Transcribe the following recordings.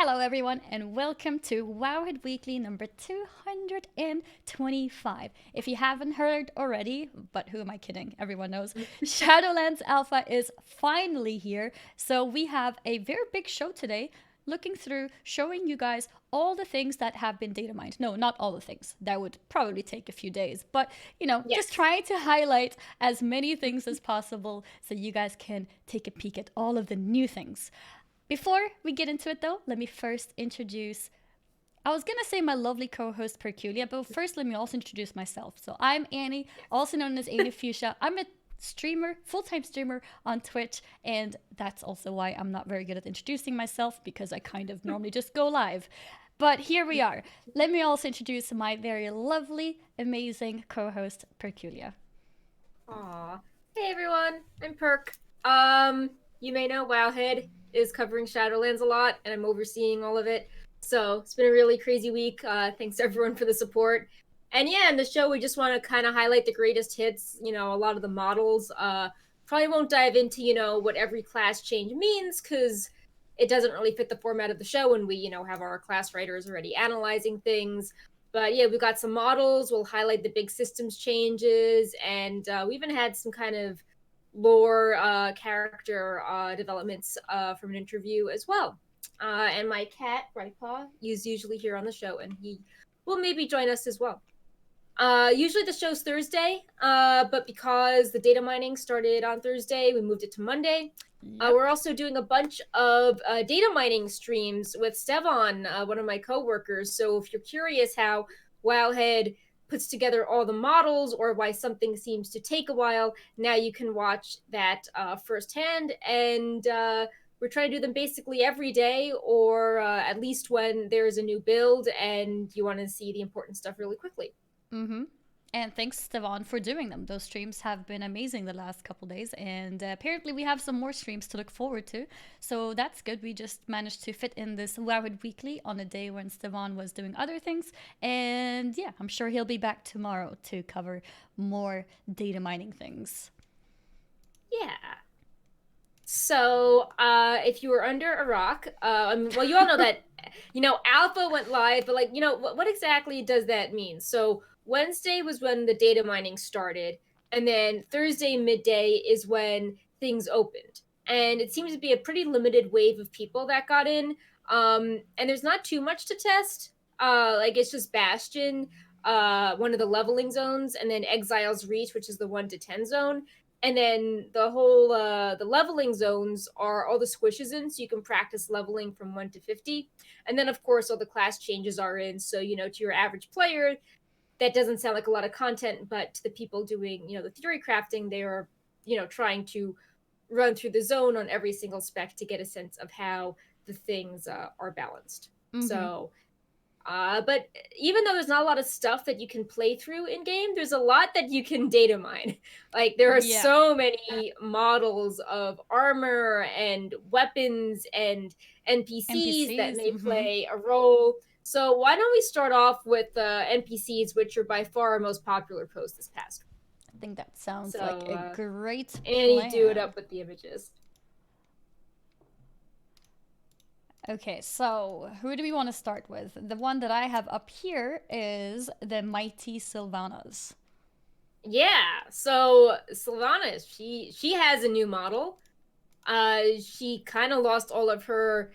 Hello, everyone, and welcome to Wowhead Weekly number 225. If you haven't heard already, but who am I kidding? Everyone knows. Shadowlands Alpha is finally here. So we have a very big show today, looking through, showing you guys all the things that have been data mined. No, not all the things. That would probably take a few days. But, just Yes. trying to highlight as many things as possible so you guys can take a peek at all of the new things. Before we get into it, though, let me first introduce. I was gonna say my lovely co-host Perculia, but first let me also introduce myself. So I'm Annie, also known as Annie Fuchsia. I'm a streamer, full-time streamer on Twitch, and that's also why I'm not very good at introducing myself because I kind of normally just go live. But here we are. Let me also introduce my very lovely, amazing co-host Perculia. Aw. Hey everyone, I'm Perk. You may know Wowhead is covering Shadowlands a lot, and I'm overseeing all of it. So it's been a really crazy week. Thanks to everyone for the support. And yeah, in the show we just want to kind of highlight the greatest hits. A lot of the models. Probably won't dive into what every class change means because it doesn't really fit the format of the show, and we have our class writers already analyzing things. But yeah, we've got some models. We'll highlight the big systems changes, and we even had some kind of lore character developments from an interview as well. And my cat, Brightpaw, is usually here on the show, and he will maybe join us as well. Usually the show's Thursday, but because the data mining started on Thursday, we moved it to Monday. Yep. We're also doing a bunch of data mining streams with Stevon, one of my coworkers. So if you're curious how Wowhead puts together all the models or why something seems to take a while, now you can watch that firsthand. And we're trying to do them basically every day, or at least when there's a new build and you want to see the important stuff really quickly. Mm-hmm. And thanks, Stefan, for doing them. Those streams have been amazing the last couple days, and apparently we have some more streams to look forward to. So that's good. We just managed to fit in this Wowhead Weekly on a day when Stefan was doing other things, and yeah, I'm sure he'll be back tomorrow to cover more data mining things. Yeah. So, if you were under a rock, well, you all know that, Alpha went live, but what exactly does that mean? So, Wednesday was when the data mining started, and then Thursday midday is when things opened. And it seems to be a pretty limited wave of people that got in. And there's not too much to test. It's just Bastion, one of the leveling zones, and then Exile's Reach, which is the 1 to 10 zone. And then the whole the leveling zones are all the squishes in, so you can practice leveling from 1 to 50. And then of course all the class changes are in, so to your average player that doesn't sound like a lot of content, but to the people doing the theory crafting, they are trying to run through the zone on every single spec to get a sense of how the things are balanced. Mm-hmm. So but even though there's not a lot of stuff that you can play through in game, there's a lot that you can data mine. Like there are Yeah. so many models of armor and weapons and NPCs that NPCs. may Mm-hmm. play a role. So why don't we start off with NPCs, which are by far our most popular post this past week. I think that sounds So like a great Annie, do it plan. up with the images. Okay, so who do we want to start with? The one that I have up here is the mighty Sylvanas. Yeah, so Sylvanas, she has a new model. She kind of lost all of her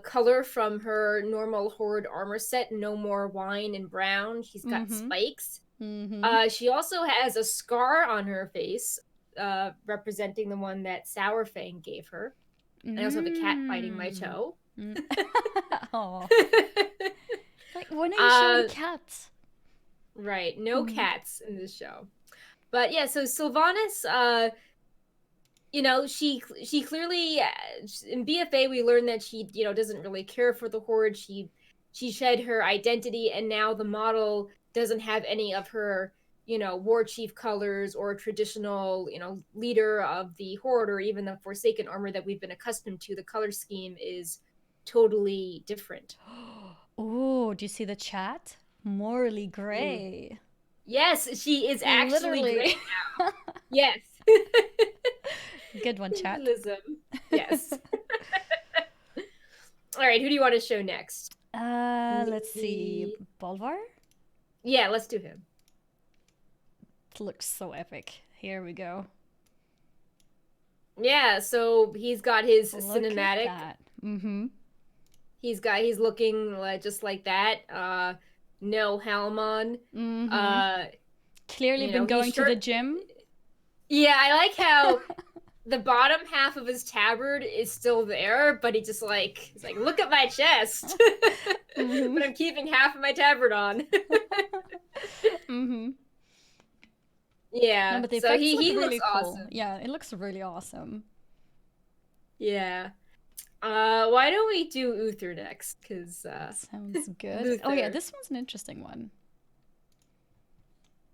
color from her normal horde armor set. No more wine and brown. She's got Mm-hmm. spikes. Mm-hmm. She also has a scar on her face, representing the one that Sourfang gave her. I also have a cat biting my Mm. toe. Mm. Oh, like when are you showing uh, cats? right, no Mm-hmm. cats in this show. But yeah, so Sylvanas, she clearly in BFA we learned that she doesn't really care for the horde. She shed her identity, and now the model doesn't have any of her war chief colors or traditional leader of the horde or even the forsaken armor that we've been accustomed to. The color scheme is totally different. Oh, do you see the chat? Morally Ooh. gray. Yes, she is actually Literally. great now. Yes. Good one, chat. Symbolism. Yes. All right, who do you want to show next? Let's see. Maybe. Bolvar? Yeah, let's do him. It looks so epic. Here we go. Yeah, so he's got his Look at cinematic. that. Mm-hmm. He's looking like just like that. No helm on. Mm-hmm. Uh, Clearly been he's going to the sure. gym. Yeah, I like how the bottom half of his tabard is still there, but he's like, look at my chest. Mm-hmm. But I'm keeping half of my tabard on. Mm-hmm. No, Yeah. but the So effects look he looks really cool. awesome. Yeah, it looks really awesome. Yeah. Why don't we do Uther next? Cause Sounds good. Oh yeah, Luther. this one's an interesting one.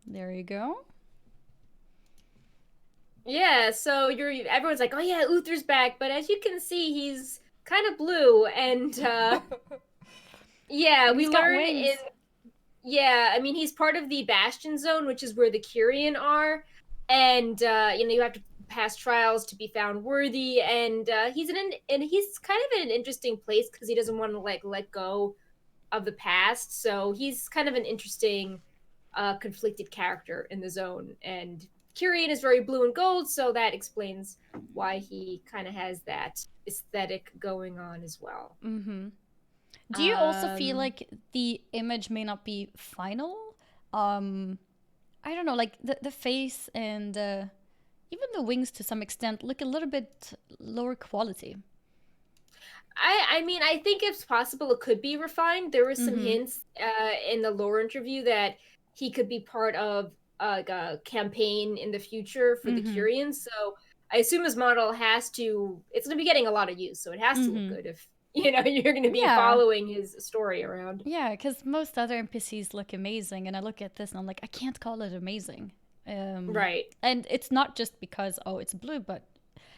There you go. Yeah, so everyone's like, oh yeah, Uther's back, but as you can see, he's kind of blue, and yeah, And we he's got learn wings. in yeah, I mean he's part of the Bastion zone, which is where the Kyrian are, and you have to pass trials to be found worthy, and he's kind of in an interesting place because he doesn't want to like let go of the past, so he's kind of an interesting conflicted character in the zone, and Kyrian is very blue and gold, so that explains why he kind of has that aesthetic going on as well. Mm-hmm. Do you also feel Um, like the image may not be final? Um, I don't know, like the face and even the wings to some extent look a little bit lower quality. I mean, I think it's possible it could be refined. There was some Mm-hmm. hints in the lore interview that he could be part of like a campaign in the future for the Mm-hmm. Kyrians. So I assume his model has to. It's going to be getting a lot of use, so it has to look Mm-hmm. good if you're going to be Yeah. following his story around. Yeah, because most other NPCs look amazing, and I look at this and I'm like, I can't call it amazing. Right. And it's not just because, oh, it's blue, but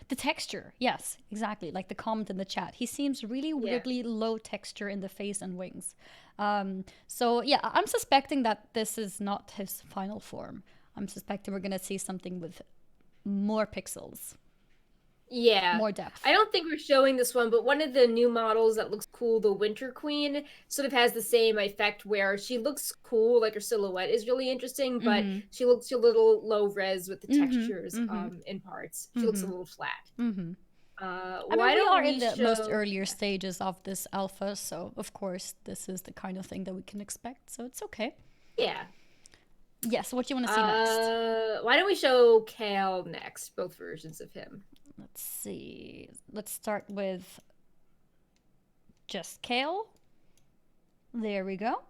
the texture. Yes, exactly. Like the comment in the chat. He seems really Yeah. weirdly low texture in the face and wings. So, yeah, I'm suspecting that this is not his final form. I'm suspecting we're going to see something with more pixels, Yeah. more I depth. don't think we're showing this one, but one of the new models that looks cool, the Winter Queen, sort of has the same effect where she looks cool, like her silhouette is really interesting, but Mm she looks a little low res with the hmm. Mm textures hmm. Mm hmm. in parts. She looks a Mm little flat. hmm. Mm hmm. I mean, Why we don't are in we the most show earlier stages of this alpha, so of course, this is the kind of thing that we can expect, so it's okay. yeah. Yes, what do you want to see next? Why don't we show Kale next, both versions of him? Let's see. Let's start with just Kale. There we go.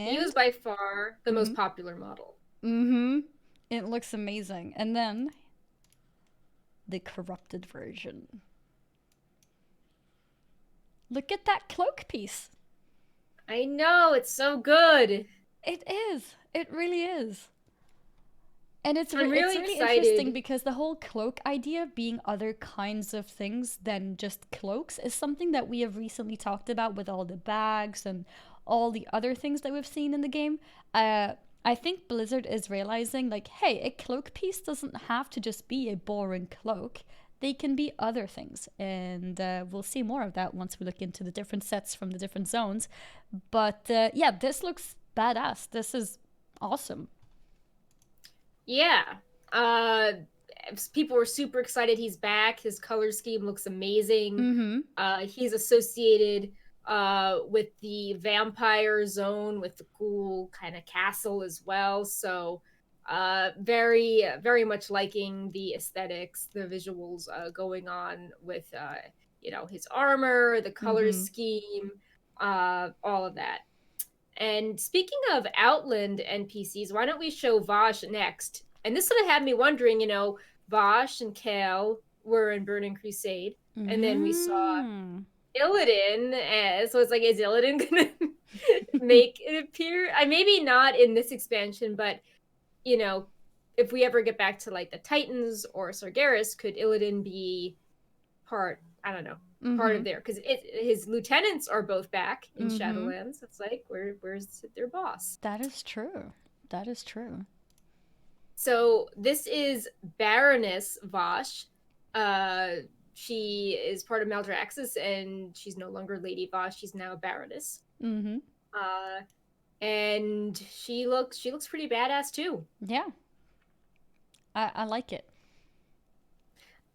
He And was by far the most mm-hmm. popular model. Mm-hmm. It looks amazing. And then the corrupted version. Look at that cloak piece. I know, it's so good. It is. It really is. And I'm it's really really interesting excited. because the whole cloak idea being other kinds of things than just cloaks is something that we have recently talked about with all the bags and all the other things that we've seen in the game. I think Blizzard is realizing, like, hey, a cloak piece doesn't have to just be a boring cloak. They can be other things, and we'll see more of that once we look into the different sets from the different zones. But yeah, this looks badass. This is awesome. Yeah. Uh People were super excited he's back. His color scheme looks amazing. Mm-hmm. He's associated with the vampire zone with the cool kind of castle as well. So very much liking the aesthetics, the visuals going on with his armor, the color Mm-hmm. scheme, all of that. And speaking of Outland NPCs, why don't we show Vosh next? And this sort of had me wondering, Vosh and Kale were in Burning Crusade, and then we saw Mm-hmm. Illidan, so it's like, is Illidan gonna make it appear? Maybe not in this expansion, but you know, if we ever get back to like the Titans or Sargeras, could Illidan be part? I don't know, part Mm-hmm. of there because his lieutenants are both back in Mm-hmm. Shadowlands. It's like where's their boss? That is true. That is true. So this is Baroness Vosh. she is part of Maldraxxus, and she's no longer Lady Voss. She's now Baroness. Mm-hmm. And she looks pretty badass too. Yeah. I like it.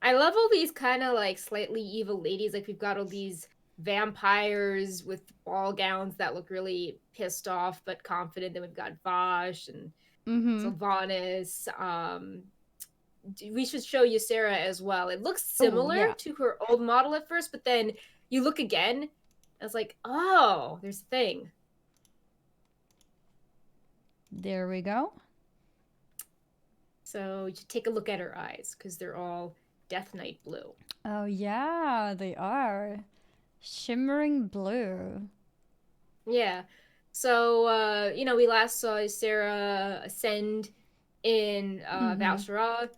I love all these kind of like slightly evil ladies. Like we've got all these vampires with ball gowns that look really pissed off but confident. Then we've got Vosh and Mm-hmm. Sylvanas. We should show you Sarah as well. It looks Oh, similar yeah. to her old model at first, but then you look again, and it's like, oh, there's a thing. There we go. So you take a look at her eyes because they're all Death Knight blue. Oh, yeah, they are. Shimmering blue. Yeah. So we last saw Sarah ascend in Mm-hmm. Val'sharah.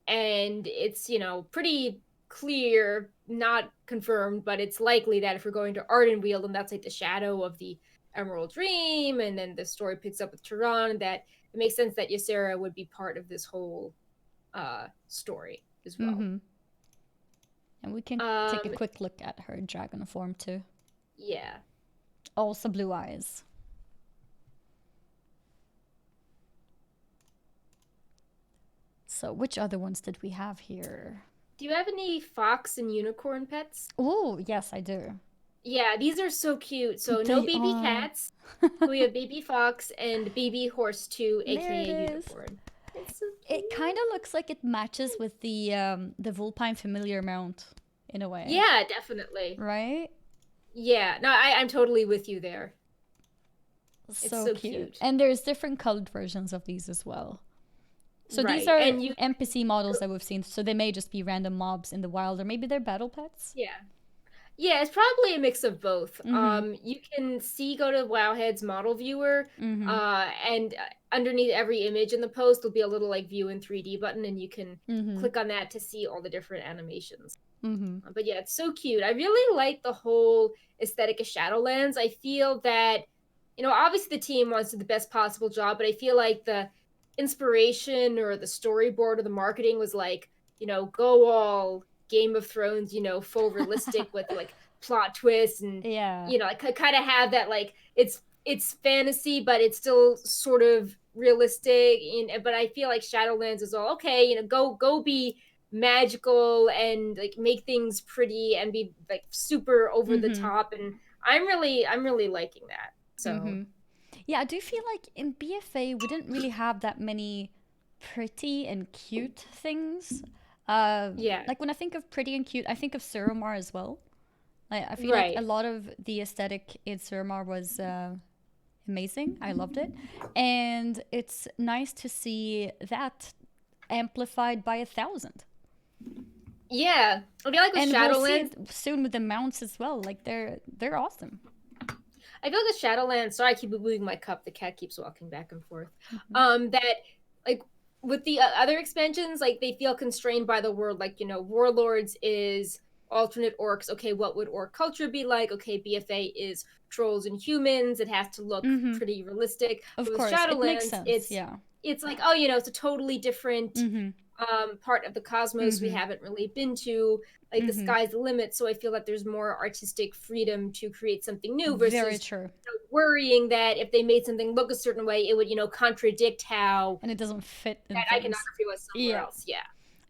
And it's, pretty clear, not confirmed, but it's likely that if we're going to Ardenweald, and that's like the shadow of the Emerald Dream, and then the story picks up with Turan, that it makes sense that Ysera would be part of this whole story as well. Mm-hmm. And we can take a quick look at her dragon form too. Yeah. Also blue eyes. So which other ones did we have here? Do you have any fox and unicorn pets? Oh, yes, I do. Yeah, these are so cute. So no They baby are. cats. We have baby fox and baby horse too, There aka it is. unicorn. It's so It kind of looks like it matches with the Vulpine familiar mount in a way. Yeah, definitely. Right? Yeah, no, I'm totally with you there. So, so cute. cute. And there's different colored versions of these as well. So Right. these are And you NPC models that we've seen. So they may just be random mobs in the wild, or maybe they're battle pets. yeah. Yeah, it's probably a mix of both. Mm-hmm. You can go to Wowhead's model viewer, Mm-hmm. and underneath every image in the post there'll be a little like view in 3D button, and you can Mm-hmm. click on that to see all the different animations. Mm-hmm. But yeah, it's so cute. I really like the whole aesthetic of Shadowlands. I feel that, obviously the team wants to do the best possible job, but I feel like the inspiration or the storyboard or the marketing was like, go all Game of Thrones, full realistic with like plot twists and Yeah. I could kind of have that like it's fantasy, but it's still sort of realistic. But I feel like Shadowlands is all okay. Go be magical and like make things pretty and be like super over the Mm-hmm. top. And I'm really liking that. So Mm-hmm. Yeah, I do feel like in BFA we didn't really have that many pretty and cute things. yeah, Like when I think of pretty and cute, I think of Suramar as well. I feel like right. a lot of the aesthetic in Suramar was amazing. I loved it. And it's nice to see that amplified by 1,000. Yeah, I feel like with And we'll see Shadowlands, it soon with the mounts as well. Like they're awesome. I feel like with Shadowlands. Sorry, I keep moving my cup. The cat keeps walking back and forth. Mm-hmm. That like with the other expansions, like they feel constrained by the world. Like Warlords is alternate orcs. Okay, what would orc culture be like? Okay, BFA is trolls and humans. It has to look Mm-hmm. pretty realistic. Of But with course, it makes Shadowlands, sense. Yeah. it's like, oh, it's a totally different Mm-hmm. part of the cosmos we Mm-hmm. haven't really been to. Like the Mm-hmm. sky's the limit. So I feel that there's more artistic freedom to create something new Very versus true. worrying that if they made something look a certain way, it would contradict how And it doesn't fit in that things. iconography was somewhere Yeah. else. Yeah.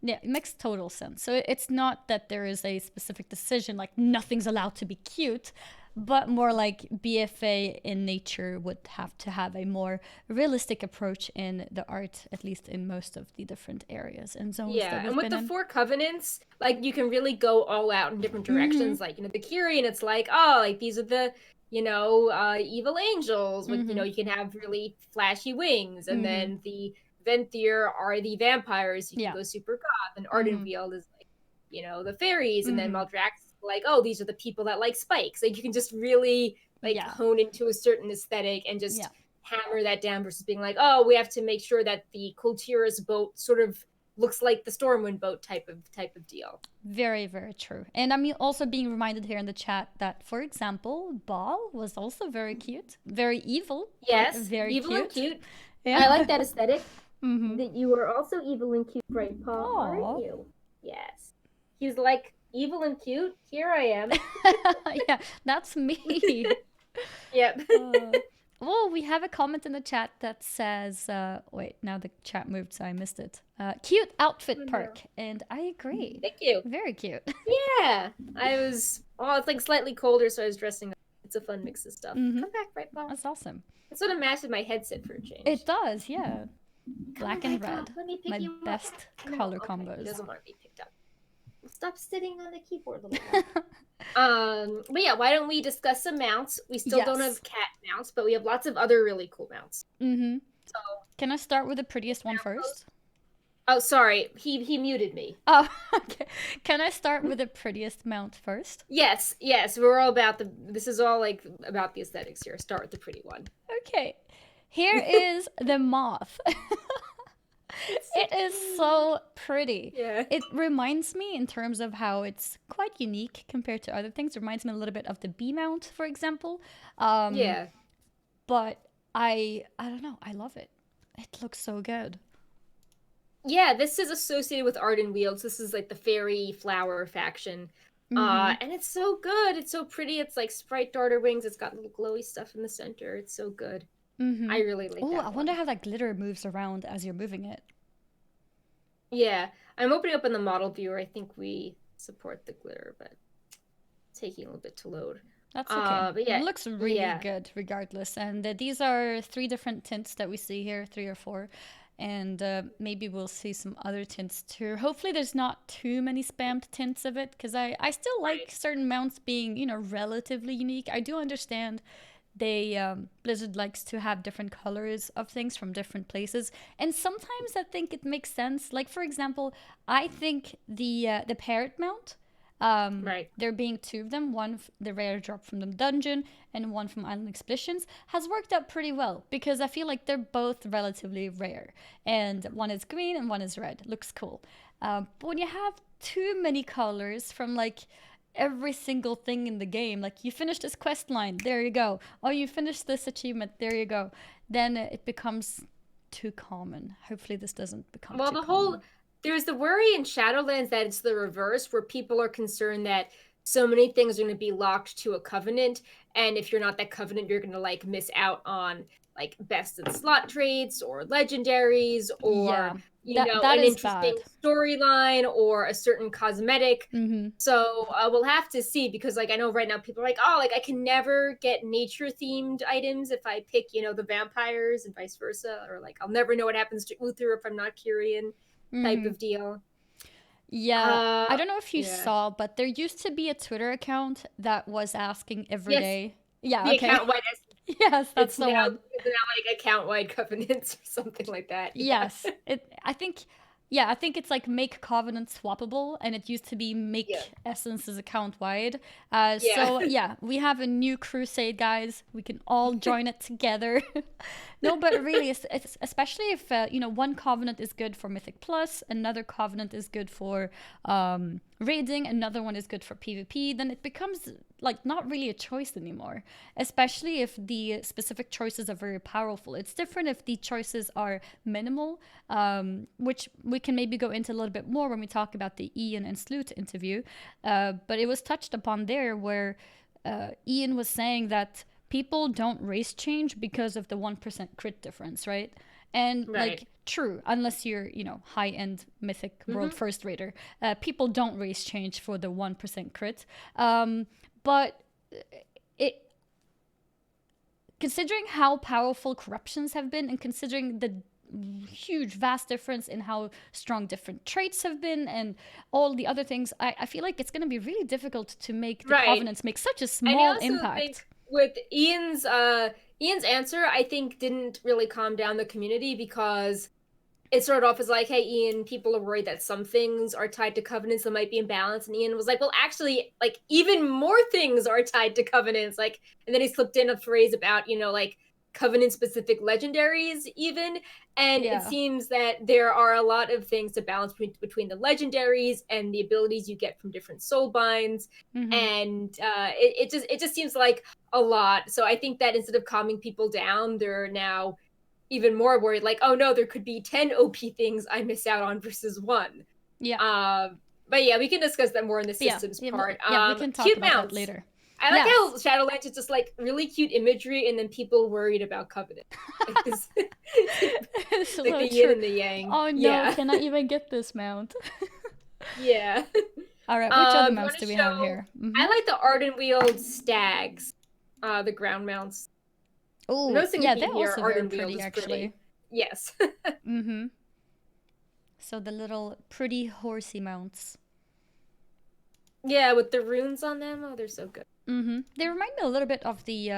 Yeah, it makes total sense. So it's not that there is a specific decision, like nothing's allowed to be cute, but more like BFA in nature would have to have a more realistic approach in the art, at least in most of the different areas and zones Yeah, that we've and with been the in. four covenants, like you can really go all out in different directions. Mm-hmm. Like the Kyrian, it's like, oh, like these are the evil angels. With Mm-hmm. you can have really flashy wings, and Mm-hmm. then the Venthyr are the vampires. You can Yeah. go super goth, and Mm-hmm. Ardenweald is like the fairies, and then Mm-hmm. Maldrax is like, oh, these are the people that like spikes. Like you can just really like Yeah. hone into a certain aesthetic and just Yeah. hammer that down versus being like, oh, we have to make sure that the Kultira's boat sort of looks like the Stormwind boat type of deal. Very, very true. And I'm also being reminded here in the chat that, for example, Baal was also very cute, very evil. Yes, very evil and cute. Yeah. I like that aesthetic. Mm-hmm. That you are also evil and cute, right, Paul? Aw. Aren't you? Yes. he's like evil and cute. Here I am. Yeah, that's me. Yep. Well, we have a comment in the chat that says, wait, now the chat moved, so I missed it. Cute outfit Oh, no. perk. And I agree. Thank you. Very cute. Yeah. It's like slightly colder, so I was dressing up. It's a fun mix of stuff. Mhm. Come back, right, Bob. That's awesome. It sort of matches my headset for a change. It does, yeah. Come Black on, and Bright Bob, red. let me pick My you up. best No, color okay. combos. He doesn't want to be picked up. Stop sitting on the keyboard, little guy. But yeah, why don't we discuss some mounts? We still don't Yes. have cat mounts, but we have lots of other really cool mounts. Mm-hmm. So, Can I start with the prettiest one first? oh, sorry, he muted me. Oh, okay. Can I start with the prettiest mount first? Yes, we're all about this is all like about the aesthetics here. Start with the pretty one. Okay. Here is the moth. It is so pretty. Yeah. It reminds me, in terms of how it's quite unique compared to other things, it reminds me a little bit of the bee mount, for example. Yeah. But I don't know, I love it. It looks so good. Yeah, this is associated with Arden Wields. This is like the fairy flower faction. And it's so good. It's so pretty. It's like sprite darter wings. It's got little glowy stuff in the center. It's so good. I really like Oh, that I one. wonder how that glitter moves around as you're moving it. Yeah, I'm opening up in the model viewer. I think we support the glitter, but it's taking a little bit to load. That's okay. But yeah, It looks really good regardless. And these are 3 different tints that we see here, 3 or 4. And maybe we'll see some other tints too. Hopefully there's not too many spammed tints of it, because I still like certain mounts being, you know, relatively unique. I do understand Blizzard likes to have different colors of things from different places, and sometimes I think it makes sense. Like, for example, I think the parrot mount, there being 2 of them, one the rare drop from the dungeon and one from Island Expeditions, has worked out pretty well, because I feel like they're both relatively rare, and one is green and one is red. Looks cool. But when you have too many colors from like every single thing in the game, like you finish this quest line, there you go. Oh, you finished this achievement, there you go. Then it becomes too common. Hopefully this doesn't become too common. There's the worry in Shadowlands that it's the reverse, where people are concerned that so many things are going to be locked to a covenant, and if you're not that covenant, you're going to like miss out on like best in slot traits or legendaries or an interesting storyline or a certain cosmetic. So we'll have to see, because like I know right now people are like, oh, like I can never get nature themed items if I pick, the vampires, and vice versa, or like I'll never know what happens to Uther if I'm not Kyrian, type of deal. Yeah, I don't know if you saw, but there used to be a Twitter account that was asking every day. Yeah, the account-wide. Yes, that's the one. It's now like account-wide covenants or something like that. Yes, I think it's like make covenant swappable, and it used to be make essences account-wide. So yeah, we have a new crusade, guys. We can all join it together. No, but really, it's especially if one covenant is good for Mythic Plus, another covenant is good for raiding, another one is good for PvP, then it becomes like not really a choice anymore, especially if the specific choices are very powerful. It's different if the choices are minimal, which we can maybe go into a little bit more when we talk about the Ian and Sloot interview, but it was touched upon there where Ian was saying that people don't race change because of the 1% crit difference, right? And like, true, unless you're, high-end mythic world first raider, people don't race change for the 1% crit. But considering how powerful corruptions have been, and considering the huge vast difference in how strong different traits have been and all the other things, I feel like it's going to be really difficult to make the covenants make such a small impact. Think with Ian's answer, I think didn't really calm down the community, because it started off as like, hey, Ian, people are worried that some things are tied to covenants that might be imbalanced. And Ian was like, well, actually, like, even more things are tied to covenants. Like, and then he slipped in a phrase about, like, covenant-specific legendaries even. And it seems that there are a lot of things to balance between the legendaries and the abilities you get from different soul binds. And it just seems like a lot. So I think that instead of calming people down, they're now even more worried, like, oh no, there could be 10 OP things I miss out on versus 1. But yeah, we can discuss that more in the Yeah, systems yeah, part. we can talk Cute about that mounts. later. I like Yes. how Shadowlands is just like really cute imagery, and then people worried about Covenant. It's It's like so the yin true. and the yang. Oh no, Yeah, can I even get this mount? yeah. All right, which other Do you mounts want do to we have show? here? I like the Arden Wheeled Stags, the ground mounts. I'm Oh, noticing a yeah, theme they're here. also very Arden Wheeled pretty, is actually. pretty. Yes. Mm-hmm. So the little pretty horsey mounts. Yeah, with the runes on them. Oh, they're so good. Mm-hmm. They remind me a little bit of the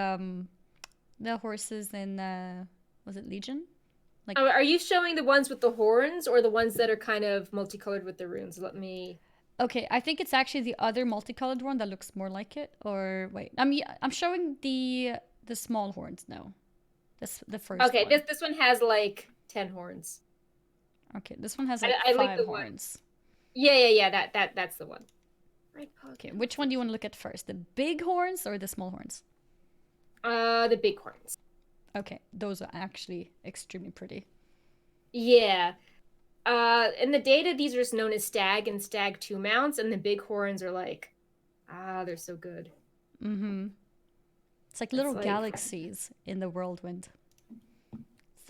horses in was it Legion? Like, Are you showing the ones with the horns or the ones that are kind of multicolored with the runes? Let me. okay, I think it's actually the other multicolored one that looks more like it. Or wait, I'm showing the small horns now. The first Okay, one. this one has like 10 horns. Okay, this one has like I like five the one. horns. Yeah. That's the one. Right. Okay, which one do you want to look at first? The big horns or the small horns? The big horns. Okay, those are actually extremely pretty. Yeah. In the data, these are known as Stag and Stag 2 mounts, and the big horns are like, they're so good. Mm-hmm. It's like little galaxies in the whirlwind.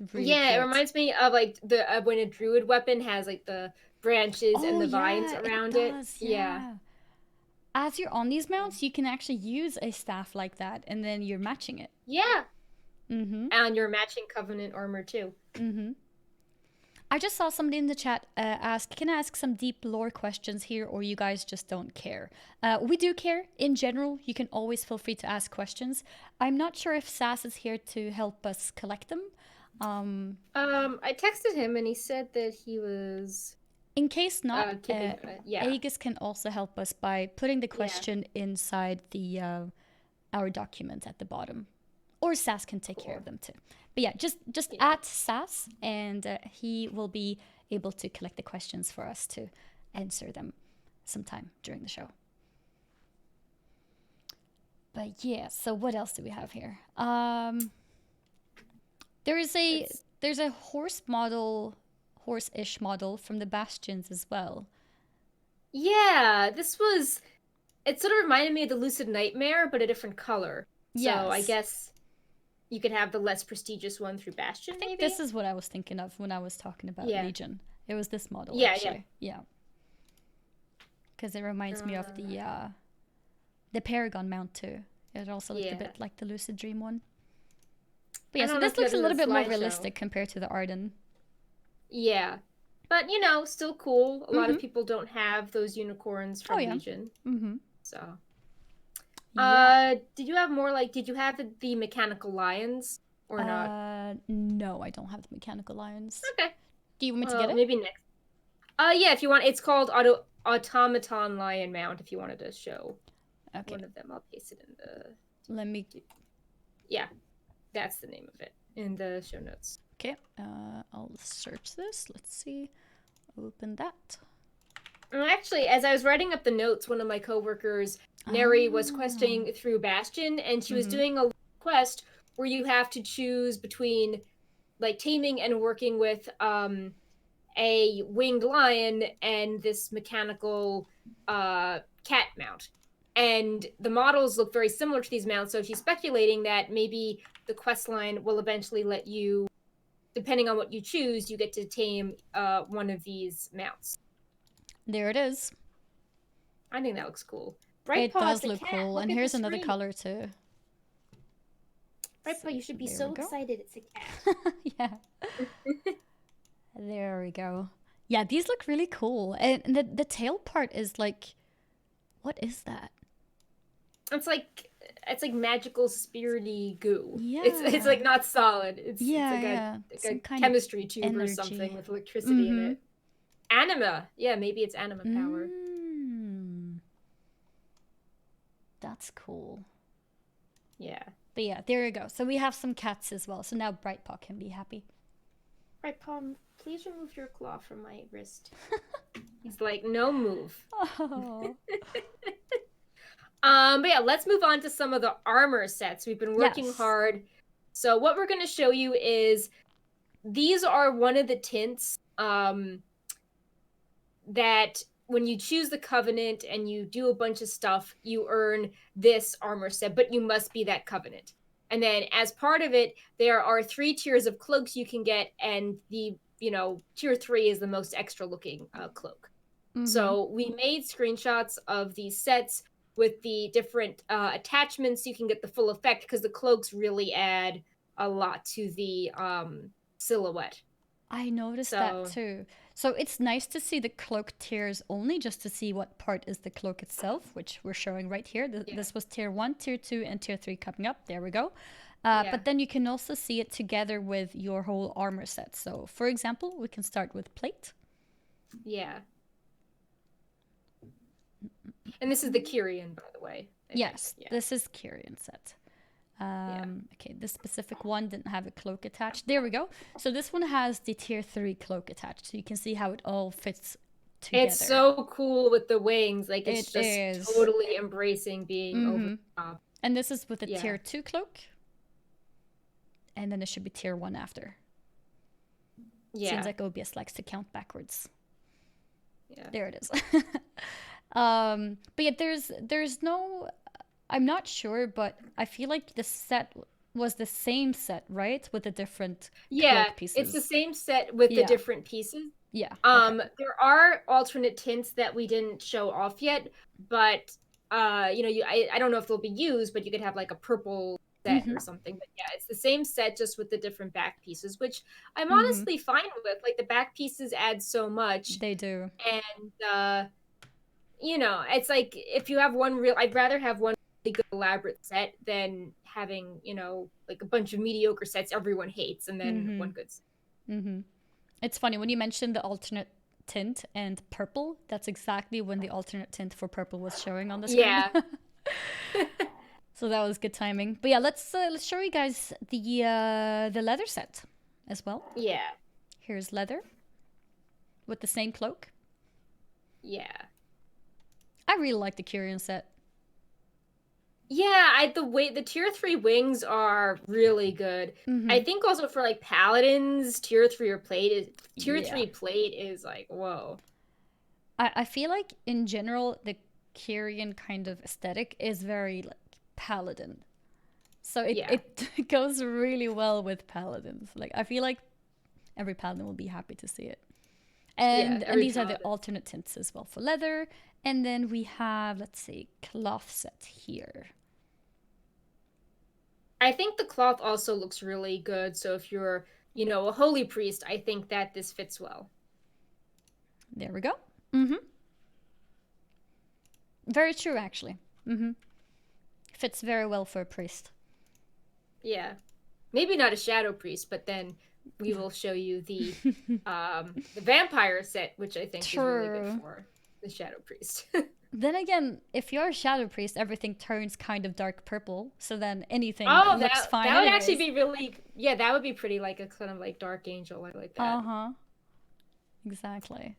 It's really yeah, cute. it reminds me of like the when a druid weapon has like the branches and the vines around it. does, Yeah. yeah. As you're on these mounts, you can actually use a staff like that, and then you're matching it. Yeah. Mm-hmm. And your matching covenant armor too. Mm-hmm. I just saw somebody in the chat ask, can I ask some deep lore questions here, or you guys just don't care? We do care. In general, you can always feel free to ask questions. I'm not sure if Sass is here to help us collect them. I texted him and he said that he was. In case not, yeah. Aegis can also help us by putting the question inside the our document at the bottom. Or Sass can take care of them too. But yeah, just at Sass, and he will be able to collect the questions for us to answer them sometime during the show. But yeah, so what else do we have here? There's a horse-ish model from the Bastions as well. Yeah, it sort of reminded me of the Lucid Nightmare, but a different color. Yes. So I guess you could have the less prestigious one through Bastion, maybe? This is what I was thinking of when I was talking about Legion. It was this model, actually. Yeah. Because it reminds me of the Paragon mount, too. It also looked a bit like the Lucid Dream one. But yeah, so this looks a little bit more realistic compared to the Arden. Yeah. But, still cool. A lot of people don't have those unicorns from Legion. Mm-hmm. So... did you have the mechanical lions or not? No, I don't have the mechanical lions. Okay. Do you want me to get it? Maybe next. Yeah, if you want. It's called Automaton Lion Mount, if you wanted to show one of them. I'll paste it in the... Let me... Yeah, that's the name of it in the show notes. Okay, I'll search this. Let's see. Open that. Actually, as I was writing up the notes, one of my coworkers... Neri was questing through Bastion, and she was doing a quest where you have to choose between like taming and working with a winged lion and this mechanical cat mount. And the models look very similar to these mounts, so she's speculating that maybe the quest line will eventually let you, depending on what you choose, you get to tame one of these mounts. There it is. I think that looks cool. It does look cool, and here's another color too. Brightpaw, you should be so excited it's a cat. Yeah. There we go. Yeah, these look really cool. And the tail part is like, what is that? It's like magical spirity goo. Yeah. It's like not solid. It's like a chemistry tube energy. Or something with electricity in it. Anima. Yeah, maybe it's anima power. That's cool. Yeah. But yeah, there you go. So we have some cats as well. So now Brightpaw can be happy. Brightpaw, please remove your claw from my wrist. He's like, no move. Oh. But yeah, let's move on to some of the armor sets. We've been working hard. So what we're going to show you is these are one of the tints that when you choose the Covenant and you do a bunch of stuff, you earn this armor set, but you must be that Covenant. And then as part of it, there are 3 tiers of cloaks you can get, and the tier 3 is the most extra looking cloak. So we made screenshots of these sets with the different attachments. You can get the full effect because the cloaks really add a lot to the silhouette. I noticed that too. So it's nice to see the cloak tiers only, just to see what part is the cloak itself, which we're showing right here. This was tier 1, tier 2, and tier 3 coming up. There we go. But then you can also see it together with your whole armor set. So for example, we can start with plate. Yeah. And this is the Kyrian, by the way. Yes, this is Kyrian set. Okay, this specific one didn't have a cloak attached. There we go. So this one has the tier 3 cloak attached. So you can see how it all fits together. It's so cool with the wings. Like, it's totally embracing being over the top. And this is with a tier 2 cloak. And then it should be tier 1 after. Yeah. Seems like OBS likes to count backwards. Yeah. There it is. But yeah, there's no... I'm not sure, but I feel like the set was the same set, right? With the different cloak pieces. It's the same set with the different pieces. Yeah. There are alternate tints that we didn't show off yet, but I don't know if they'll be used, but you could have like a purple set or something. But yeah, it's the same set just with the different back pieces, which I'm honestly fine with. Like, the back pieces add so much. They do. And it's like, if you have I'd rather have one really good elaborate set than having, like a bunch of mediocre sets everyone hates and then one good set. It's funny when you mentioned the alternate tint and purple. That's exactly when the alternate tint for purple was showing on the screen. Yeah. So that was good timing. But yeah, let's show you guys the leather set as well. Yeah. Here's leather with the same cloak. Yeah. I really like the Kyrian set. Yeah, the tier 3 wings are really good. I think also for like paladins, tier 3 or tier 3 plate is like, whoa. I feel like in general the Kyrian kind of aesthetic is very like paladin. So it goes really well with paladins. Like, I feel like every paladin will be happy to see it. And these are the alternate tints as well for leather. And then we have, let's see, cloth set here. I think the cloth also looks really good. So if you're, a holy priest, I think that this fits well. There we go. Very true, actually. Fits very well for a priest. Yeah. Maybe not a shadow priest, but then we will show you the vampire set, which I think is really good for the shadow priest. Then again, if you're a shadow priest, everything turns kind of dark purple, so then anything looks fine. That would actually be really, that would be pretty, like a kind of like dark angel. I like that. Exactly.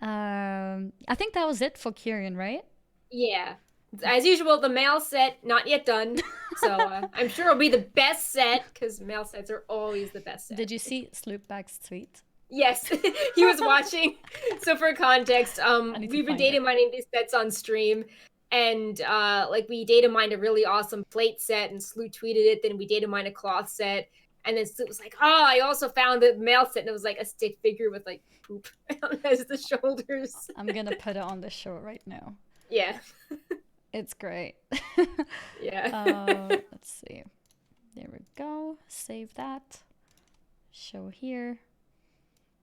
I think that was it for Kyrian, right? Yeah. As usual, the male set not yet done, so I'm sure it'll be the best set because male sets are always the best set. Did you see Sloopback's tweet? Yes, he was watching. So for context, we've been data mining these sets on stream, and we data mined a really awesome plate set, and Sloot tweeted it. Then we data mined a cloth set, and then Sloot was like, "Oh, I also found the male set," and it was like a stick figure with like poop as the shoulders. I'm gonna put it on the show right now. Yeah, it's great. Yeah. Let's see. There we go. Save that. Show here.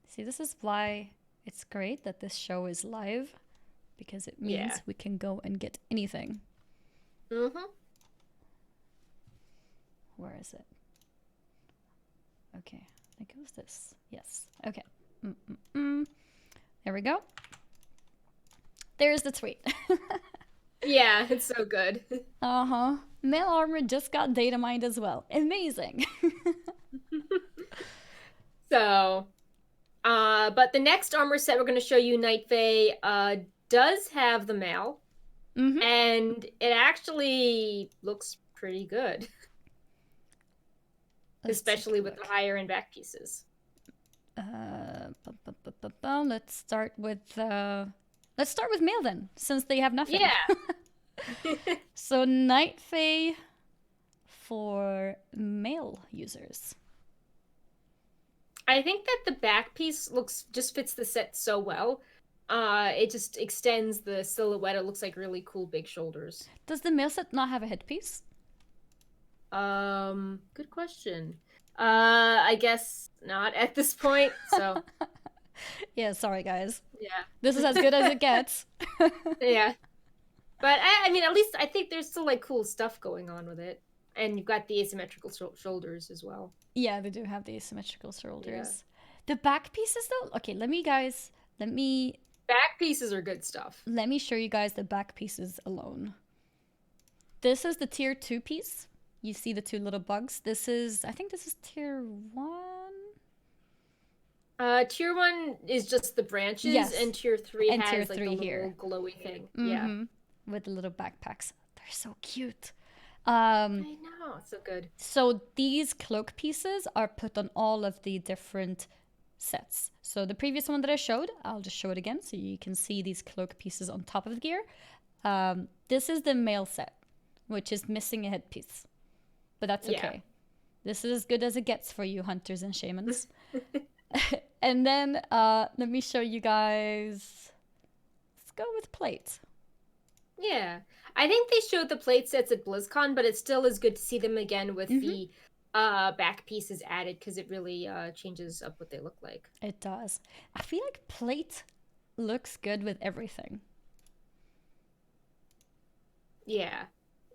See, this is why it's great that this show is live, because it means we can go and get anything. Where is it? Okay, I think it was this. Yes. Okay. There we go. There's the tweet. Yeah, it's so good. Male armor just got data mined as well. Amazing. So... but the next armor set we're going to show you, Night Fae, does have the male, and it actually looks pretty good, especially with the higher end back pieces. Let's start with let's start with male then, since they have nothing. Yeah. So Night Fae for male users. I think that the back piece just fits the set so well. It just extends the silhouette. It looks like really cool big shoulders. Does the male set not have a headpiece? Good question. I guess not at this point. So Yeah, sorry guys. yeah, This is as good as it gets. yeah. But I mean, at least I think there's still like cool stuff going on with it, and you've got the asymmetrical shoulders as well. Yeah, they do have the asymmetrical shoulders. Yeah. The back pieces though. Okay, let me back pieces are good stuff. Let me show you guys the back pieces alone. This is the tier 2 piece. You see the two little bugs. I think this is tier 1. Tier 1 is just the branches, yes. And tier 3 and has tier like 3 the here. little glowy thing. Mm-hmm. Yeah. With the little backpacks. They're so cute. I know, it's so good. So these cloak pieces are put on all of the different sets. So the previous one that I showed, I'll just show it again so you can see these cloak pieces on top of the gear. This is the male set, which is missing a headpiece. But that's okay. Yeah. This is as good as it gets for you hunters and shamans. And then let me show you guys. Let's go with plate. Yeah. I think they showed the plate sets at BlizzCon, but it still is good to see them again with the back pieces added because it really changes up what they look like. It does. I feel like plate looks good with everything. Yeah.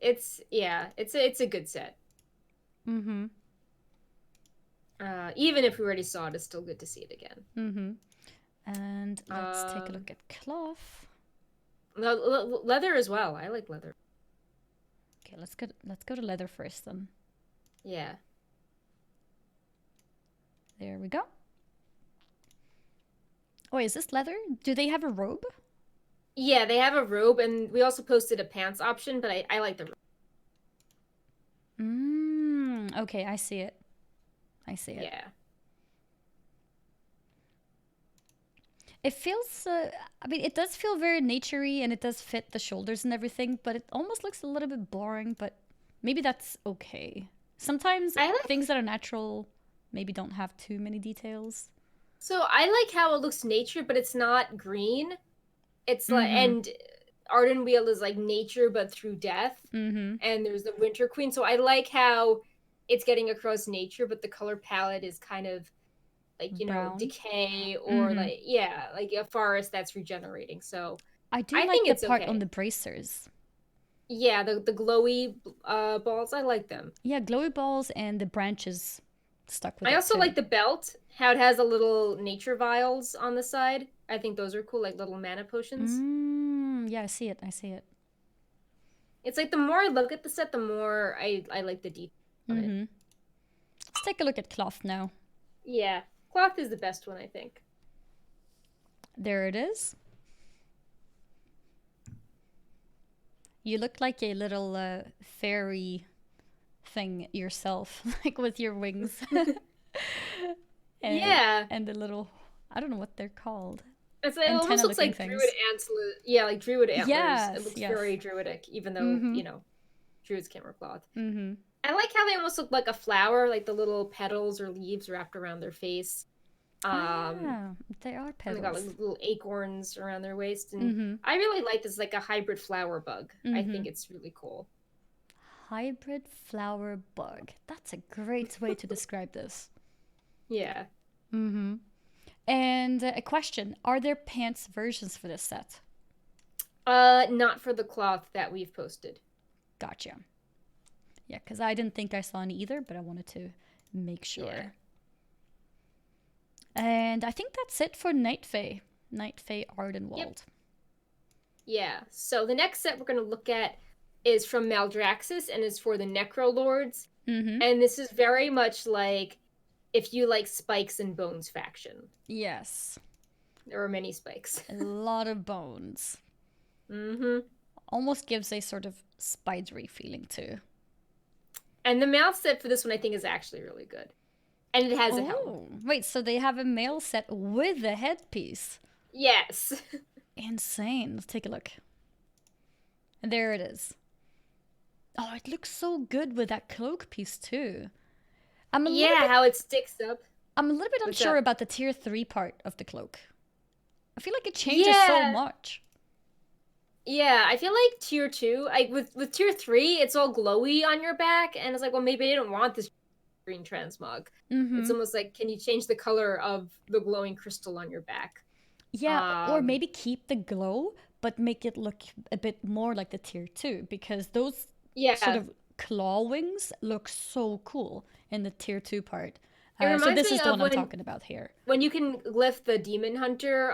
It's a good set. Mm-hmm. Even if we already saw it, it's still good to see it again. Mm-hmm. And let's take a look at cloth. Leather as well. I like leather. Okay, let's go to leather first then. Yeah. There we go. Oh, is this leather? Do they have a robe? Yeah, they have a robe, and we also posted a pants option, but I like the robe. Okay, I see it. Yeah. It feels, I mean, it does feel very naturey and it does fit the shoulders and everything, but it almost looks a little bit boring, but maybe that's okay. Sometimes things that are natural maybe don't have too many details. So I like how it looks nature, but it's not green. It's like, and Ardenweald is like nature, but through death. And there's the Winter Queen. So I like how it's getting across nature, but the color palette is kind of like, you know, decay or like a forest that's regenerating. So I think the part on the bracers. Yeah, the glowy balls. I like them. Yeah, glowy balls and the branches stuck with it. I also like the belt, how it has a little nature vials on the side. I think those are cool, like little mana potions. Yeah, I see it. It's like the more I look at the set, the more I like the detail on it. Let's take a look at cloth now. Yeah, cloth is the best one, I think. There it is. You look like a little fairy thing yourself, like with your wings. And the little, I don't know what they're called. It almost looks like druid antlers. Yeah, like druid antlers. Yes, it looks very druidic, even though, you know, druids can't wear cloth. I like how they almost look like a flower, like the little petals or leaves wrapped around their face. They are petals. And they got like little acorns around their waist. And I really like this, like a hybrid flower bug. I think it's really cool. Hybrid flower bug. That's a great way to describe this. Yeah. And a question. Are there pants versions for this set? Not for the cloth that we've posted. Gotcha. Yeah, because I didn't think I saw any either, but I wanted to make sure. Yeah. And I think that's it for Night Fae Ardenweald. Yep. Yeah, so the next set we're going to look at is from Maldraxxus and is for the Necrolords. And this is very much like if you like Spikes and Bones faction. Yes. There are many spikes. A lot of bones. Almost gives a sort of spidery feeling too. And the mouth set for this one I think is actually really good. And it has a helm. Wait, so they have a male set with a headpiece? Yes. Insane. Let's take a look. And there it is. Oh, it looks so good with that cloak piece too. I'm a little bit how it sticks up. I'm a little bit What's unsure up? about the tier 3 part of the cloak. I feel like it changes so Yeah, much. yeah. I feel like tier 2, like with tier 3, it's all glowy on your back, and it's like, well, maybe I don't want this green transmog. It's Mm-hmm. almost like, can you change the color of the glowing crystal on your back? Yeah, or Um, maybe keep the glow, but make it look a bit more like the tier 2, because those sort yeah. of claw wings look so cool in the tier 2 part. It So reminds this me is the of one I'm talking about here. when you can lift the demon hunter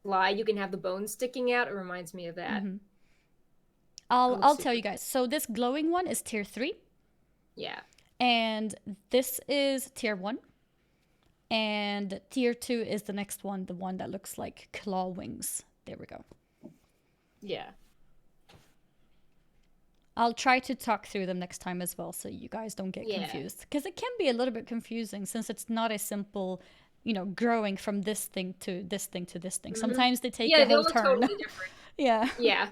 fly, you can have the bones sticking out. It reminds me of that. Mm-hmm. It looks I'll tell super you guys. So this glowing one is tier 3, yeah. and this is tier 1. And tier 2 is the next one, the one that looks like claw wings. There we go. Yeah. I'll try to talk through them next time as well so you guys don't get Yeah. confused. Because it can be a little bit confusing since it's not a simple, growing from this thing to this thing to this thing. Hmm. Sometimes they take Yeah, a they all whole look turn. totally different. Yeah. Yeah.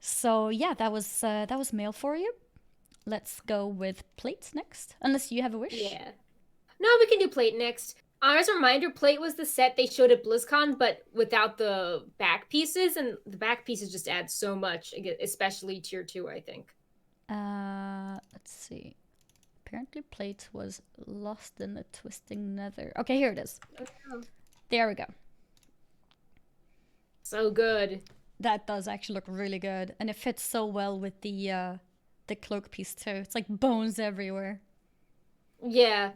So yeah, that was mail for you. Let's go with plates next. Unless you have a wish. Yeah. No, we can do plate next. As a reminder, plate was the set they showed at BlizzCon, but without the back pieces, and the back pieces just add so much, especially tier 2, I think. Let's see. Apparently plate was lost in the twisting nether. Okay, here it is. Oh, There we go. so good. That does actually look really good, and it fits so well with the cloak piece too. It's like bones everywhere. Yeah.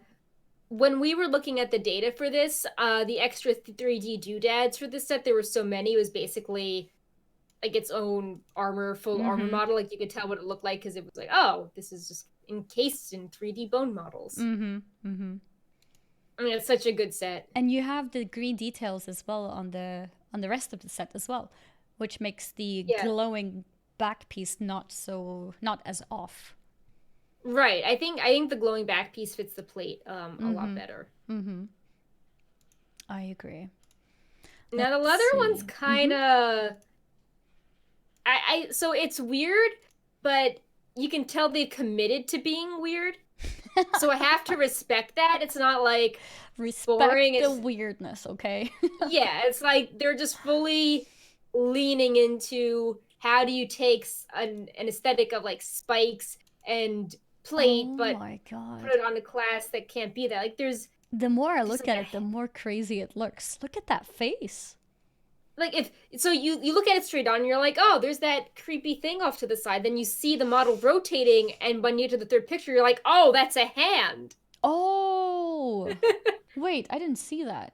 When we were looking at the data for this, the extra 3D doodads for this set, there were so many, it was basically like its own full armor Mm-hmm. model. Like you could tell what it looked like because it was like, oh, this is just encased in 3D bone models. Mm-hmm. Mm-hmm. I mean, it's such a good set. And you have the green details as well on the rest of the set as well, which makes the Yeah. glowing back piece not as off. Right. I think the glowing back piece fits the plate a lot Mm-hmm. better. Mm-hmm. I agree. Now the Let's leather one's see. kind of so it's weird, but you can tell they've committed to being weird. So I have to respect that. It's not like Respect boring. the It's weirdness, okay? yeah, it's like they're just fully leaning into how do you take an aesthetic of like spikes and plate, Oh but my put god. it on a class that can't be that. Like The more I there's look like at it, the more crazy it looks. Look at that face. like if so you look at it straight on and you're like, oh, there's that creepy thing off to the side. Then you see the model rotating, and when you get to the third picture, you're like, oh, that's a hand. Oh! Wait, I didn't see that.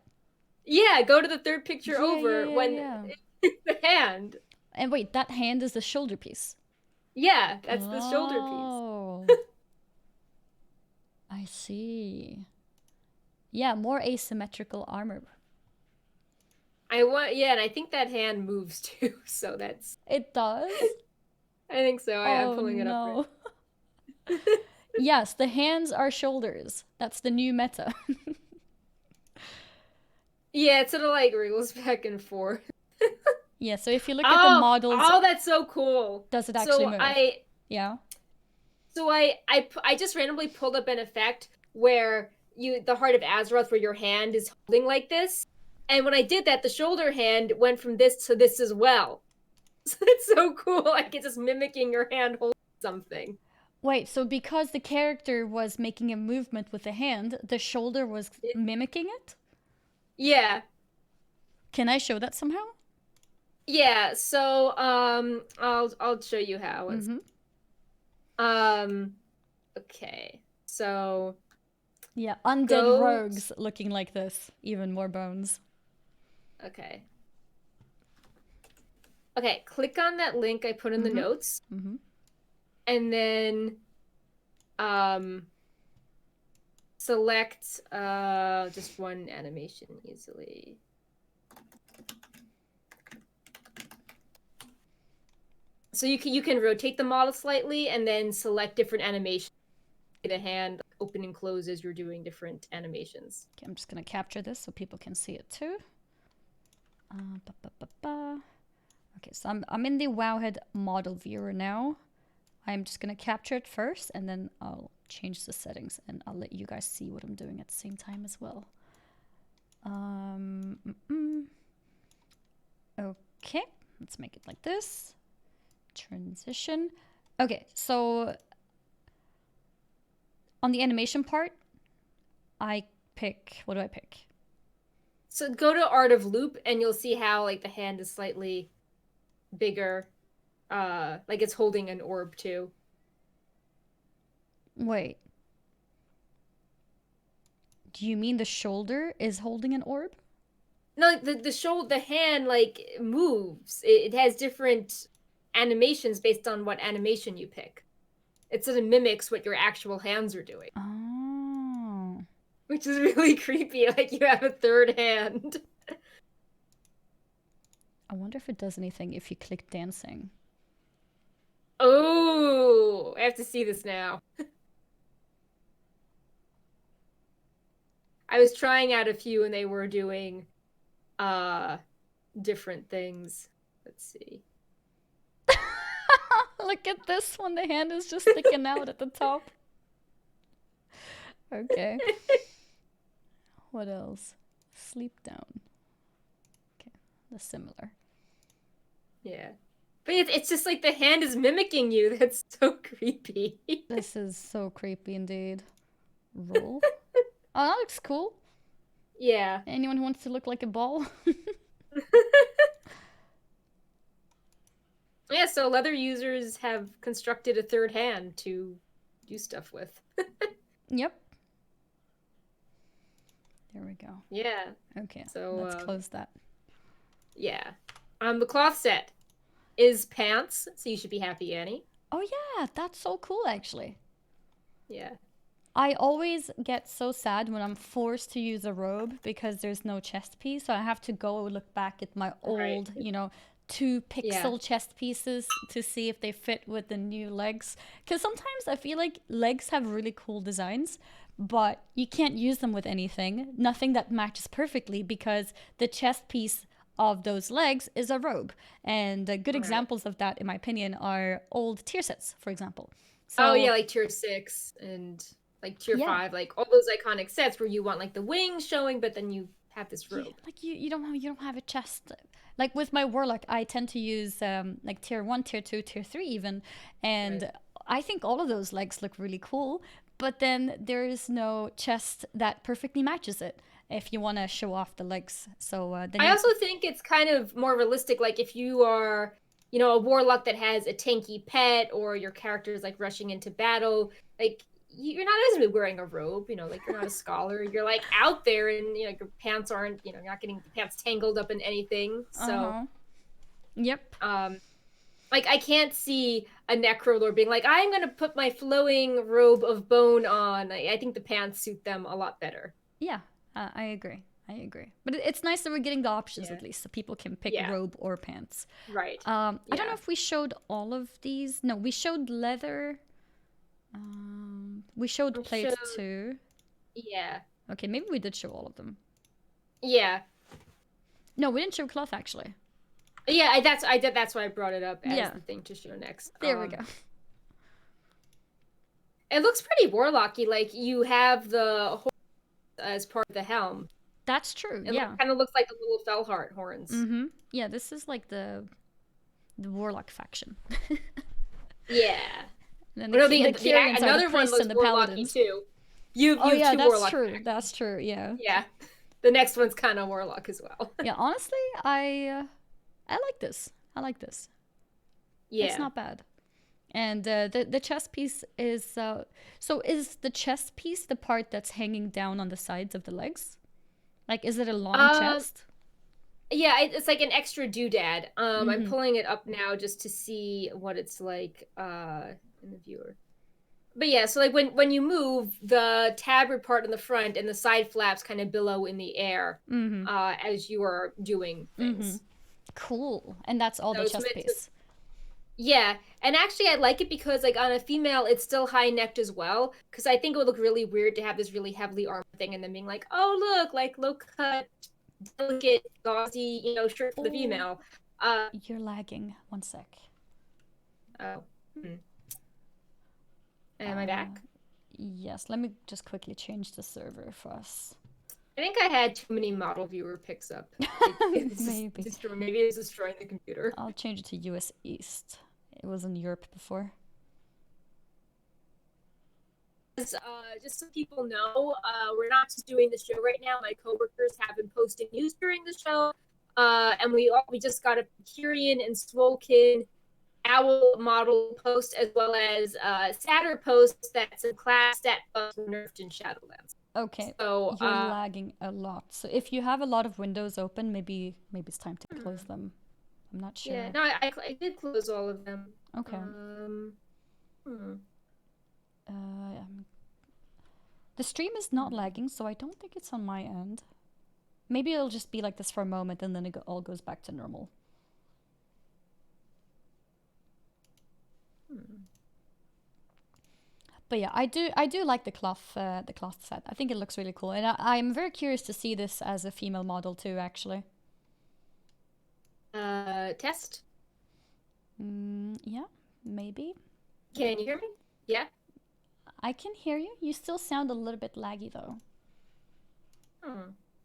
Yeah, go to the third picture Yeah, yeah, over yeah, when yeah. it's the hand. And wait, that hand is the shoulder piece. Yeah, that's the shoulder piece. Oh, I see. Yeah, more asymmetrical armor. Yeah, and I think that hand moves too, so that's It does? I think so. I'm Oh pulling it up no. right. Yes, the hands are shoulders. That's the new meta. Yeah, it sort of like wriggles back and forth. Yeah, so if you look at the models, Oh, that's so cool. does it actually So move? Yeah. I just randomly pulled up an effect where the heart of Azeroth, where your hand is holding like this, and when I did that, the shoulder hand went from this to this as well. So it's so cool. Like it's just mimicking your hand holding something. Wait, so because the character was making a movement with the hand, the shoulder was mimicking it? Yeah, Can I show that somehow? yeah. So I'll show you how. Mm-hmm. Um, okay. So Yeah, undead go. rogues looking like this. Even more bones. Okay. Okay, click on that link I put in the notes, Mm-hmm. and then select just one animation easily. So you can rotate the model slightly and then select different animations. The hand open and close as you're doing different animations. Okay, I'm just gonna capture this so people can see it too. Okay, so I'm in the Wowhead model viewer now. I'm just gonna capture it first, and then I'll change the settings, and I'll let you guys see what I'm doing at the same time as well. Okay, let's make it like this. Transition. Okay, so on the animation part, I pick, what do I pick? So go to Art of Loop and you'll see how like the hand is slightly bigger. Like it's holding an orb too. Wait. Do you mean the shoulder is holding an orb? No, like the hand like moves. It has different animations based on what animation you pick. It sort of mimics what your actual hands are doing. Oh. Which is really creepy, like you have a third hand. I wonder if it does anything if you click dancing. Oh, I have to see this now. I was trying out a few and they were doing different things. Let's see. Look at this one. The hand is just sticking out at the top. Okay. What else? Sleep down. Okay, that's similar. Yeah. But it's just like the hand is mimicking you. That's so creepy. This is so creepy indeed. Roll. Oh, that looks cool. Yeah. Anyone who wants to look like a ball? Yeah, so leather users have constructed a third hand to do stuff with. Yep. There we go. Yeah. Okay, So let's close that. Yeah. The cloth set is pants, so you should be happy, Annie. Oh yeah, that's so cool actually. Yeah. I always get so sad when I'm forced to use a robe because there's no chest piece. So I have to go look back at my old, Right. 2-pixel chest pieces to see if they fit with the new legs. Because sometimes I feel like legs have really cool designs, but you can't use them with anything. Nothing that matches perfectly because the chest piece of those legs is a robe. And good examples of that, in my opinion, are old tier sets, for example. So, Oh yeah, like tier 6 and like tier 5, like all those iconic sets where you want like the wings showing, but then you have this robe. Like you don't have a chest. Like with my warlock, I tend to use like tier 1, tier 2, tier 3 even, and I think all of those legs look really cool. But then there is no chest that perfectly matches it if you want to show off the legs. So then I also think it's kind of more realistic, like if you are, a warlock that has a tanky pet, or your character is like rushing into battle, like you're not necessarily wearing a robe, like you're not a scholar. You're like out there, and your pants aren't, you're not getting pants tangled up in anything. So, Yep. like I can't see a Necrolord being like, I'm gonna put my flowing robe of bone on. I think the pants suit them a lot better. Yeah, I agree. But it's nice that we're getting the options at least, so people can pick robe or pants. Right. I don't know if we showed all of these. No, we showed leather. We showed plates too. Yeah. Okay, maybe we did show all of them. Yeah. No, we didn't show cloth actually. Yeah, that's why I brought it up as the thing to show next. There we go. It looks pretty warlocky. Like you have the horn as part of the helm. That's true. It yeah. Kind of looks like the little Fellheart horns. Mm-hmm. Yeah, this is like the warlock faction. Yeah. And then the Kyrians are the priests and the paladins too. You yeah, that's warlock true. That's true. Yeah. Yeah. The next one's kind of warlock as well. Yeah, honestly, I like this. Yeah. It's not bad. And the chest piece is so is the chest piece the part that's hanging down on the sides of the legs? Like, is it a long chest? Yeah, it's like an extra doodad. I'm pulling it up now just to see what it's like in the viewer. But yeah, so like when you move, the tabard part in the front and the side flaps kind of billow in the air as you are doing things. Cool. And that's all the chest piece. Yeah, and actually I like it because like on a female it's still high necked as well, because I think it would look really weird to have this really heavily armored thing and then being like, oh look, like low cut delicate, gauzy, shirt for the female. You're lagging. One sec. Oh. Am I back? Yes, let me just quickly change the server for us. I think I had too many model viewer picks up. Maybe. Maybe it's destroying the computer. I'll change it to US East. It was in Europe before. Just so people know, we're not just doing the show right now. My coworkers have been posting news during the show, and we just got a Kyrian and Swolkin owl model post, as well as sadder posts that some class stat buffs were nerfed in Shadowlands. Okay, so you're lagging a lot. So if you have a lot of windows open, maybe it's time to close them. I'm not sure. Yeah, no, I did close all of them. Okay. The stream is not lagging, so I don't think it's on my end. Maybe it'll just be like this for a moment, and then it all goes back to normal. But yeah, I do like the cloth set. I think it looks really cool, and I'm very curious to see this as a female model too, actually. Test? Yeah, maybe. Can you hear me? Yeah? I can hear you. You still sound a little bit laggy though.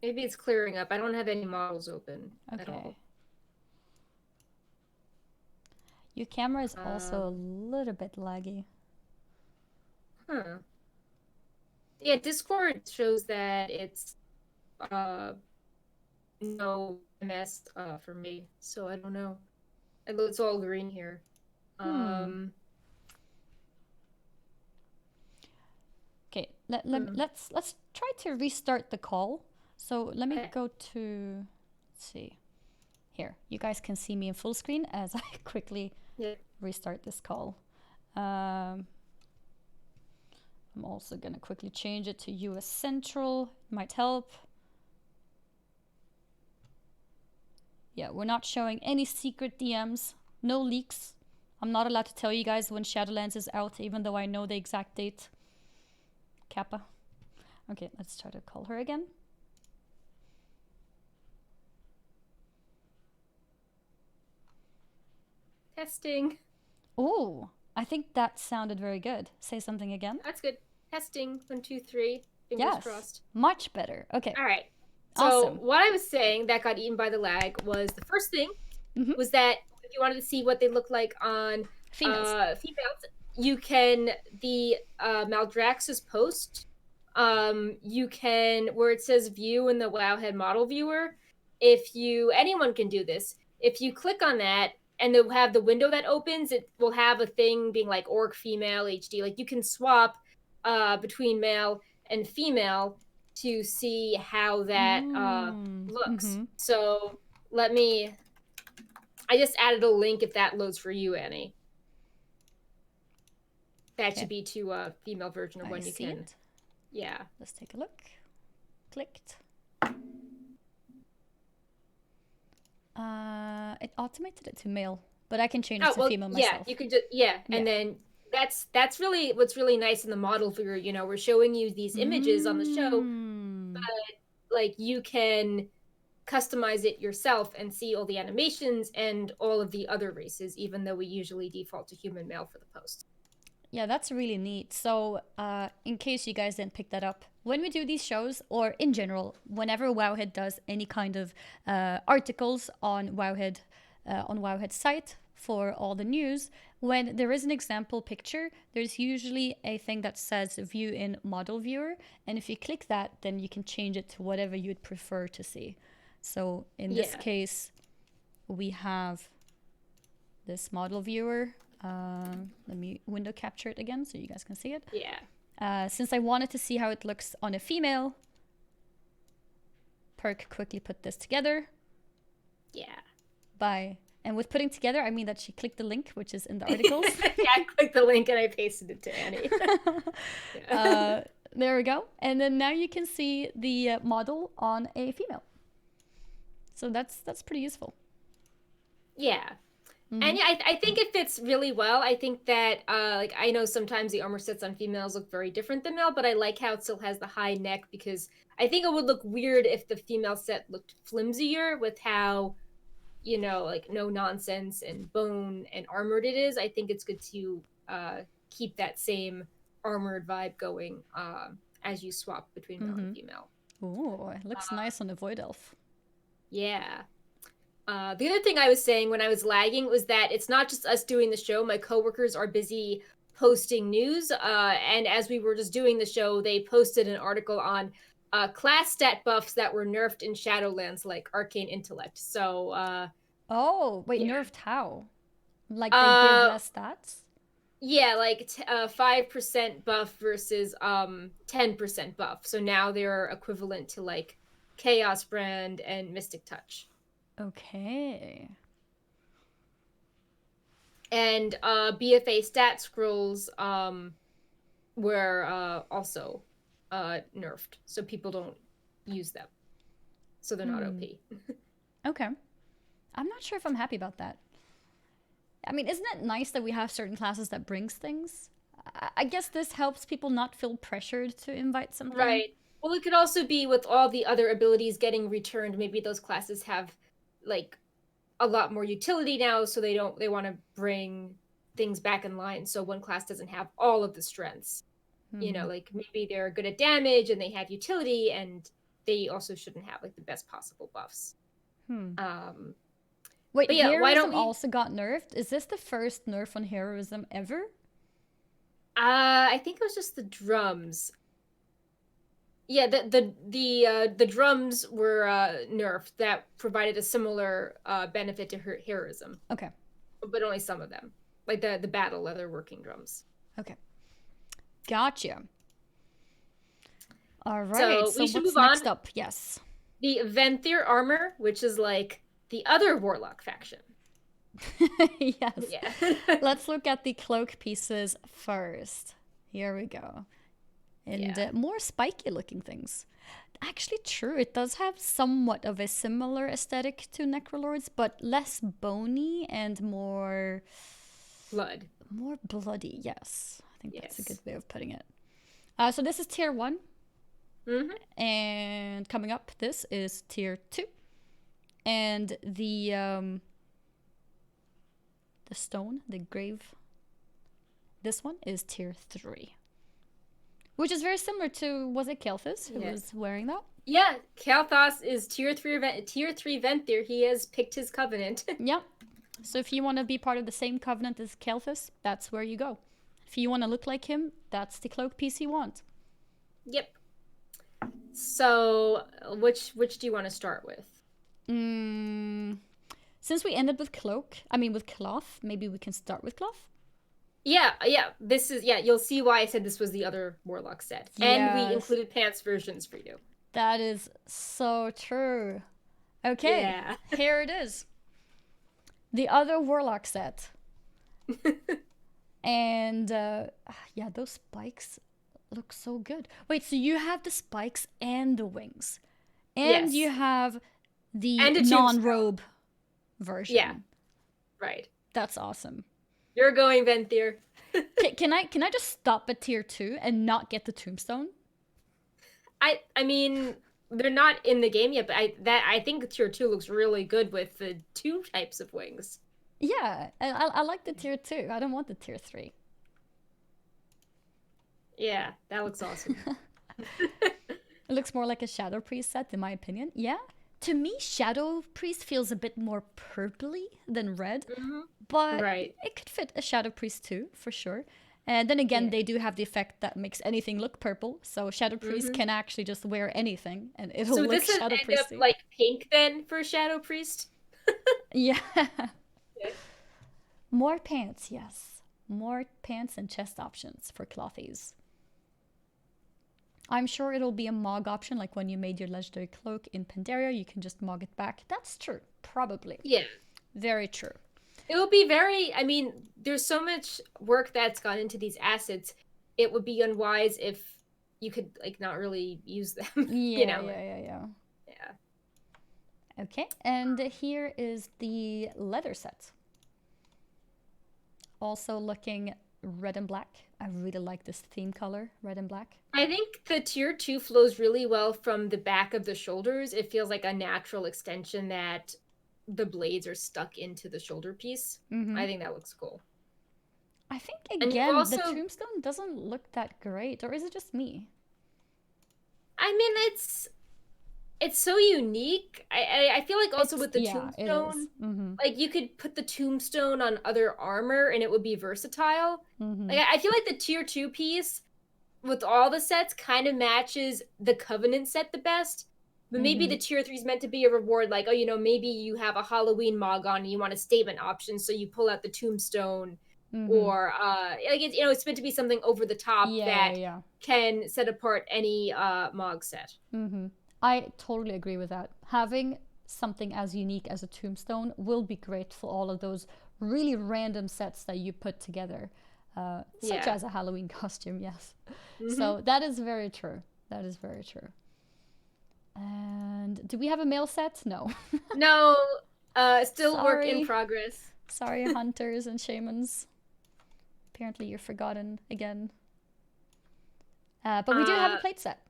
Maybe it's clearing up. I don't have any models open at all. Your camera is also a little bit laggy. Yeah, Discord shows that it's no MS for me, so I don't know. It's all green here. Okay, let's try to restart the call. So let me go to, let's see. Here, you guys can see me in full screen as I quickly restart this call. I'm also gonna quickly change it to US Central. Might help. Yeah, we're not showing any secret DMs, no leaks. I'm not allowed to tell you guys when Shadowlands is out, even though I know the exact date. Kappa. Okay, let's try to call her again. Testing. Oh, I think that sounded very good. Say something again. That's good. Testing. 1, 2, 3. Fingers crossed. Much better. Okay. All right. So awesome. What I was saying that got eaten by the lag was the first thing was that if you wanted to see what they look like on females, you can the Maldraxxus post. You can where it says view in the Wowhead model viewer. Anyone can do this. If you click on that and they'll have the window that opens, it will have a thing being like orc female HD. Like you can swap between male and female to see how that looks. So I just added a link if that loads for you, Annie. That should be to a female version of when you can. It. Yeah. Let's take a look. Clicked. It automated it to male, but I can change it to female myself. Yeah, you can just and then that's really what's really nice in the model viewer. You know, we're showing you these images on the show, but like you can customize it yourself and see all the animations and all of the other races, even though we usually default to human male for the post. Yeah, that's really neat. So in case you guys didn't pick that up, when we do these shows, or in general, whenever Wowhead does any kind of articles on Wowhead's site for all the news, when there is an example picture, there's usually a thing that says view in model viewer. And if you click that, then you can change it to whatever you'd prefer to see. So in this case, we have this model viewer. Let me window capture it again so you guys can see it. Yeah. Since I wanted to see how it looks on a female, Perk quickly put this together. Yeah. And with putting together, I mean that she clicked the link, which is in the articles. Yeah, I clicked the link and I pasted it to Annie. There we go. And then now you can see the model on a female. So that's pretty useful. Yeah. Mm-hmm. And yeah, I think it fits really well. I think that like I know sometimes the armor sets on females look very different than male, but I like how it still has the high neck because I think it would look weird if the female set looked flimsier with how, like no nonsense and bone and armored it is. I think it's good to keep that same armored vibe going as you swap between male and Mm-hmm. female. Ooh, it looks nice on the Void Elf. Yeah. The other thing I was saying when I was lagging was that it's not just us doing the show. My coworkers are busy posting news. And as we were just doing the show, they posted an article on class stat buffs that were nerfed in Shadowlands, like Arcane Intellect. So, Oh, wait, yeah. nerfed how? Like they give Uh, less stats? yeah, like 5% buff versus 10% buff. So now they're equivalent to like Chaos Brand and Mystic Touch. Okay. And BFA stat scrolls were also nerfed, so people don't use them, so they're not OP. Okay. I'm not sure if I'm happy about that. I mean, isn't it nice that we have certain classes that brings things? I guess this helps people not feel pressured to invite something. Right. Well, it could also be with all the other abilities getting returned. Maybe those classes have like a lot more utility now, so they want to bring things back in line. So one class doesn't have all of the strengths. Like maybe they're good at damage and they have utility, and they also shouldn't have like the best possible buffs. Wait, But yeah, why don't heroism we? also got nerfed? Is this the first nerf on heroism ever? I think it was just the drums. Yeah, the drums were nerfed. That provided a similar benefit to her heroism, Okay. but only some of them, like the battle leather working drums. Okay. Gotcha. All right. So So we should what's move on. next up? Yes. The Venthyr armor, which is like the other warlock faction. Yes. Yeah. Let's look at the cloak pieces first. Here we go. And Yeah. more spiky looking things. Actually, true. It does have somewhat of a similar aesthetic to Necrolords, but less bony and more Blood. more bloody. Yes, I think that's a good Yes. way of putting it. So this is tier 1, and coming up, this is tier 2, and the stone, the grave. This one is tier 3. Which is very similar to, was it Kelthus who was wearing that? Yeah, Kalthos is tier 3 Venthyr. He has picked his covenant. Yep. So if you want to be part of the same covenant as Kelthus, that's where you go. If you want to look like him, that's the cloak piece you want. Yep. So, which do you want to start with? Since we ended with with cloth, maybe we can start with cloth. Yeah. You'll see why I said this was the other warlock set. Yes. And we included pants versions for you. That is so true. Okay, Yeah. here it is. The other warlock set. And yeah, those spikes look so good. Wait, so you have the spikes and the wings. And Yes. you have the And non-robe version. Yeah. Right. That's awesome. You're going Venthyr. Can I just stop at tier 2 and not get the tombstone? I mean, they're not in the game yet, but I think tier 2 looks really good with the 2 types of wings. Yeah, I like the tier 2. I don't want the tier 3. Yeah, that looks awesome. It looks more like a Shadow Priest set, in my opinion. Yeah. To me, Shadow Priest feels a bit more purpley than red. But Right. it could fit a Shadow Priest too, for sure. And then again, they do have the effect that makes anything look purple. So Shadow Priest can actually just wear anything and it'll So look this would Shadow end Priesty. up like pink then for Shadow Priest? Yeah. More pants, yes. More pants and chest options for clothies. I'm sure it'll be a Mog option, like when you made your legendary cloak in Pandaria, you can just Mog it back. That's true, probably. Yeah. Very true. It would be I mean, there's so much work that's gone into these assets. It would be unwise if you could like not really use them. Yeah, Yeah. Okay, and here is the leather set. Also looking red and black. I really like this theme color, red and black. I think the tier 2 flows really well from the back of the shoulders. It feels like a natural extension that the blades are stuck into the shoulder piece. I think that looks cool. I think, And you've again, the also, tombstone doesn't look that great, or is it just me? I mean, it's so unique. I feel like also with the Yeah, it is. tombstone, like you could put the tombstone on other armor and it would be versatile. Like I feel like the tier 2 piece with all the sets kind of matches the Covenant set the best. But maybe the tier 3 is meant to be a reward, like, oh, maybe you have a Halloween Mog on and you want a statement option, so you pull out the tombstone. Or like it's meant to be something over the top that can set apart any Mog set. I totally agree with that. Having something as unique as a tombstone will be great for all of those really random sets that you put together, such as a Halloween costume. Yes. So that is very true. That is very true. And do we have a male set? No. No. Still work in progress. Sorry, hunters and shamans. Apparently you're forgotten again. But we do have a plate set.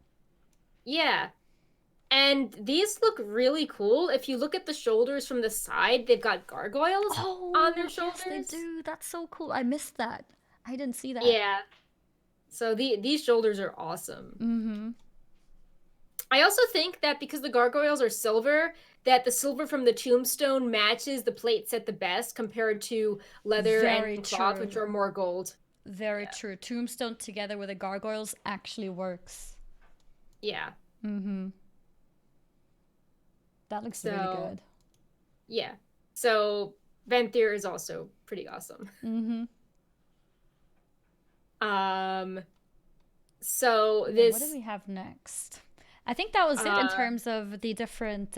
Yeah. And these look really cool. If you look at the shoulders from the side, they've got gargoyles on their shoulders. Yes, they do. That's so cool. I missed that. I didn't see that. Yeah. So these shoulders are awesome. I also think that because the gargoyles are silver, that the silver from the tombstone matches the plate set the best compared to leather and cloth, which are more gold. Very true. Tombstone together with the gargoyles actually works. Yeah. That looks really good. Yeah. So Venthyr is also pretty awesome. So this. What do we have next? I think that was it in terms of the different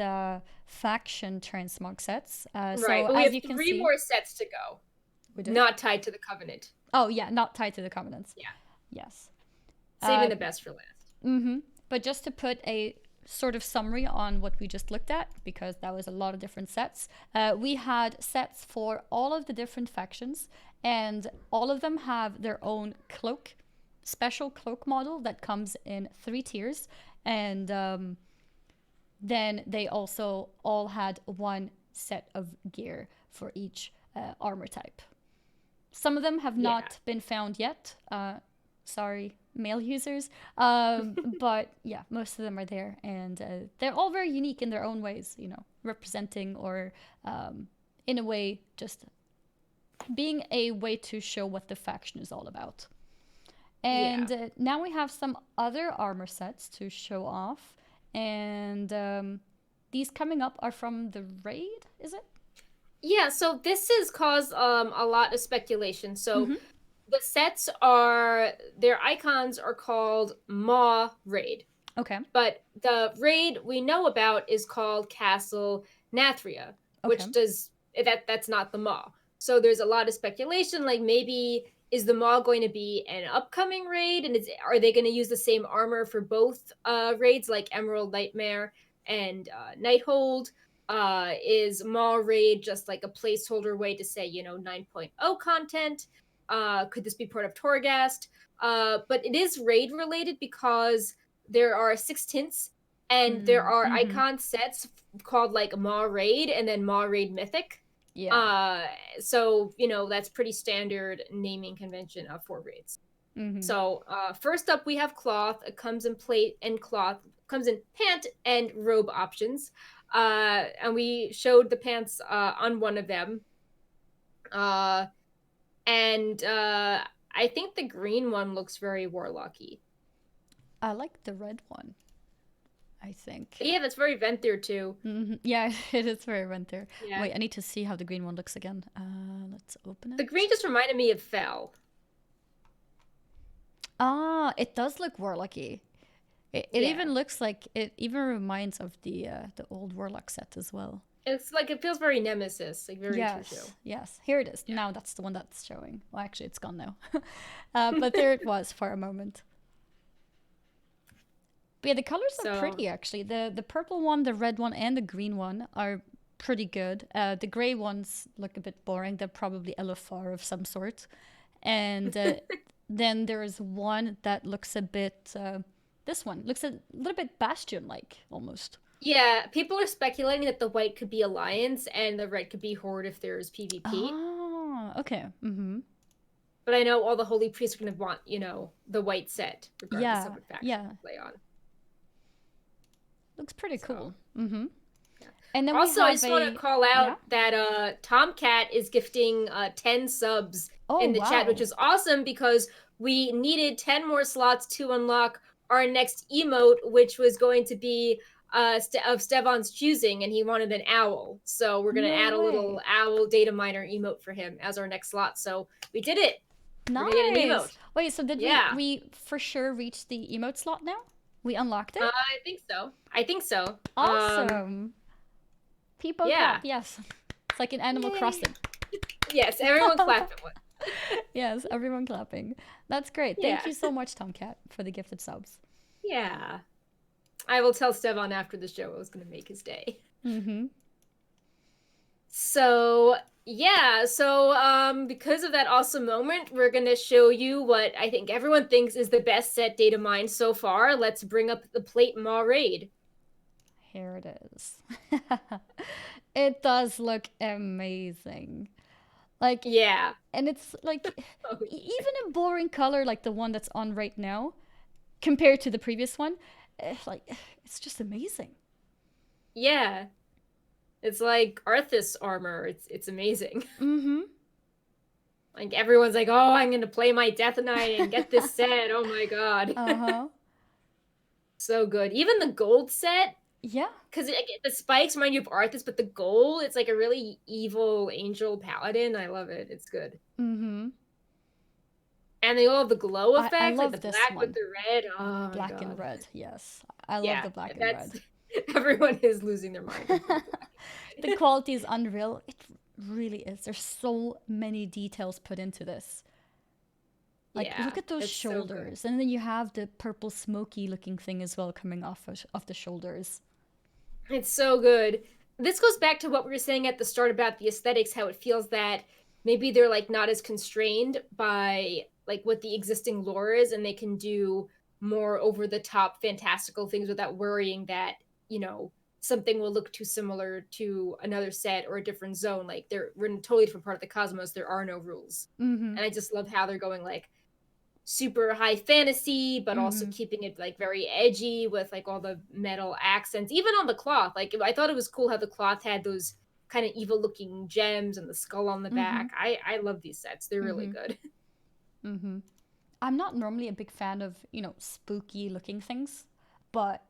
faction transmog sets. Right, so but we as have you can 3 see, more sets to go. We do? Not tied to the Covenant. Oh yeah, not tied to the Covenants. Yeah. Yes. Saving the best for last. But just to put a sort of summary on what we just looked at, because that was a lot of different sets. We had sets for all of the different factions, and all of them have their own cloak, special cloak model that comes in 3 tiers. And then they also all had 1 set of gear for each armor type. Some of them have not been found yet. Sorry, male users. But yeah, most of them are there. And they're all very unique in their own ways, representing or in a way just being a way to show what the faction is all about. And now we have some other armor sets to show off. And these coming up are from the raid, is it? Yeah, so this has caused a lot of speculation. So the sets their icons are called Maw Raid. Okay. But the raid we know about is called Castle Nathria, which that's not the Maw. So there's a lot of speculation, like maybe is the Maw going to be an upcoming raid, and are they going to use the same armor for both raids, like Emerald Nightmare and Nighthold? Is Maw raid just like a placeholder way to say 9.0 content? Could this be part of Torghast? But it is raid related because there are 6 tints, and there are icon sets called like Maw Raid and then Maw Raid Mythic. Yeah. So that's pretty standard naming convention for raids. So first up we have cloth. It comes in plate and cloth. Comes in pant and robe options. And we showed the pants on one of them. And I think the green one looks very warlocky. I like the red one, I think. Yeah, that's very Venthyr too. Yeah, it is very Venthyr. Yeah. Wait, I need to see how the green one looks again. Let's open it. The green just reminded me of Fel. Ah, it does look warlocky. It even looks like it even reminds of the old warlock set as well. It's like it feels very Nemesis, like very true. Yes, here it is. Yeah. Now that's the one that's showing. Well, actually, it's gone now. But there it was for a moment. But yeah, the colors are pretty actually. The purple one, the red one, and the green one are pretty good. The gray ones look a bit boring. They're probably LFR of some sort. And then there's one that looks a bit. This one looks a little bit Bastion like almost. Yeah, people are speculating that the white could be Alliance and the red could be Horde if there's PvP. Oh, okay. Mm-hmm. But I know all the Holy Priests are going to want, the white set, regardless of Yeah, what faction yeah. you play on. Looks pretty So, cool. Mm-hmm. yeah. And then we Also, I have just want to a call yeah. out that Tomcat is gifting 10 subs Oh in the chat, which wow. is awesome because we needed 10 more slots to unlock our next emote, which was going to be of Stevan's choosing, and he wanted an owl. So we're going to No add a little way. owl data miner emote for him as our next slot. So we did it. We're going to get an Nice. emote. Wait, so did we Yeah. we for sure reach the emote slot now? We unlocked it? I think so. I think so. Awesome. People Yeah. clap, yes. It's like in Animal Yay. Crossing. Yes, everyone clap at once. Yes, everyone clapping. That's great. Yeah. Thank you so much, Tomcat, for the gifted subs. Yeah. I will tell Stevan after the show I was going to make his day. Mm-hmm. So, yeah. So, because of that awesome moment, we're going to show you what I think everyone thinks is the best set data mine so far. Let's bring up the Plate Maw Raid. Here it is. It does look amazing. Like, Yeah. and it's like, Oh, even a boring color like the one that's on right now, compared to the previous one, like, it's just amazing. yeah. It's like Arthas armor. It's amazing. Mm-hmm. Like everyone's like, "Oh, I'm going to play my Death Knight and get this set." Oh my god. Uh-huh. So good. Even the gold set, Yeah. because the spikes remind you of Arthas, but the gold, it's like a really evil angel paladin. I love it. It's good. Mm-hmm. And they all have the glow I effect, like love the this black one. with the red. Oh my Black god. and red, yes. I love Yeah, the black and that's red. everyone is losing their mind. The quality is unreal. It really is. There's so many details put into this. Like, Yeah, look at those it's so good. shoulders. And then you have the purple smoky looking thing as well coming off the shoulders. It's so good. This goes back to what we were saying at the start about the aesthetics, how it feels that maybe they're like not as constrained by like what the existing lore is, and they can do more over the top fantastical things without worrying that, something will look too similar to another set or a different zone. Like we're in a totally different part of the cosmos. There are no rules. Mm-hmm. And I just love how they're going like super high fantasy, but also Mm-hmm. keeping it like very edgy with like all the metal accents, even on the cloth. Like I thought it was cool how the cloth had those kind of evil looking gems and the skull on the Mm-hmm. back. I love these sets. They're really Mm-hmm. good. Mm-hmm. I'm not normally a big fan of, spooky looking things, but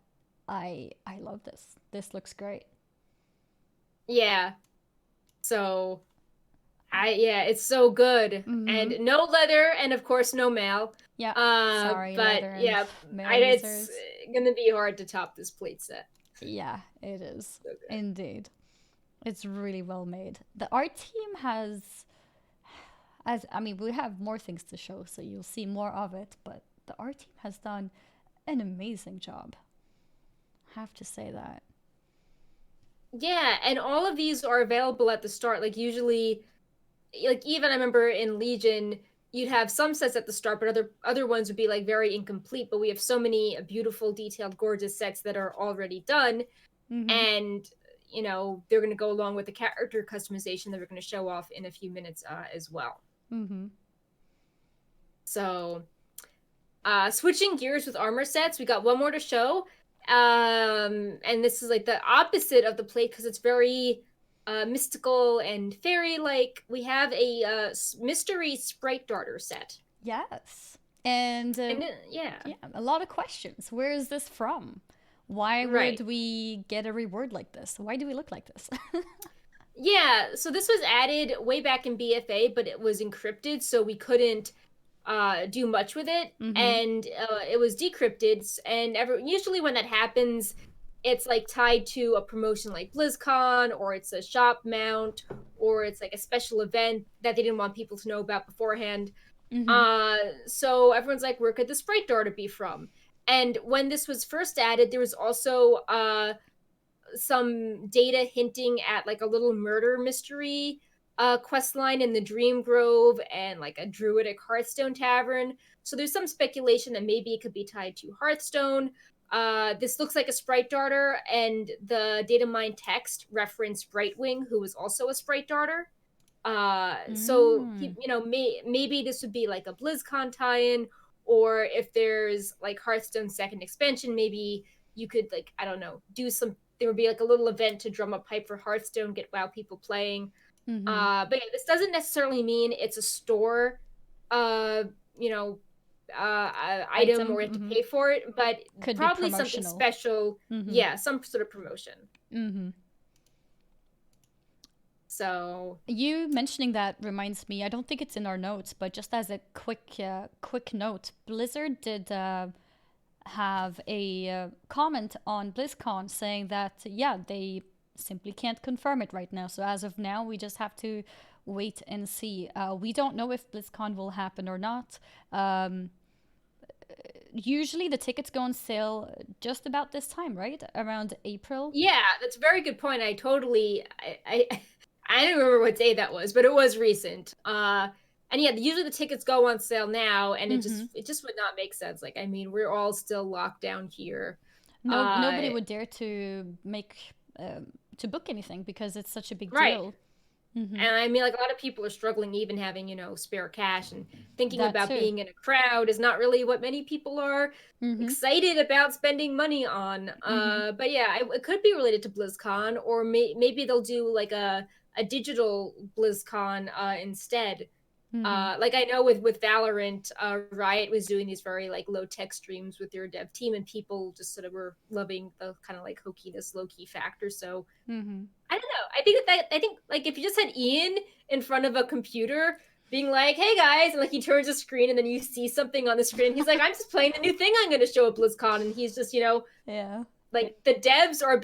I love this. This looks great. Yeah. So it's so good. Mm-hmm. And no leather and of course no mail. Yeah. Sorry, But leather and yeah, mail it's users. gonna be hard to top this plate set. Yeah, it is. So good. Indeed. It's really well made. The art team has, we have more things to show, so you'll see more of it, but the art team has done an amazing job. I have to say that. Yeah, and all of these are available at the start. Like usually, like even I remember in Legion, you'd have some sets at the start, but other ones would be like very incomplete. But we have so many beautiful, detailed, gorgeous sets that are already done, Mm-hmm. and they're going to go along with the character customization that we're going to show off in a few minutes as well. Mm-hmm. So, switching gears with armor sets, we got one more to show. And this is like the opposite of the plate because it's very mystical and fairy like. We have a mystery sprite darter set. Yes. And, yeah, a lot of questions. Where is this from? Why right. would we get a reward like this? Why do we look like this? Yeah, so this was added way back in BFA, but it was encrypted, so we couldn't do much with it. Mm-hmm. And it was decrypted, and usually when that happens, it's like tied to a promotion like BlizzCon, or it's a shop mount, or it's like a special event that they didn't want people to know about beforehand. Mm-hmm. So everyone's like, where could the sprite darter be from? And when this was first added, there was also some data hinting at like a little murder mystery quest line in the Dream Grove and like a druidic Hearthstone tavern. So there's some speculation that maybe it could be tied to Hearthstone. This looks like a sprite darter, and the data mine text referenced Brightwing, who was also a sprite darter. So maybe this would be like a BlizzCon tie-in, or if there's like Hearthstone second expansion, maybe you could, like, I don't know, do some, there would be like a little event to drum up hype for Hearthstone, get WoW people playing. But yeah, this doesn't necessarily mean it's a store you know item or you have to pay for it, but Could be probably something promotional. special. Yeah, some sort of promotion. So You mentioning that reminds me, I don't think it's in our notes, but just as a quick note, Blizzard did have a comment on BlizzCon saying that, yeah, they simply can't confirm it right now. So as of now, we just have to wait and see. We don't know if BlizzCon will happen or not. Usually the tickets go on sale just about this time, right? Around April. yeah, that's a very good point. I don't remember what day that was, but it was recent. And yeah, usually the tickets go on sale now, and it just would not make sense. Like, I mean, we're all still locked down here. Nobody would dare to make to book anything because it's such a big right. deal. And I mean, like, a lot of people are struggling even having, spare cash, and thinking That about too. being in a crowd is not really what many people are excited about spending money on. But yeah, it could be related to BlizzCon, or maybe they'll do like a digital BlizzCon instead. Like, I know with Valorant, Riot was doing these very like low tech streams with their dev team, and people just sort of were loving the kind of like hokiness, low key factor. So I don't know. I think like if you just had Ian in front of a computer being like, "Hey guys," and like he turns the screen and then you see something on the screen, he's like, "I'm just playing the new thing I'm going to show at BlizzCon," and he's just yeah. Like, the devs are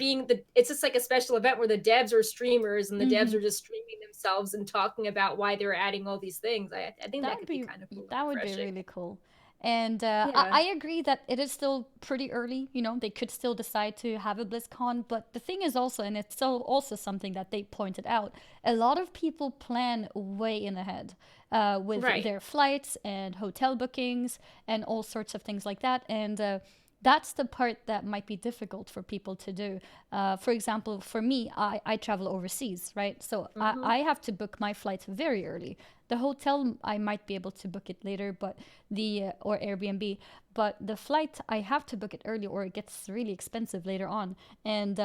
it's just like a special event where the devs are streamers, and the devs are just streaming themselves and talking about why they're adding all these things. I think that could be kind of cool. That would be really cool. And Yeah. I agree that it is still pretty early. They could still decide to have a BlizzCon. But the thing is also, and it's still also something that they pointed out, a lot of people plan way in ahead with their flights and hotel bookings and all sorts of things like that. And that's the part that might be difficult for people to do. For example, for me, I travel overseas, right? So I have to book my flights very early. The hotel, I might be able to book it later, but or Airbnb, but the flight, I have to book it early or it gets really expensive later on. And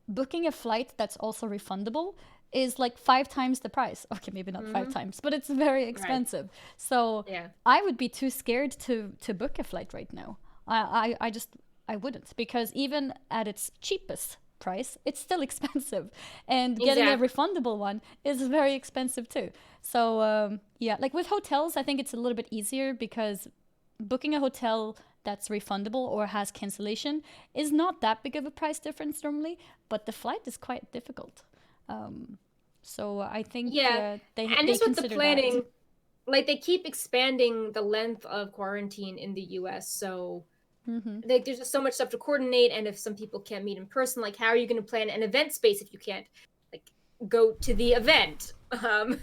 booking a flight that's also refundable is like 5 times the price. Okay, maybe not 5 times, but it's very expensive. Right. So I would be too scared to book a flight right now. I wouldn't, because even at its cheapest price, it's still expensive, and getting a refundable one is very expensive too. So yeah, like with hotels, I think it's a little bit easier because booking a hotel that's refundable or has cancellation is not that big of a price difference normally, but the flight is quite difficult. So I think and just with the planning that. Like, they keep expanding the length of quarantine in the US, so like, there's just so much stuff to coordinate, and if some people can't meet in person, like, how are you going to plan an event space if you can't like go to the event? You have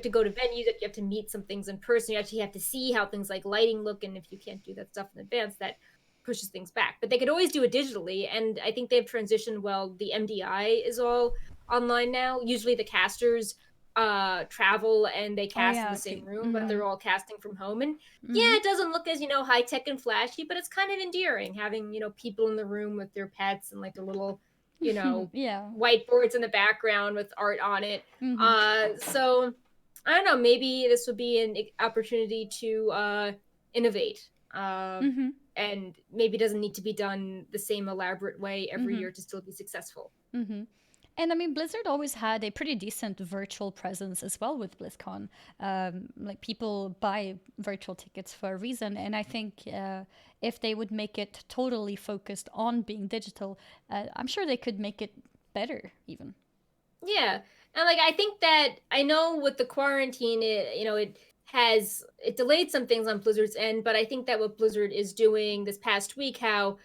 to go to venues, you have to meet some things in person, you actually have to see how things like lighting look, and if you can't do that stuff in advance, that pushes things back. But they could always do it digitally, and I think they've transitioned well. The MDI is all online now. Usually the casters travel and they cast in the same room, but they're all casting from home, and it doesn't look as high tech and flashy, but it's kind of endearing having people in the room with their pets and like a little whiteboards in the background with art on it. So I don't know, maybe this would be an opportunity to innovate, and maybe doesn't need to be done the same elaborate way every year to still be successful. And I mean, Blizzard always had a pretty decent virtual presence as well with BlizzCon. Like, people buy virtual tickets for a reason. And I think if they would make it totally focused on being digital, I'm sure they could make it better even. Yeah. And like, I think that, I know with the quarantine, it delayed some things on Blizzard's end, but I think that what Blizzard is doing this past week, how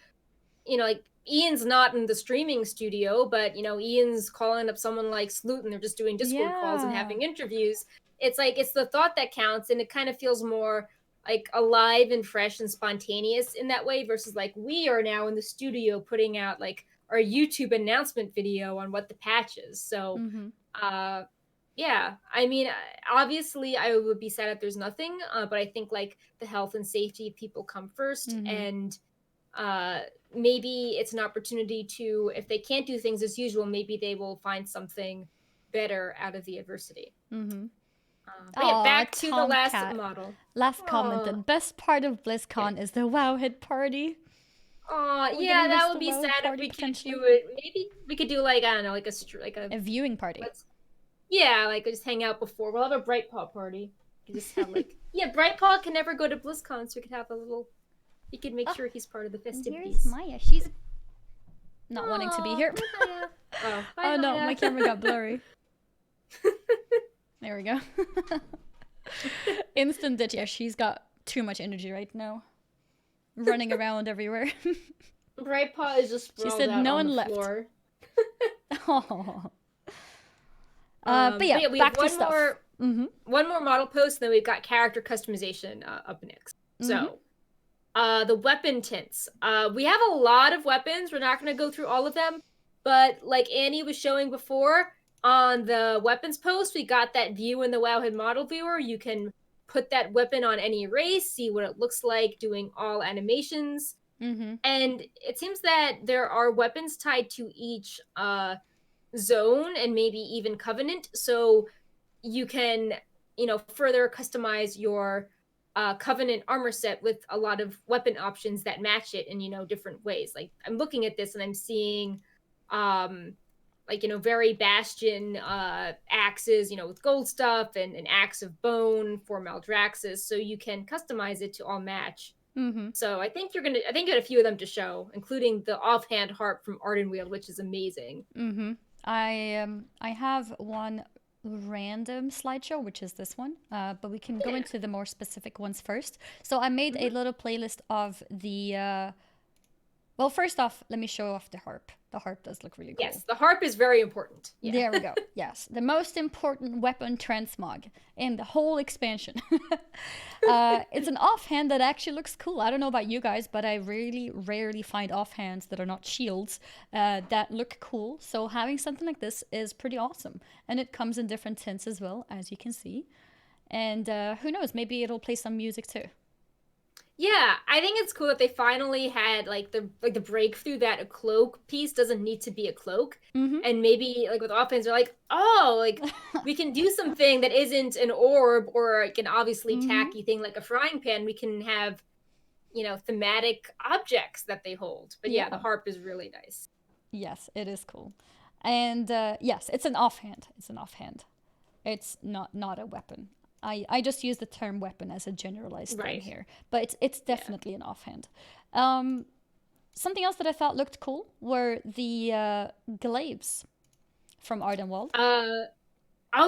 like Ian's not in the streaming studio, but Ian's calling up someone like Sloot and they're just doing Discord calls and Yeah. having interviews. It's like it's the thought that counts, and it kind of feels more like alive and fresh and spontaneous in that way versus like we are now in the studio putting out like our YouTube announcement video on what the patch is. So yeah, I mean, obviously I would be sad if there's nothing, but I think like the health and safety of people come 1st, and maybe it's an opportunity to, if they can't do things as usual, maybe they will find something better out of the adversity. But yeah, Aw, back to the last Tomcat. model. Last comment. The Aw. best part of BlizzCon is the Wowhead party. Aw, We're gonna yeah, miss that the would be Wowhead sad if party we could potentially. do it. Maybe we could do like, I don't know, like A viewing party. Yeah, like just hang out before. We'll have a Brightpaw party. You just have like yeah, Brightpaw can never go to BlizzCon, so we could have a little. We could make sure he's part of the festivities. Here's Maya. She's not wanting to be here. Oh, oh no, my camera got blurry. There we go. Instant ditch. Yeah, she's got too much energy right now. Running around everywhere. Brightpaw is just sprawled she said out no on one the left. floor. Oh. But yeah, we back have to stuff. One more model post, and then we've got character customization up next. So, the weapon tints. We have a lot of weapons. We're not going to go through all of them, but like Annie was showing before, on the weapons post, we got that view in the Wowhead model viewer. You can put that weapon on any race, see what it looks like, doing all animations. And it seems that there are weapons tied to each zone and maybe even covenant, so you can further customize your covenant armor set with a lot of weapon options that match it in different ways. Like I'm looking at this and I'm seeing like very Bastion axes with gold stuff, and an axe of bone for Maldraxxus, so you can customize it to all match. So I think you had a few of them to show, including the offhand harp from Ardenweald, which is amazing. I have one random slideshow, which is this one, but we can go into the more specific ones first. So I made a little playlist of the well, first off, let me show off the harp. The harp does look really cool. Yes, the harp is very important. Yeah. There we go. Yes, the most important weapon transmog in the whole expansion. It's an offhand that actually looks cool. I don't know about you guys, but I really rarely find offhands that are not shields that look cool. So having something like this is pretty awesome. And it comes in different tints as well, as you can see. And who knows, maybe it'll play some music too. Yeah, I think it's cool that they finally had like the breakthrough that a cloak piece doesn't need to be a cloak, and maybe like with offense they're like, oh, like we can do something that isn't an orb or like an obviously tacky thing like a frying pan. We can have thematic objects that they hold. But yeah, the harp is really nice. Yes, it is cool, and yes, it's an offhand. It's an offhand. It's not a weapon. I just use the term weapon as a generalized term here, but it's definitely an offhand. Something else that I thought looked cool were the glaives from Ardenweald. Oh,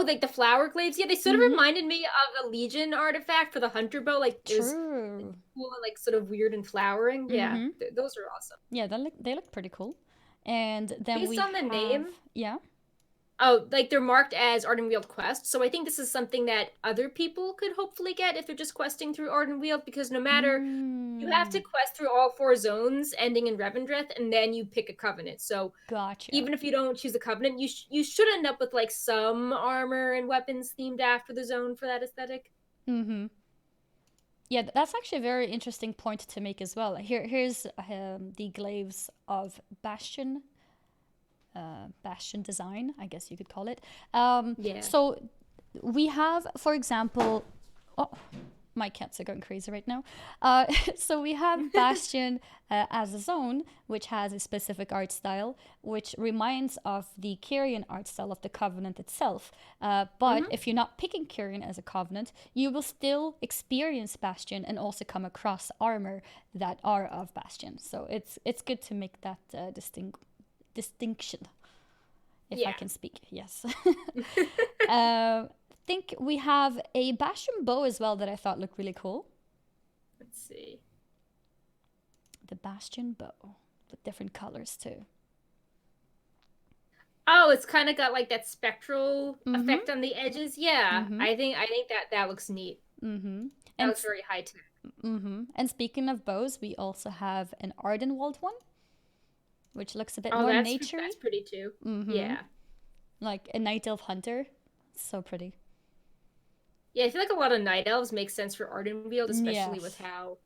like the flower glaives? Yeah, they sort of reminded me of a Legion artifact for the Hunter Bow. Like, it was cool and like sort of weird and flowering. Yeah, those are awesome. Yeah, they look pretty cool. And then based on the name, yeah. Oh, like they're marked as Ardenweald Quest. So I think this is something that other people could hopefully get if they're just questing through Ardenweald, because no matter, you have to quest through all 4 zones ending in Revendreth, and then you pick a covenant. So even if you don't choose a covenant, you should end up with like some armor and weapons themed after the zone for that aesthetic. Yeah, that's actually a very interesting point to make as well. Here's the glaives of Bastion. Bastion design, I guess you could call it. So we have, for example, my cats are going crazy right now. So we have Bastion as a zone, which has a specific art style, which reminds of the Kyrian art style of the Covenant itself. But if you're not picking Kyrian as a Covenant, you will still experience Bastion and also come across armor that are of Bastion. So it's good to make that distinction, if I can speak. Yes. Think we have a Bastion bow as well that I thought looked really cool. Let's see. The Bastion bow. with different colors too. Oh, it's kind of got like that spectral Mm-hmm. effect on the edges. Yeah, Mm-hmm. I think that looks neat. Mm-hmm. That And looks very high tech. mm-hmm. And speaking of bows, we also have an Ardenwald one, which looks a bit Oh, more that's naturey. pretty too. Mm-hmm. Yeah. Like a night elf hunter. So pretty. Yeah, I feel like a lot of night elves make sense for Ardenweald, especially with Yes. how,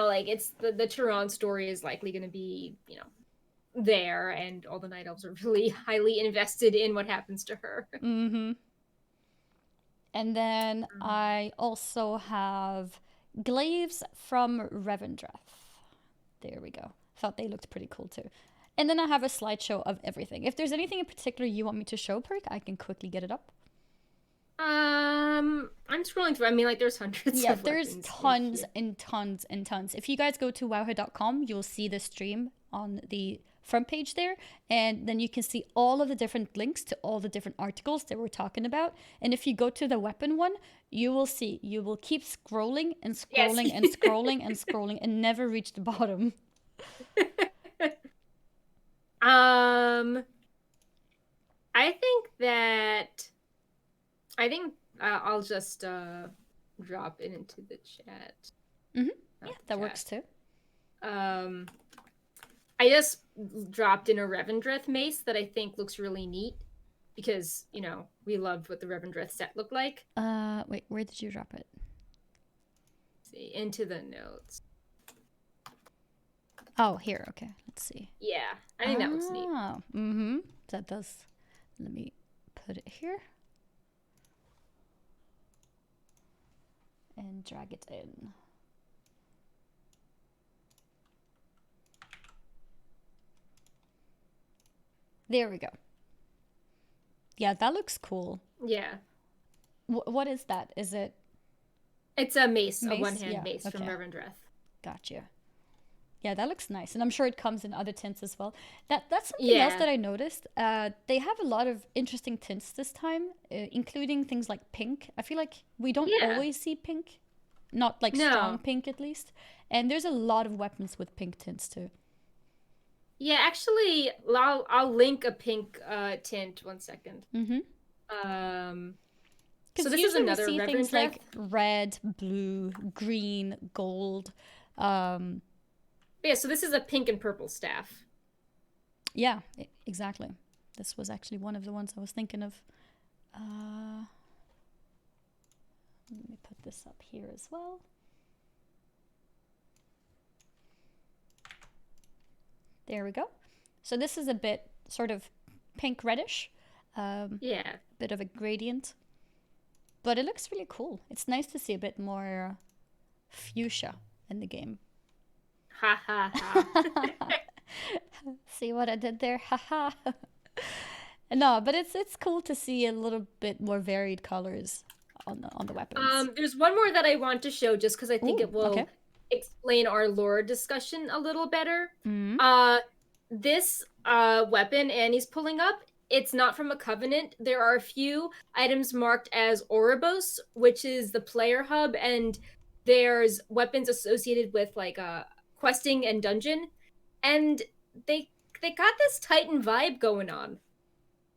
like it's the Turon story is likely going to be, there, and all the night elves are really highly invested in what happens to her. Mm-hmm. And then I also have glaives from Revendreth. There we go. Thought they looked pretty cool too. And then I have a slideshow of everything. If there's anything in particular you want me to show, Perk, I can quickly get it up. I'm scrolling through. I mean, like, there's hundreds Yeah, of there's weapons in tons here. and tons and tons. If you guys go to wowhead.com, you'll see the stream on the front page there, and then you can see all of the different links to all the different articles that we're talking about. And if you go to the weapon one, you will keep scrolling and Yes. scrolling and scrolling and scrolling and never reach the bottom. um, I think that I think I'll just drop it into the chat. Mm-hmm. Not Yeah, the that chat. works too. Um, I just dropped in a Revendreth mace that I think looks really neat because, we loved what the Revendreth set looked like. Wait, where did you drop it? Let's see, into the notes. Oh, here. Okay, let's see. Yeah, I think that looks neat. Mm-hmm. That does. Let me put it here and drag it in. There we go. Yeah, that looks cool. Yeah. What is that? Is it It's a mace, a mace? one-hand Yeah. mace from Okay. Revendreth. Gotcha. Yeah, that looks nice, and I'm sure it comes in other tints as well. That's something else Yeah. that I noticed. They have a lot of interesting tints this time, including things like pink. I feel like we don't Yeah. always see pink, not like strong No. pink at least. And there's a lot of weapons with pink tints too. Yeah, actually, I'll link a pink tint. 1 second. Mm-hmm. So Because this is usually we another see things Revendreth. like red, blue, green, gold. Um, Yeah, so this is a pink and purple staff. yeah, exactly. This was actually one of the ones I was thinking of. Let me put this up here as well. There we go. So this is a bit sort of pink reddish, Yeah. bit of a gradient, but it looks really cool. It's nice to see a bit more fuchsia in the game. Ha ha ha. See what I did there? Haha. No, but it's cool to see a little bit more varied colors on the weapons. There's one more that I want to show just because I think Ooh, it will okay. explain our lore discussion a little better. Mm-hmm. This weapon Annie's pulling up, it's not from a covenant. There are a few items marked as Oribos, which is the player hub, and there's weapons associated with like questing and dungeon, and they got this Titan vibe going on.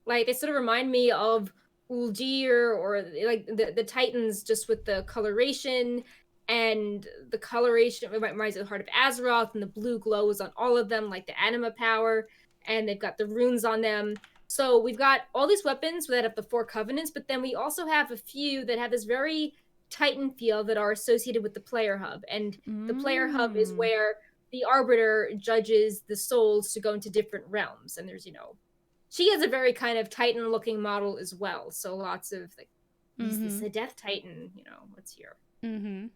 Like they sort of remind me of Uldir or like the Titans, just with the coloration, and the coloration reminds me of the Heart of Azeroth, and the blue glows on all of them like the anima power, and they've got the runes on them. So we've got all these weapons that have the 4 covenants, but then we also have a few that have this very Titan feel that are associated with the player hub. And the player hub is where the Arbiter judges the souls to go into different realms. And there's, she has a very kind of Titan looking model as well. So lots of like, is this a Death Titan? What's here? Mm-hmm.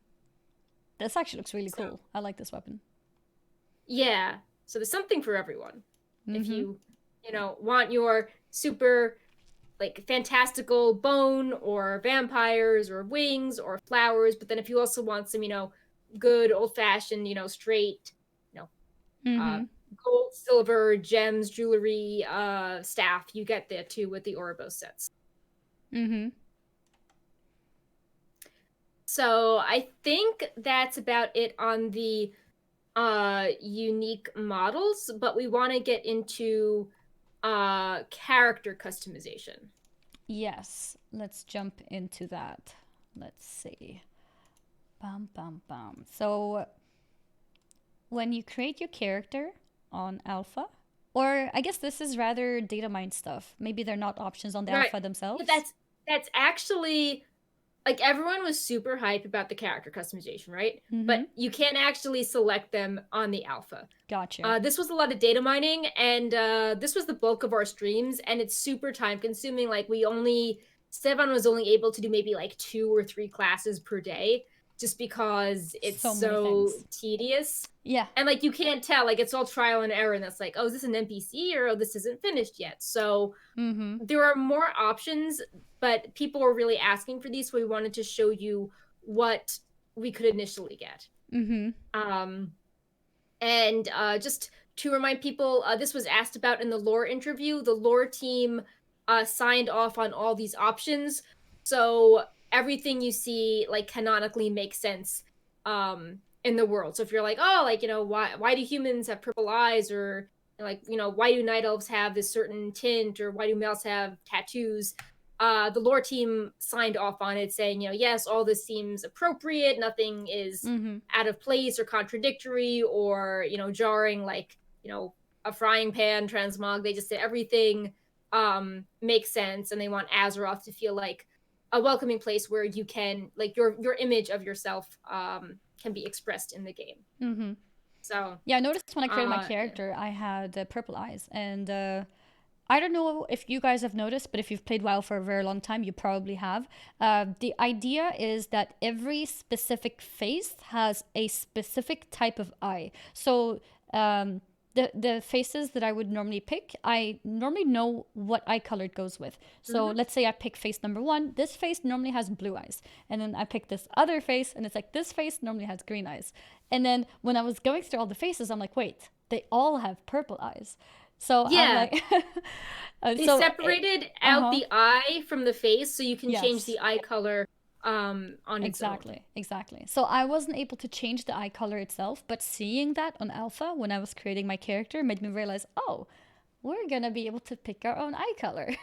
This actually looks really cool. I like this weapon. Yeah. So there's something for everyone. If you, want your super like fantastical bone or vampires or wings or flowers, but then if you also want some, good old fashioned, straight, gold, silver, gems, jewelry, staff, you get that too with the Ouroboros sets. Mm-hmm. So I think that's about it on the unique models, but we want to get into character customization. Yes, let's jump into that. Let's see. Bum, bum, bum. So, when you create your character on alpha, or I guess this is rather data mine stuff. Maybe they're not options on the Right. alpha Yeah, themselves. that's actually like everyone was super hyped about the character customization, right? Mm-hmm. But you can't actually select them on the alpha. Gotcha. This was a lot of data mining, and this was the bulk of our streams, and it's super time consuming. Like Stevan was only able to do maybe like 2 or 3 classes per day, just because it's So many so things. tedious. Yeah. And like you can't tell, like it's all trial and error, and that's like, oh, is this an NPC or oh, this isn't finished yet? So Mm-hmm. there are more options, but people were really asking for these, so we wanted to show you what we could initially get. Mm-hmm. And just to remind people, this was asked about in the lore interview. The lore team signed off on all these options, so everything you see like canonically makes sense in the world. So if you're like, oh, like why do humans have purple eyes, or like why do night elves have this certain tint, or why do males have tattoos? The lore team signed off on it, saying, yes, all this seems appropriate. Nothing is Mm-hmm. out of place or contradictory or jarring, like a frying pan transmog. They just said everything makes sense, and they want Azeroth to feel like a welcoming place where you can like your image of yourself can be expressed in the game. Mm-hmm. So Yeah, I noticed when I created my yeah. character, I had purple eyes, and I don't know if you guys have noticed, but if you've played WoW for a very long time, you probably have. The idea is that every specific face has a specific type of eye. So the faces that I would normally pick, I normally know what eye color it goes with. So let's say I pick face number 1. This face normally has blue eyes. And then I pick this other face, and it's like this face normally has green eyes. And then when I was going through all the faces, I'm like, wait, they all have purple eyes. So I'm Yeah, like, they separated out uh-huh. the eye from the face, so you can change Yes, the eye color on its own. exactly, exactly. So I wasn't able to change the eye color itself, but seeing that on alpha when I was creating my character made me realize, oh, we're gonna be able to pick our own eye color,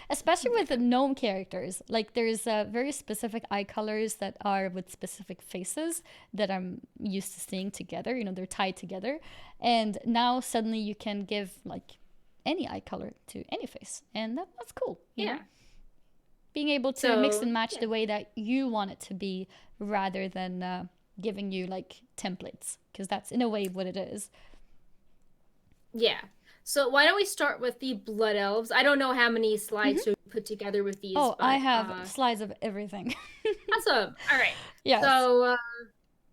especially with the gnome characters. Like there's very specific eye colors that are with specific faces that I'm used to seeing together. They're tied together, and now suddenly you can give like any eye color to any face, and that's cool. Yeah. Being able to mix So and match yeah. the way that you want it to be, rather than giving you like templates, because that's in a way what it is. Yeah. So why don't we start with the Blood Elves? I don't know how many Mm-hmm. slides you put together with these, Oh, I but have slides of everything. awesome. All right. Yes. So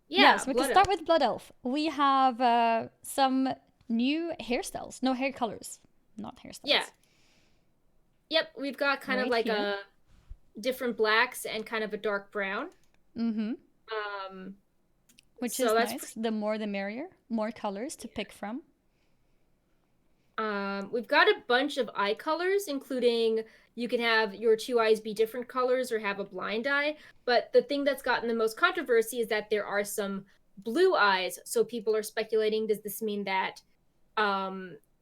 yeah, Yes, we can Blood start Elves. with Blood Elf. We have some new hairstyles. No, hair colors. Not Yeah. hairstyles. Yep, we've got kind of Right like here. a different blacks and kind of a dark brown. Mm-hmm. Um Which so is that's nice. The more the merrier. More colors to pick from. we've got a bunch of eye colors, including you can have your 2 eyes be different colors or have a blind eye. But the thing that's gotten the most controversy is that there are some blue eyes. So people are speculating, does this mean that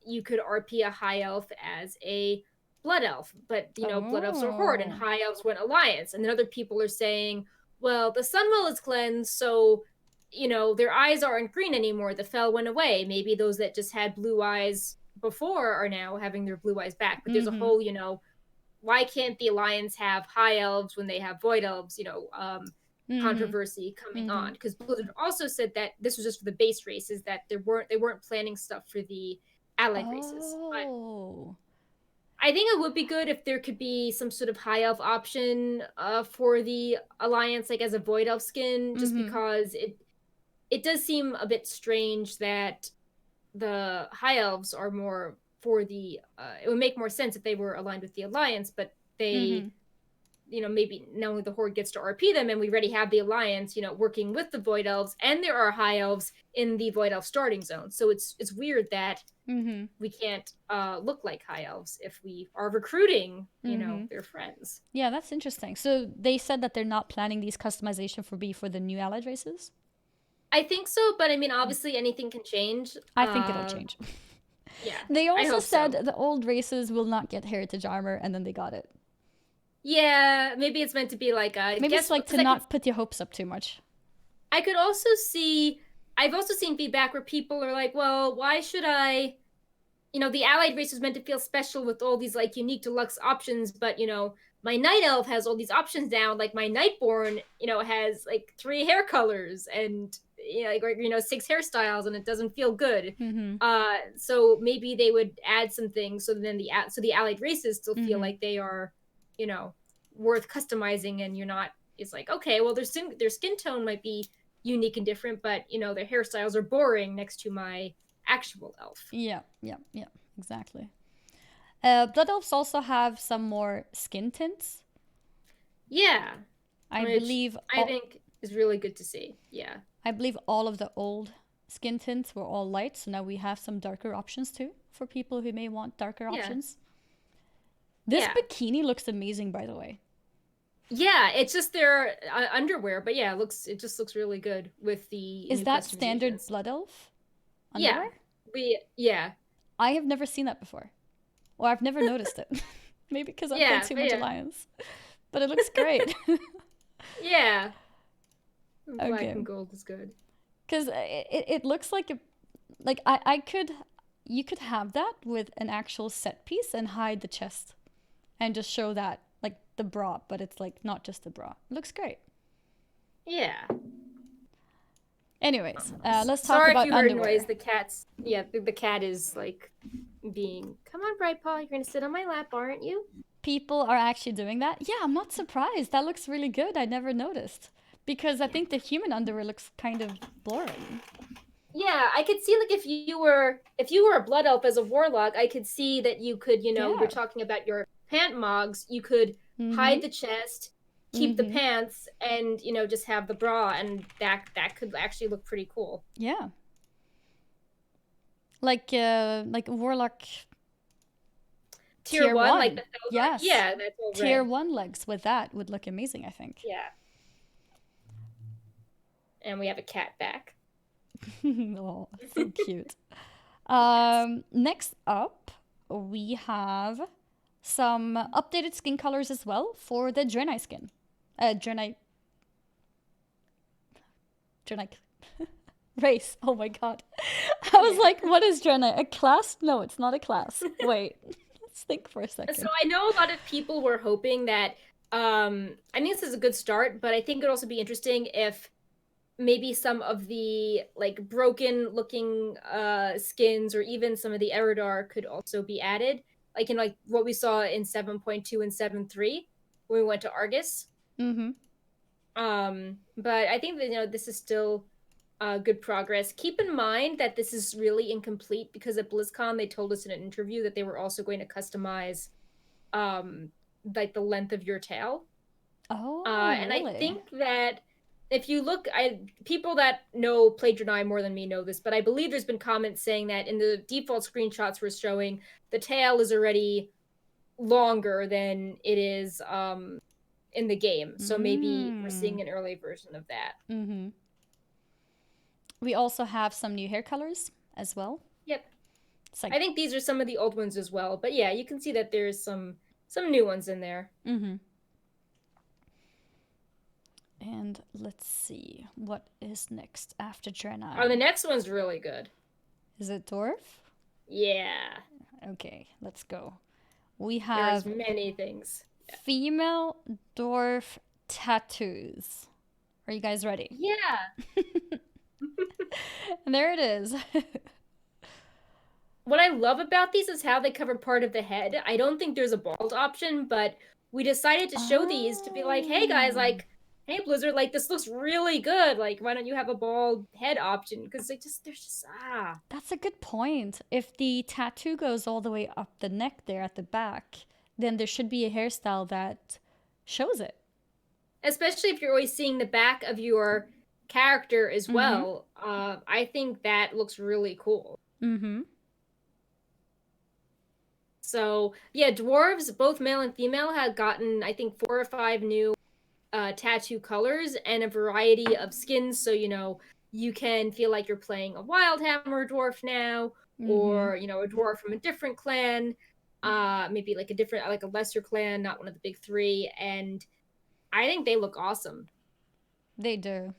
you could RP a high elf as a blood elf? But blood elves are horde and Oh. high elves went alliance. And then other people are saying, well, the Sunwell is cleansed, so their eyes aren't green anymore. The fel went away. Maybe those that just had blue eyes before are now having their blue eyes back. But there's a Mm-hmm. whole, why can't the alliance have high elves when they have void elves? Mm-hmm. Controversy coming Mm-hmm. on, because Blizzard also said that this was just for the base races, that they weren't planning stuff for the allied races. But Oh. I think it would be good if there could be some sort of high elf option for the alliance, like as a void elf skin, just Mm-hmm. because it does seem a bit strange that the high elves are more for the it would make more sense if they were aligned with the alliance, but they Mm-hmm. maybe not only the horde gets to RP them, and we already have the alliance working with the void elves, and there are high elves in the void elf starting zone. So it's weird that Mm-hmm. we can't look like high elves if we are recruiting Mm-hmm. their friends. Yeah, that's interesting. So they said that they're not planning these customization for the new allied races? I think so, but I mean, obviously anything can change. I think it'll change. Yeah, They I also hope said so. the old races will not get heritage armor, and then they got it. Yeah, maybe it's meant to be like Maybe it's guess like to because I could not put your hopes up too much. I could also see I've also seen feedback where people are like, well, why should I the allied race was meant to feel special with all these like unique deluxe options, but my night elf has all these options now. Like my nightborn, has like 3 hair colors and like 6 hairstyles, and it doesn't feel good. Mm-hmm. So maybe they would add some things so then the allied races still feel Mm-hmm. like they are, you know, worth customizing, and you're not. It's like okay, well their skin tone might be unique and different, but their hairstyles are boring next to my actual elf. Yeah, yeah, yeah, exactly. Blood elves also have some more skin tints. Yeah, I which believe I think is really good to see. Yeah. I believe all of the old skin tints were all light, so now we have some darker options too for people who may want darker Yeah. options. This Yeah. bikini looks amazing, by the way. Yeah, it's just their underwear, but yeah, it just looks really good with the Is new that standard customizations. blood elf Yeah. underwear? Yeah. I have never seen that before. Or I've never noticed it. Maybe because I play Yeah, too but much yeah. Alliance. But it looks great. Yeah. Black Okay. and gold is good. Because it looks like I could you could have that with an actual set piece and hide the chest and just show that like the bra, but it's like not just the bra. It looks great. Yeah. Anyways, let's talk Sorry if about you heard noise. underwear. The cat's yeah, the cat is like being come on, Bright Paw, you're gonna sit on my lap, aren't you? People are actually doing that. Yeah, I'm not surprised. That looks really good. I never noticed. Because I Yeah. think the human underwear looks kind of boring. Yeah, I could see like if you were a blood elf as a warlock, I could see that you could, you're Yeah. talking about your pant mogs, you could Mm-hmm. hide the chest, keep the Mm-hmm. pants, and just have the bra, and that could actually look pretty cool. Yeah. Like Warlock Tier tier one, like one. the Thozark, Yes. yeah, that's all Tier red. one legs with that would look amazing, I think. Yeah, and we have a cat back. Oh, so cute. Yes. Next up, we have some updated skin colors as well for the Draenei skin. Draenei. Draenei race. Oh my god. I was Yeah. like, what is Draenei? A class? No, it's not a class. Wait. Let's think for a So second. I know a lot of people were hoping that I think this is a good start, but I think it'd also be interesting if maybe some of the like broken looking skins or even some of the Eridar could also be added. Like in like what we saw in 7.2 and 7.3 when we went to Argus. Mm-hmm. But I think that this is still good progress. Keep in mind that this is really incomplete because at BlizzCon they told us in an interview that they were also going to customize um like the length of your tail. Oh, And I really? think that if you look, people that know play Draenei more than me know this, but I believe there's been comments saying that in the default screenshots we're showing, the tail is already longer than it is in the game. So maybe we're Mm. seeing an early version of that. Mm-hmm. We also have some new hair colors as well. Yep. It's like, I think these are some of the old ones as well, but yeah, you can see that there's some new ones in there. mm-hmm. And let's see what is next after Oh, the Draenei. next one's really good. Is it dwarf? Yeah. Okay, let's go. We There's have many things. female dwarf tattoos. Are you guys ready? Yeah. And there it is. What I love about these is how they cover part of the head. I don't think there's a bald option, but we decided to show these to be like, hey guys, Oh, like, hey Blizzard, like this looks really good. Like, why don't you have a bald head option? Because there's just that's a good point. If the tattoo goes all the way up the neck there at the back, then there should be a hairstyle that shows it. especially if you're always seeing the back of your character as Mm-hmm. well. I think that looks really cool. Mm-hmm. So yeah, dwarves, both male and female, have gotten I think 4 or 5 new tattoo colors and a variety of skins. So you can feel like you're playing a Wildhammer dwarf now, or a dwarf from a different clan, maybe like a lesser clan, not one of the big three, and I think they look awesome. They do.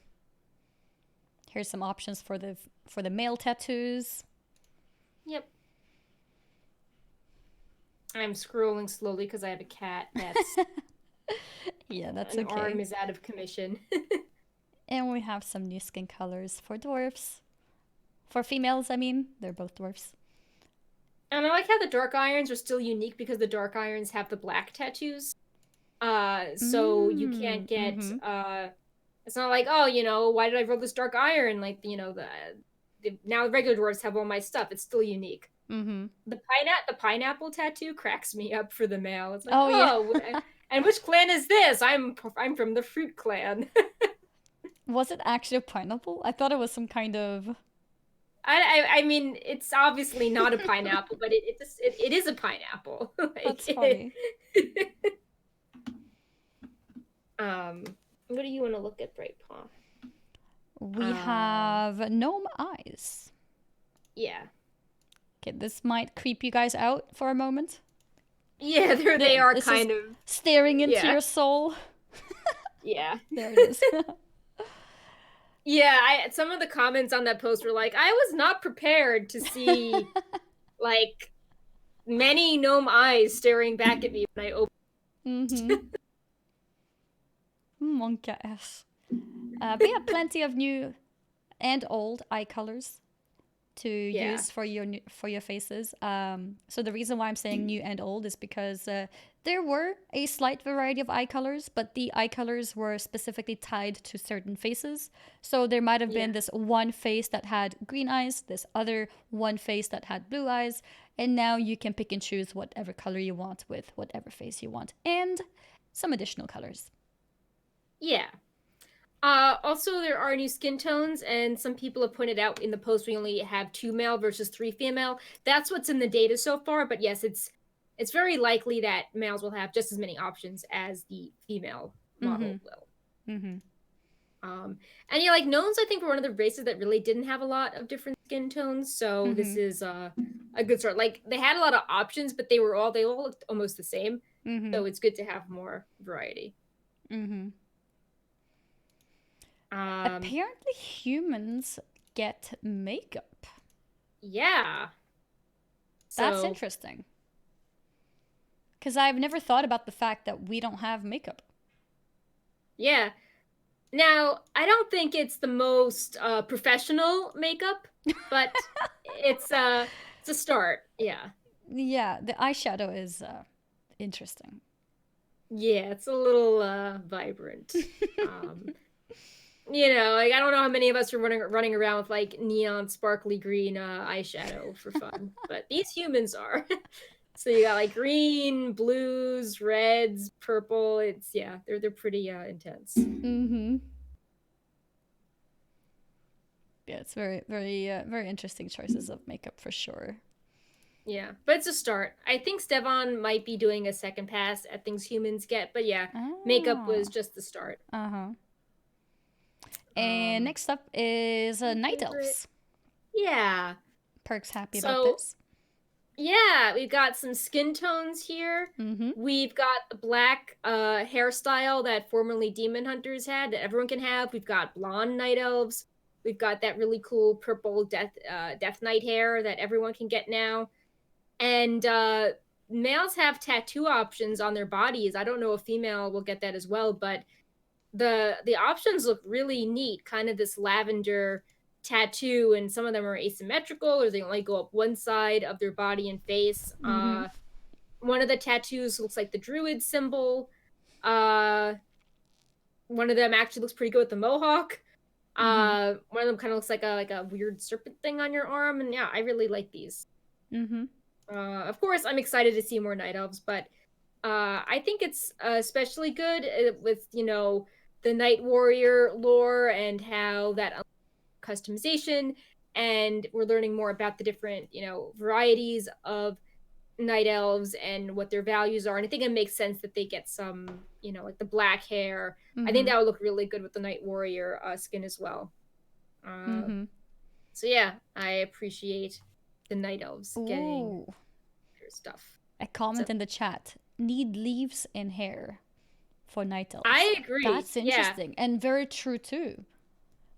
Here's some options for the male tattoos. Yep. I'm scrolling slowly because I have a cat that's Yeah, that's an okay. arm is out of commission. And we have some new skin colors for dwarves. For females, I mean, they're both dwarves. And I like how the dark irons are still unique because the dark irons have the black tattoos. So you can't get it's not like, oh, why did I roll this dark iron? Like, now the regular dwarves have all my stuff. It's still unique. The pineapple tattoo cracks me up for the male. It's like, yeah. And which clan is this? I'm from the fruit clan. Was it actually a pineapple? I thought it was some kind of. I mean, it's obviously not a pineapple, but it is a pineapple. That's funny. What do you want to look at, Brightpaw? We have gnome eyes. Yeah. Okay, this might creep you guys out for a moment. Yeah, they are kind of staring into your soul. Yeah. There it is. Yeah, some of the comments on that post were like, I was not prepared to see like many gnome eyes staring back at me when I opened. Monka S. We have plenty of new and old eye colors to use for your faces. So the reason why I'm saying new and old is because there were a slight variety of eye colors, but the eye colors were specifically tied to certain faces. So there might have been this one face that had green eyes, this other one face that had blue eyes, and now you can pick and choose whatever color you want with whatever face you want, and some additional colors. Yeah. Also, there are new skin tones, and some people have pointed out in the post we only have 2 male versus 3 female. That's what's in the data so far, but yes, it's very likely that males will have just as many options as the female model will. And like gnomes, I think were one of the races that really didn't have a lot of different skin tones, so this is a good start. Like, they had a lot of options, but they all looked almost the same, so it's good to have more variety. Apparently humans get makeup. Yeah. That's interesting. Because I've never thought about the fact that we don't have makeup. Yeah. Now, I don't think it's the most professional makeup, but it's a start. Yeah. Yeah, the eyeshadow is interesting. Yeah, it's a little vibrant. Like, I don't know how many of us are running around with like neon sparkly green eyeshadow for fun, but these humans are. So you got like green, blues, reds, purple. They're pretty intense. Yeah, it's very, very, very interesting choices of makeup for sure. Yeah, but it's a start. I think Stevon might be doing a second pass at things humans get, but makeup was just the start. And next up is night elves. Yeah. Perk's happy about this. Yeah, we've got some skin tones here. We've got the black hairstyle that formerly demon hunters had that everyone can have. We've got blonde night elves. We've got that really cool purple death knight hair that everyone can get now. And males have tattoo options on their bodies. I don't know if female will get that as well, but the options look really neat. Kind of this lavender tattoo, and some of them are asymmetrical, or they only go up one side of their body and face. One of the tattoos looks like the druid symbol. One of them actually looks pretty good with the mohawk. One of them kind of looks like a weird serpent thing on your arm, and yeah, I really like these. Of course, I'm excited to see more night elves, but I think it's especially good with the night warrior lore and how that customization, and we're learning more about the different varieties of night elves and what their values are. And I think it makes sense that they get some like the black hair. I think that would look really good with the night warrior skin as well. Mm-hmm. So yeah, I appreciate the night elves getting Ooh. their stuff. A So comment in the chat. Need leaves in hair for night elves. I agree. That's Yeah, interesting and very true too.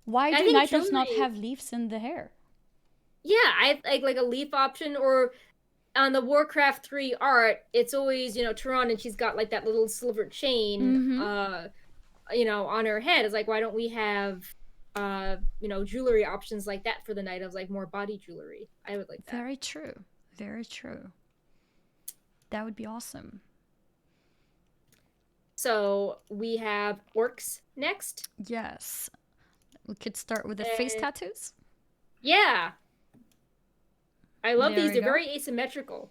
Why I do think night elves not jewelry. have leaves in the hair? Yeah, I like a leaf option, or on the Warcraft 3 art, it's always, Tehran, and she's got like that little silver chain Mm-hmm. on her head. It's like, why don't we have jewelry options like that for the night of like more body jewelry? I would like that. Very true. Very true. That would be awesome. So we have orcs next. Yes. We could start with the face And tattoos. yeah, I love There these. we They're go. very asymmetrical.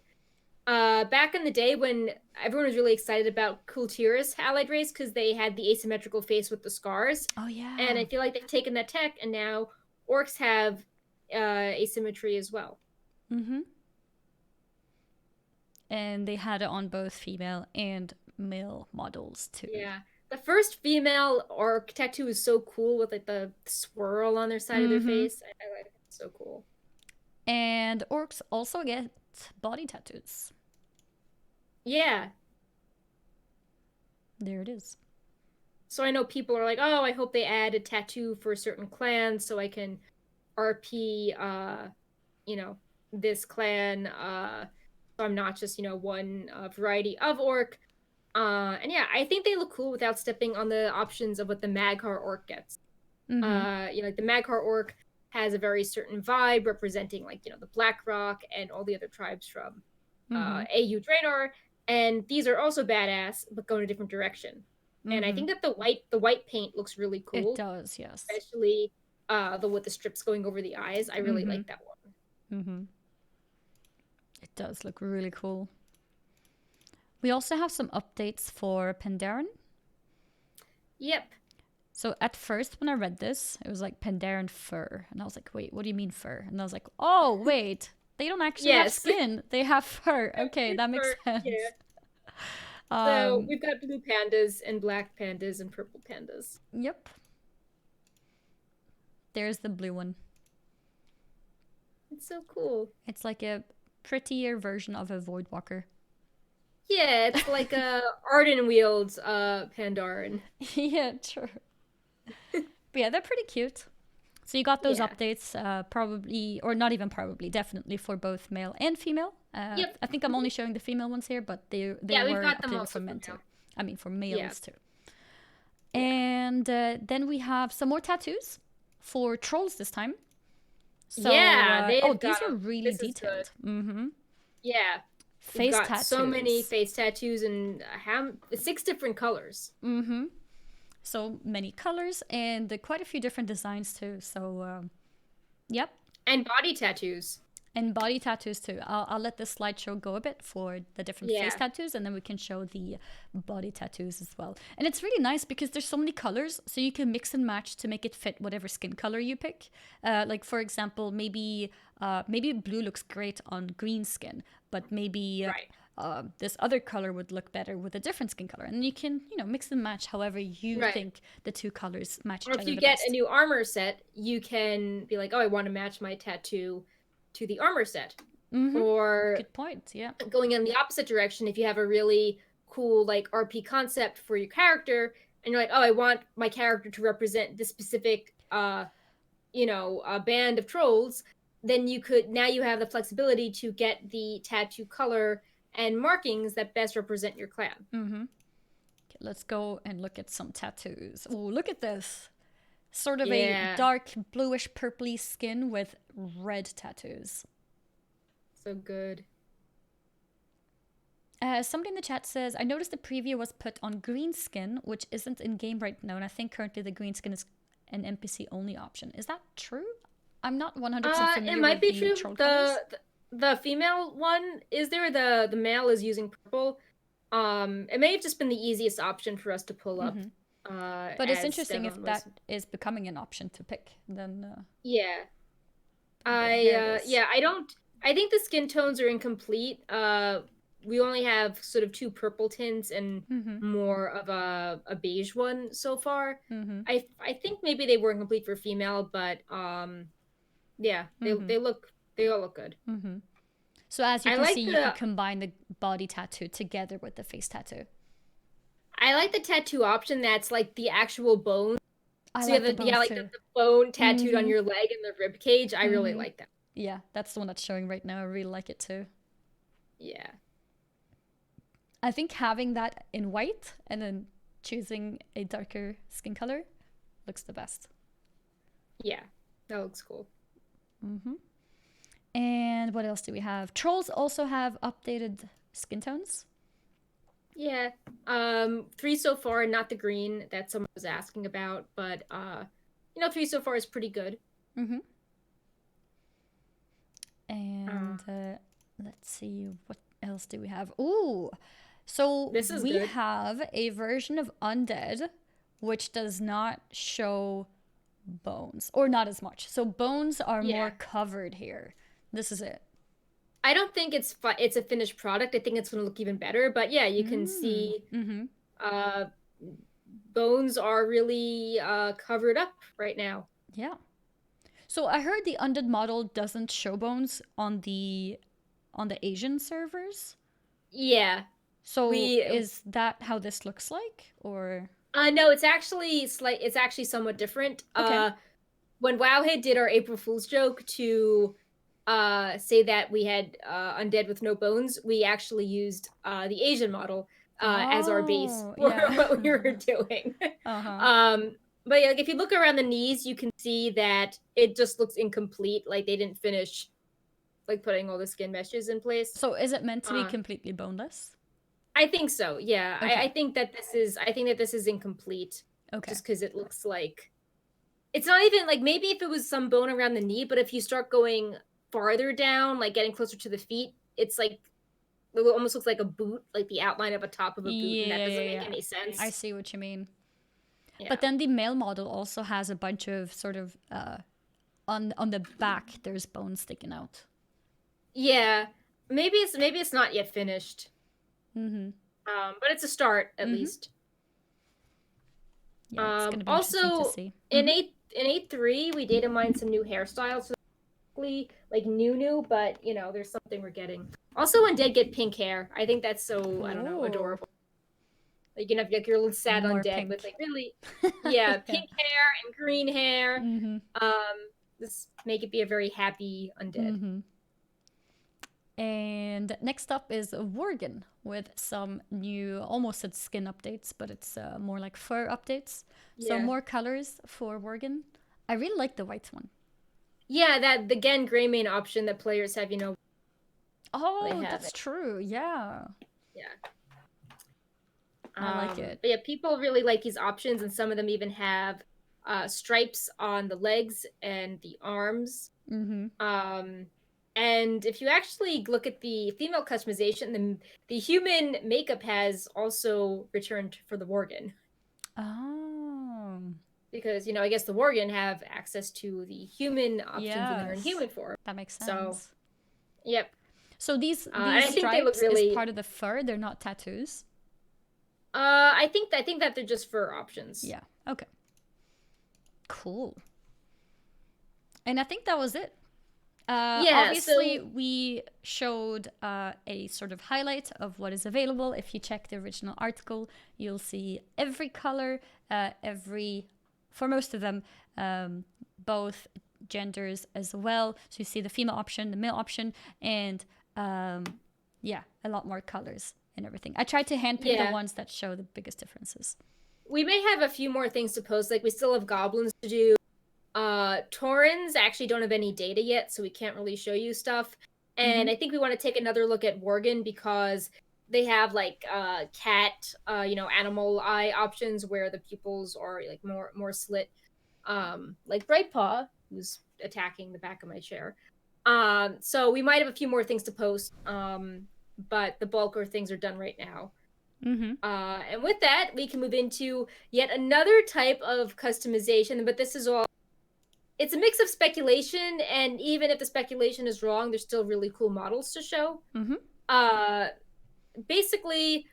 Back in the day when everyone was really excited about Kultiris allied race because they had the asymmetrical face with the scars, Oh and yeah. I feel like they've taken that tech, and now orcs have asymmetry as well. Mm-hmm. And they had it on both female and male models too. Yeah, the first female orc tattoo is so cool with like the swirl on their side of their Mm-hmm. face. I like it. It's so cool. And orcs also get body tattoos. Yeah. There it is. So I know people are like, oh, I hope they add a tattoo for a certain clan so I can RP you know, this clan. So I'm not just, one variety of orc. And yeah, I think they look cool without stepping on the options of what the Maghar orc gets. Mm-hmm. Like the Maghar orc has a very certain vibe representing like, the Black Rock and all the other tribes from Mm-hmm. AU Draenor. And these are also badass, but go in a different direction. And I Mm-hmm. think that the white paint looks really It cool, does, yes. especially the with the strips going over the eyes. I really Mm-hmm. like that one. Mm-hmm. It does look really cool. We also have some updates for Pandaren. Yep. So at first, when I read this, it was like Pandaren fur, and I was like, "Wait, what do you mean fur?" And I was like, "Oh, wait, they don't actually have Yes. skin; they have fur." Okay, that makes Yeah. sense. So Um, we've got blue pandas and black pandas and purple pandas. yep. There's the blue one. It's so cool. It's like a prettier version of a Voidwalker. Yeah, it's like a Arden wields Pandaren. Yeah, true. But yeah, they're pretty cute. So you got those Yeah. updates, probably, or not even probably, definitely for both male and female. Yep. I think I'm only showing the female ones here, but they Yeah, we've were got them updated for also for men too. now. I mean, for Yeah. males too. Yeah. And then we have some more tattoos for trolls this time. So, Yeah, oh, they've these got are them. really This is good. detailed. Mm-hmm. Yeah. We've Face got so many tattoos. face tattoos and 6 different colors. Mm-hmm. So many colors and quite a few different designs too. So, yep. And body tattoos. And body tattoos too. I'll let the slideshow go a bit for the different face Yeah. tattoos, and then we can show the body tattoos as well. And it's really nice because there's so many colors, so you can mix and match to make it fit whatever skin color you pick. Like for example, maybe blue looks great on green skin, but maybe Right. this other color would look better with a different skin color. And you can mix and match however you Right. think the two colors match Or each if other you the get a best. new armor set, you can be like, oh, I want to match my tattoo to the armor set. Mm-hmm. Or Good point. Yeah. going in the opposite direction, if you have a really cool like RP concept for your character, and you're like, oh, I want my character to represent this specific band of trolls, then you have the flexibility to get the tattoo color and markings that best represent your clan. Mm-hmm. Okay, let's go and look at some tattoos. Oh, look at this. Sort of a Yeah. dark bluish purpley skin with red tattoos. So good. Somebody in the chat says, I noticed the preview was put on green skin, which isn't in game right now, and I think currently the green skin is an NPC only option. Is that true? I'm not 100% familiar It might with be the true. troll colors. The female one is there. The male is using purple. It may have just been the easiest option for us to pull up. But it's as interesting if Devon that is becoming an option to pick. Then Yeah. here it is. I don't. I think the skin tones are incomplete. we only have sort of 2 purple tints and Mm-hmm. more of a beige one so far. Mm-hmm. I think maybe they weren't complete for female, but yeah, Mm-hmm. they all look good. Mm-hmm. So as you I can see, like you can the combine the body tattoo together with the face tattoo. I like the tattoo option that's like the actual bone. I So you like the have bones like too. the bone tattooed on Mm-hmm. your leg and the rib cage. I really Mm-hmm. like that. Yeah, that's the one that's showing right now. I really like it too. Yeah. I think having that in white and then choosing a darker skin color looks the best. Yeah. That looks cool. Mm-hmm. And what else do we have? Trolls also have updated skin tones. Yeah. 3 so far, not the green that someone was asking about, but 3 so far is pretty good. Mm-hmm. Uh, And let's see, what else do we have? Ooh, so this is we good. have a version of Undead which does not show bones, or not as much. So bones are Yeah. more covered here. This is it. I don't think it's a finished product. I think it's going to look even better, but yeah, you can Mm. see Mm-hmm. uh bones are really covered up right now. Yeah. So I heard the Undead model doesn't show bones on the Asian servers. Yeah. So We is that how this looks like, or no, it's actually somewhat different. okay? When Wowhead did our April Fool's joke to say that we had undead with no bones, we actually used the Asian model as our base Oh, for yeah. what we were doing. Uh-huh. But yeah, like if you look around the knees, you can see that it just looks incomplete. Like they didn't finish like putting all the skin meshes in place. So is it meant to be Uh, completely boneless? I think so. Yeah, Okay. I think that this is incomplete, Okay. just because it looks like it's not even like maybe if it was some bone around the knee, but if you start going farther down, like getting closer to the feet, it's like it almost looks like a boot, like the outline of a top of a boot, and that Yeah, doesn't yeah, make yeah. any I sense. see what you mean. Yeah. But then the male model also has a bunch of sort of on the back there's bones sticking out. Yeah. Maybe it's not yet finished. Mm-hmm. But it's a start at Mm-hmm. least. Yeah, it's gonna be interesting to Also see. in Mm-hmm. 8.3 we data mined some new hairstyles, so like new, but there's something we're getting. Also, when dead get pink hair, I think that's so I don't know Ooh, adorable. Like you can have like your little sad more undead with pink. like really, yeah, Yeah. pink hair and green hair. Mm-hmm. This make it be a very happy undead. Mm-hmm. And next up is Worgen with some new, almost said skin updates, but it's more like fur updates. So Yeah, more colors for Worgen. I really like the white one. yeah, that the Gen Greymane option that players have, they Oh, have that's it. true. Yeah, Yeah. I like it. But yeah, people really like these options, and some of them even have stripes on the legs and the arms. Mm-hmm. And if you actually look at the female customization, the human makeup has also returned for the Worgen. Oh, Because, I guess the Worgen have access to the human options when they're in yes, human form. that makes So, sense. yep. So And these I think they look stripes is really. part of the fur. They're not tattoos. I think that they're just fur options. Yeah. Okay. Cool. And I think that was it. Yeah. Obviously, So we showed a sort of highlight of what is available. If you check the original article, you'll see every color, for most of them, both genders as well. So you see the female option, the male option, and yeah, a lot more colors and everything. I tried to handpick the yeah, ones that show the biggest differences. we may have a few more things to post. Like we still have goblins to do. Taurens actually don't have any data yet, so we can't really show you stuff. And I think we want to take another look at Worgen because they have like cat, animal eye options where the pupils are like more slit. Like Brightpaw, who's attacking the back of my chair. So we might have a few more things to post. But the bulk of things are done right now. Mm-hmm. And with that, we can move into yet another type of customization. But this is all. It's a mix of speculation, and even if the speculation is wrong, there's still really cool models to show. Mm-hmm. Uh, basically,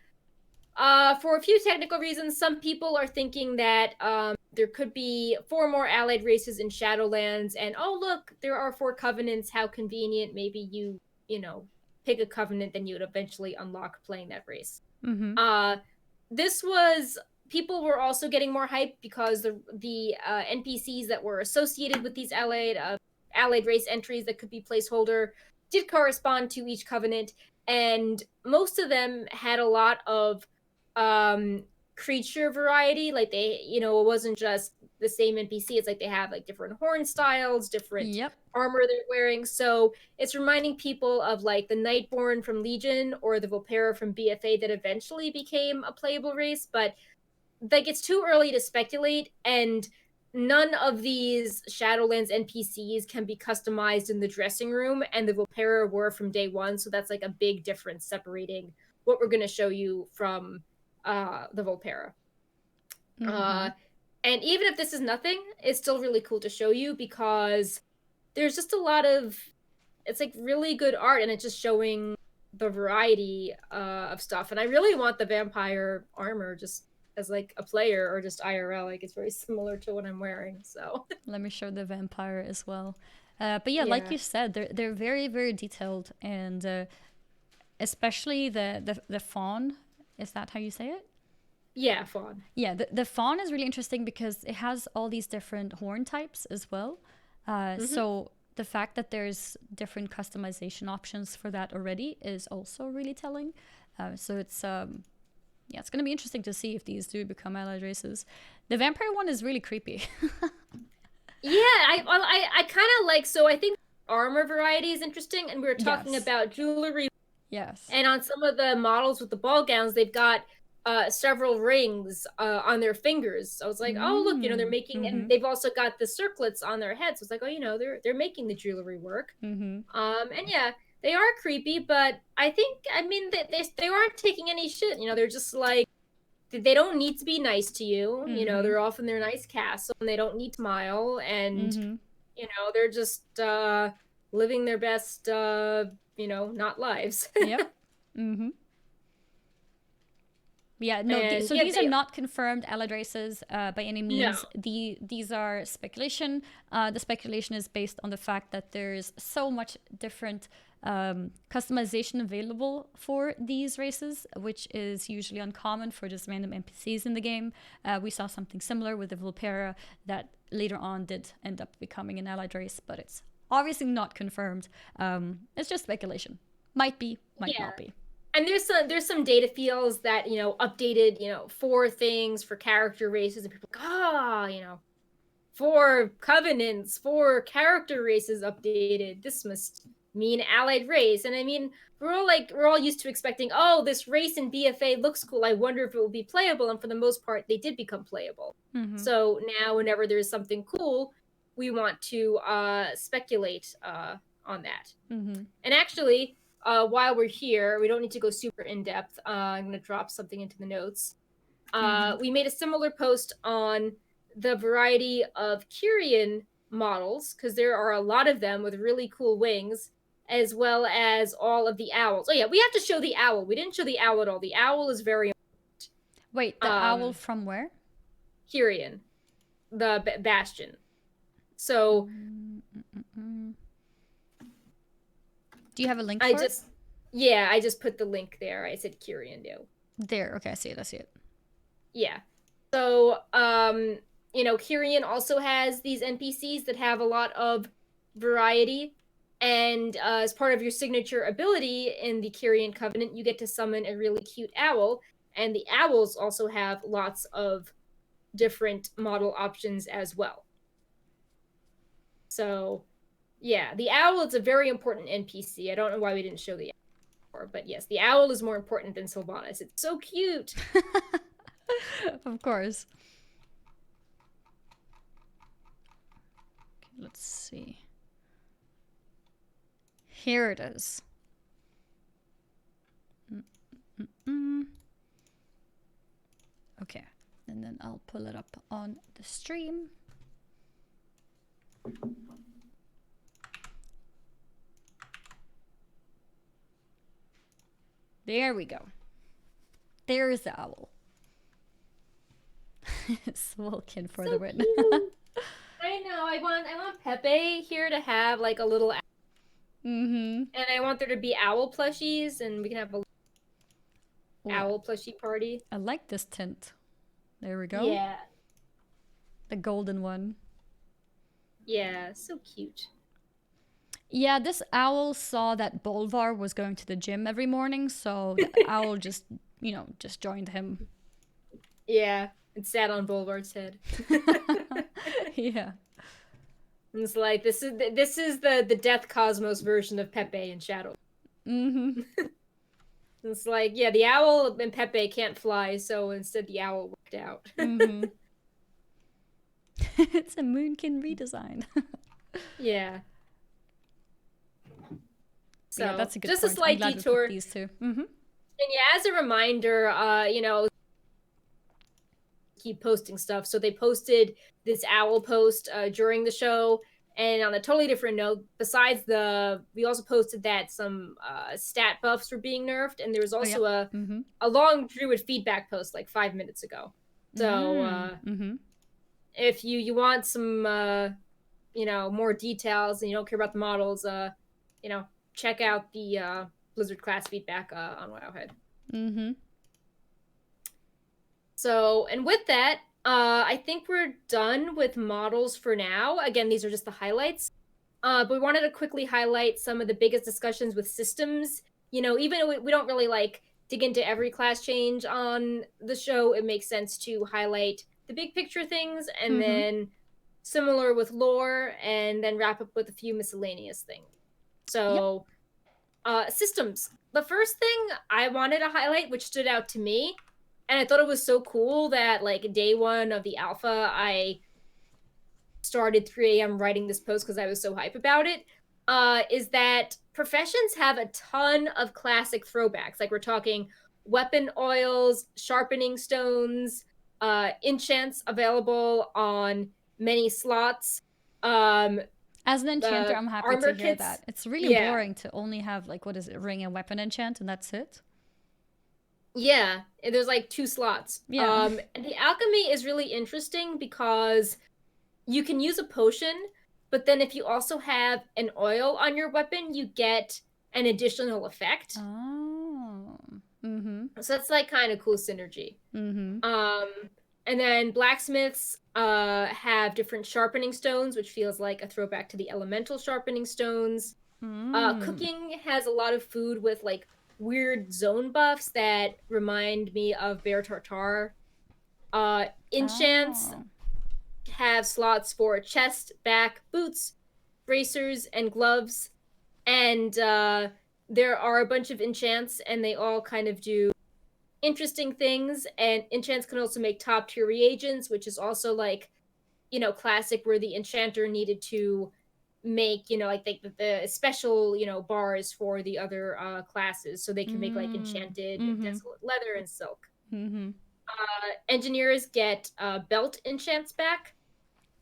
for a few technical reasons, some people are thinking that there could be 4 more allied races in Shadowlands, and oh look, there are 4 covenants. How convenient! Maybe you know pick a covenant, then you would eventually unlock playing that race. Mm-hmm. This was people were also getting more hype because the NPCs that were associated with these allied race entries that could be placeholder did correspond to each covenant, and most of them had a lot of creature variety. Like it wasn't just the same NPC. It's like they have like different horn styles, different Yep. armor they're wearing. So it's reminding people of like the Nightborn from Legion or the Vulpera from BFA that eventually became a playable race. But like it's too early to speculate, and none of these Shadowlands NPCs can be customized in the dressing room, and the Vulpera were from day one. So that's like a big difference separating what we're going to show you from the Vulpera. Mm-hmm. And even if this is nothing, it's still really cool to show you because there's just a lot of it's like really good art, and it's just showing the variety of stuff. And I really want the vampire armor just as like a player or just IRL. Like it's very similar to what I'm wearing. So Let me show the vampire as well. But yeah, like yeah, you said, they're very, very detailed, and especially the fawn. Is that how you say it? yeah, fawn. Yeah, the fawn is really interesting because it has all these different horn types as well. So the fact that there's different customization options for that already is also really telling. So it's it's going to be interesting to see if these do become allied races. The vampire one is really creepy. Yeah, I kind of like. So I think armor variety is interesting, and we were talking Yes. about jewelry. Yes. And on some of the models with the ball gowns, they've got several rings on their fingers. So I was like, oh look, they're making, and they've also got the circlets on their heads. So it's like, oh, they're making the jewelry work. And yeah, they are creepy, but I mean, they aren't taking any shit. They're just like they don't need to be nice to you. They're off in their nice castle, and they don't need to smile, and they're just living their best, not lives. Yep. Yeah, no, And so yeah, these are not confirmed allied races by any no. means. These are speculation. The speculation is based on the fact that there's so much different customization available for these races, which is usually uncommon for just random NPCs in the game. We saw something similar with the Vulpera that later on did end up becoming an allied race, but it's obviously not confirmed. It's just speculation. Might be, might not be. And there's some data fields that updated 4 things for character races, and people are like, 4 covenants, 4 character races updated. This must mean allied race. And I mean, we're all used to expecting, oh, this race in BFA looks cool. I wonder if it will be playable. And for the most part, they did become playable. So now, whenever there's something cool, we want to speculate on that. And actually, while we're here, we don't need to go super in depth. I'm going to drop something into the notes. We made a similar post on the variety of Kyrian models, because there are a lot of them with really cool wings, as well as all of the owls. Oh yeah, we have to show the owl. We didn't show the owl at all. The owl is very important. Wait, the owl from where? Kyrian, the Bastion. So do you have a link for it? I just put the link there. I said Kyrian do. There, okay, I see it. Yeah. So, Kyrian also has these NPCs that have a lot of variety. And as part of your signature ability in the Kyrian Covenant, you get to summon a really cute owl. And the owls also have lots of different model options as well. So, yeah, the owl is a very important NPC. I don't know why we didn't show the owl, but yes, the owl is more important than Sylvanas. It's so cute. Of course. Okay, let's see. Here it is. Okay, and then I'll pull it up on the stream. There we go. There's the owl. Swolkin for So the win. cute. I know. I want Pepe here to have like a little, Mm-hmm. and I want there to be owl plushies, and we can have a Ooh, owl plushie party. I like this tint. There we go. Yeah. The golden one. Yeah. So cute. Yeah, this owl saw that Bolvar was going to the gym every morning, so the owl just, just joined him. Yeah. It sat on Bolvar's head. Yeah. And it's like this is the Death Cosmos version of Pepe and Shadow. Mm-hmm. It's like, yeah, the owl and Pepe can't fly, so instead the owl worked out. Mm-hmm. It's a Moonkin redesign. Yeah. So yeah, that's a good just point. a slight detour. These two. Mm-hmm. And yeah, as a reminder, keep posting stuff. So they posted this owl post during the show, and on a totally different note, besides we also posted that some stat buffs were being nerfed, and there was also a long Druid feedback post like 5 minutes ago. So if you want some more details and you don't care about the models, check out the Blizzard class feedback on Wowhead. Mm-hmm. So, and with that, I think we're done with models for now. Again, these are just the highlights. But we wanted to quickly highlight some of the biggest discussions with systems. Even though we don't really dig into every class change on the show, it makes sense to highlight the big picture things, and then similar with lore, and then wrap up with a few miscellaneous things. So, systems. The first thing I wanted to highlight, which stood out to me, and I thought it was so cool that day one of the alpha, I started 3 a.m. writing this post because I was so hype about it, is that professions have a ton of classic throwbacks. We're talking weapon oils, sharpening stones, enchants available on many slots. As an enchanter, I'm happy to hear kits, that. It's really boring to only have what is it, ring and weapon enchant, and that's it. Yeah, there's 2 slots. Yeah. The alchemy is really interesting because you can use a potion, but then if you also have an oil on your weapon, you get an additional effect. Oh. Mm-hmm. So that's kind of cool synergy. Mm-hmm. And then blacksmiths have different sharpening stones, which feels like a throwback to the elemental sharpening stones. Cooking has a lot of food with weird zone buffs that remind me of Bear Tartar. Enchants have slots for chest, back, boots, bracers, and gloves. And there are a bunch of enchants, and they all kind of do interesting things. And enchants can also make top tier reagents, which is also classic, where the enchanter needed to make the special bars for the other classes, so they can make enchanted and desolate leather and silk. Engineers get belt enchants back.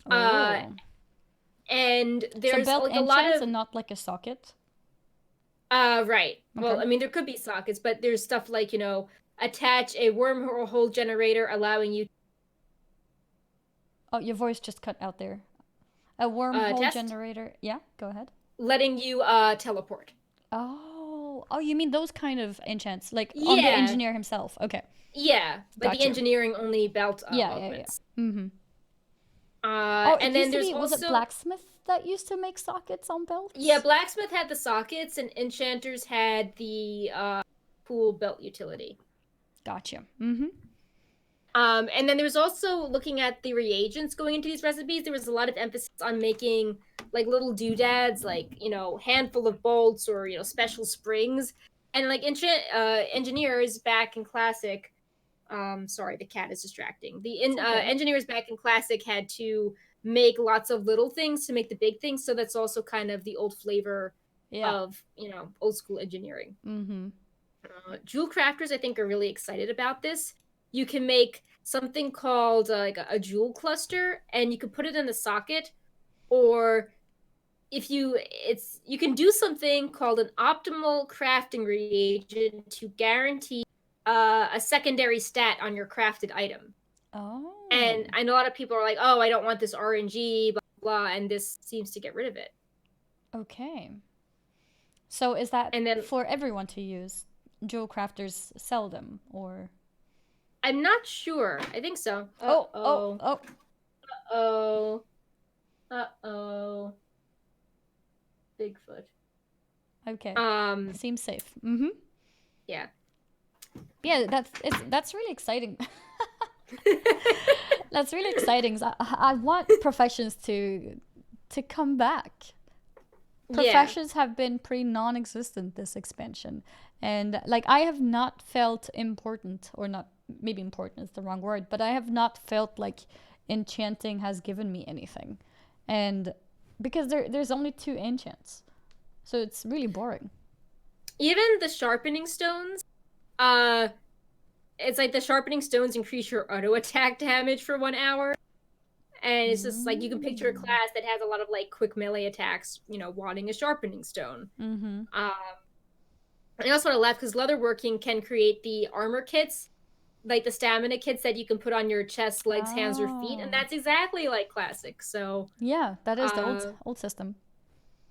And there's so belt a lot of and not a socket. Right. Well, I mean, there could be sockets, but there's stuff attach a wormhole generator, allowing you. Oh, your voice just cut out there. A wormhole generator. Yeah, go ahead. Letting you teleport. Oh, you mean those kind of enchants, on the engineer himself? Okay. Yeah, the engineering only belt augments. Yeah. Mm-hmm. And then there's also, was it blacksmith that used to make sockets on belts? Yeah, blacksmith had the sockets, and enchanters had the cool belt utility. Gotcha. Mm-hmm. And then there was also, looking at the reagents going into these recipes, there was a lot of emphasis on making little doodads, handful of bolts or special springs, and engineers back in classic. Sorry, the cat is distracting. Engineers back in classic had to make lots of little things to make the big things, so that's also kind of the old flavor of old school engineering. Jewel crafters, I think, are really excited about this. You can make something called a jewel cluster, and you can put it in the socket, or you can do something called an optimal crafting reagent to guarantee a secondary stat on your crafted item. Oh. And I know a lot of people are like, oh, I don't want this RNG, blah, blah, and this seems to get rid of it. Okay. So is that And then for everyone to use? Jewel crafters sell them, or? I'm not sure. I think so. Oh, Uh-oh. oh. Uh-oh. Uh-oh. Bigfoot. Okay. Um, Seems safe. Mm-hmm. yeah. Yeah, that's really exciting. That's really exciting. I want professions to come back. Professions have been pretty non-existent this expansion, and like I have not felt important, or not, maybe important is the wrong word, but I have not felt like enchanting has given me anything, and because there's only 2 enchants, so it's really boring. Even the sharpening stones, uh, it's like the sharpening stones increase your auto attack damage for 1 hour. And it's just like you can picture a class that has a lot of like quick melee attacks, wanting a sharpening stone. Mm-hmm. I also want to laugh because leatherworking can create the armor kits, like the stamina kits that you can put on your chest, legs, hands, or feet, and that's exactly like classic. So yeah, that is the old system.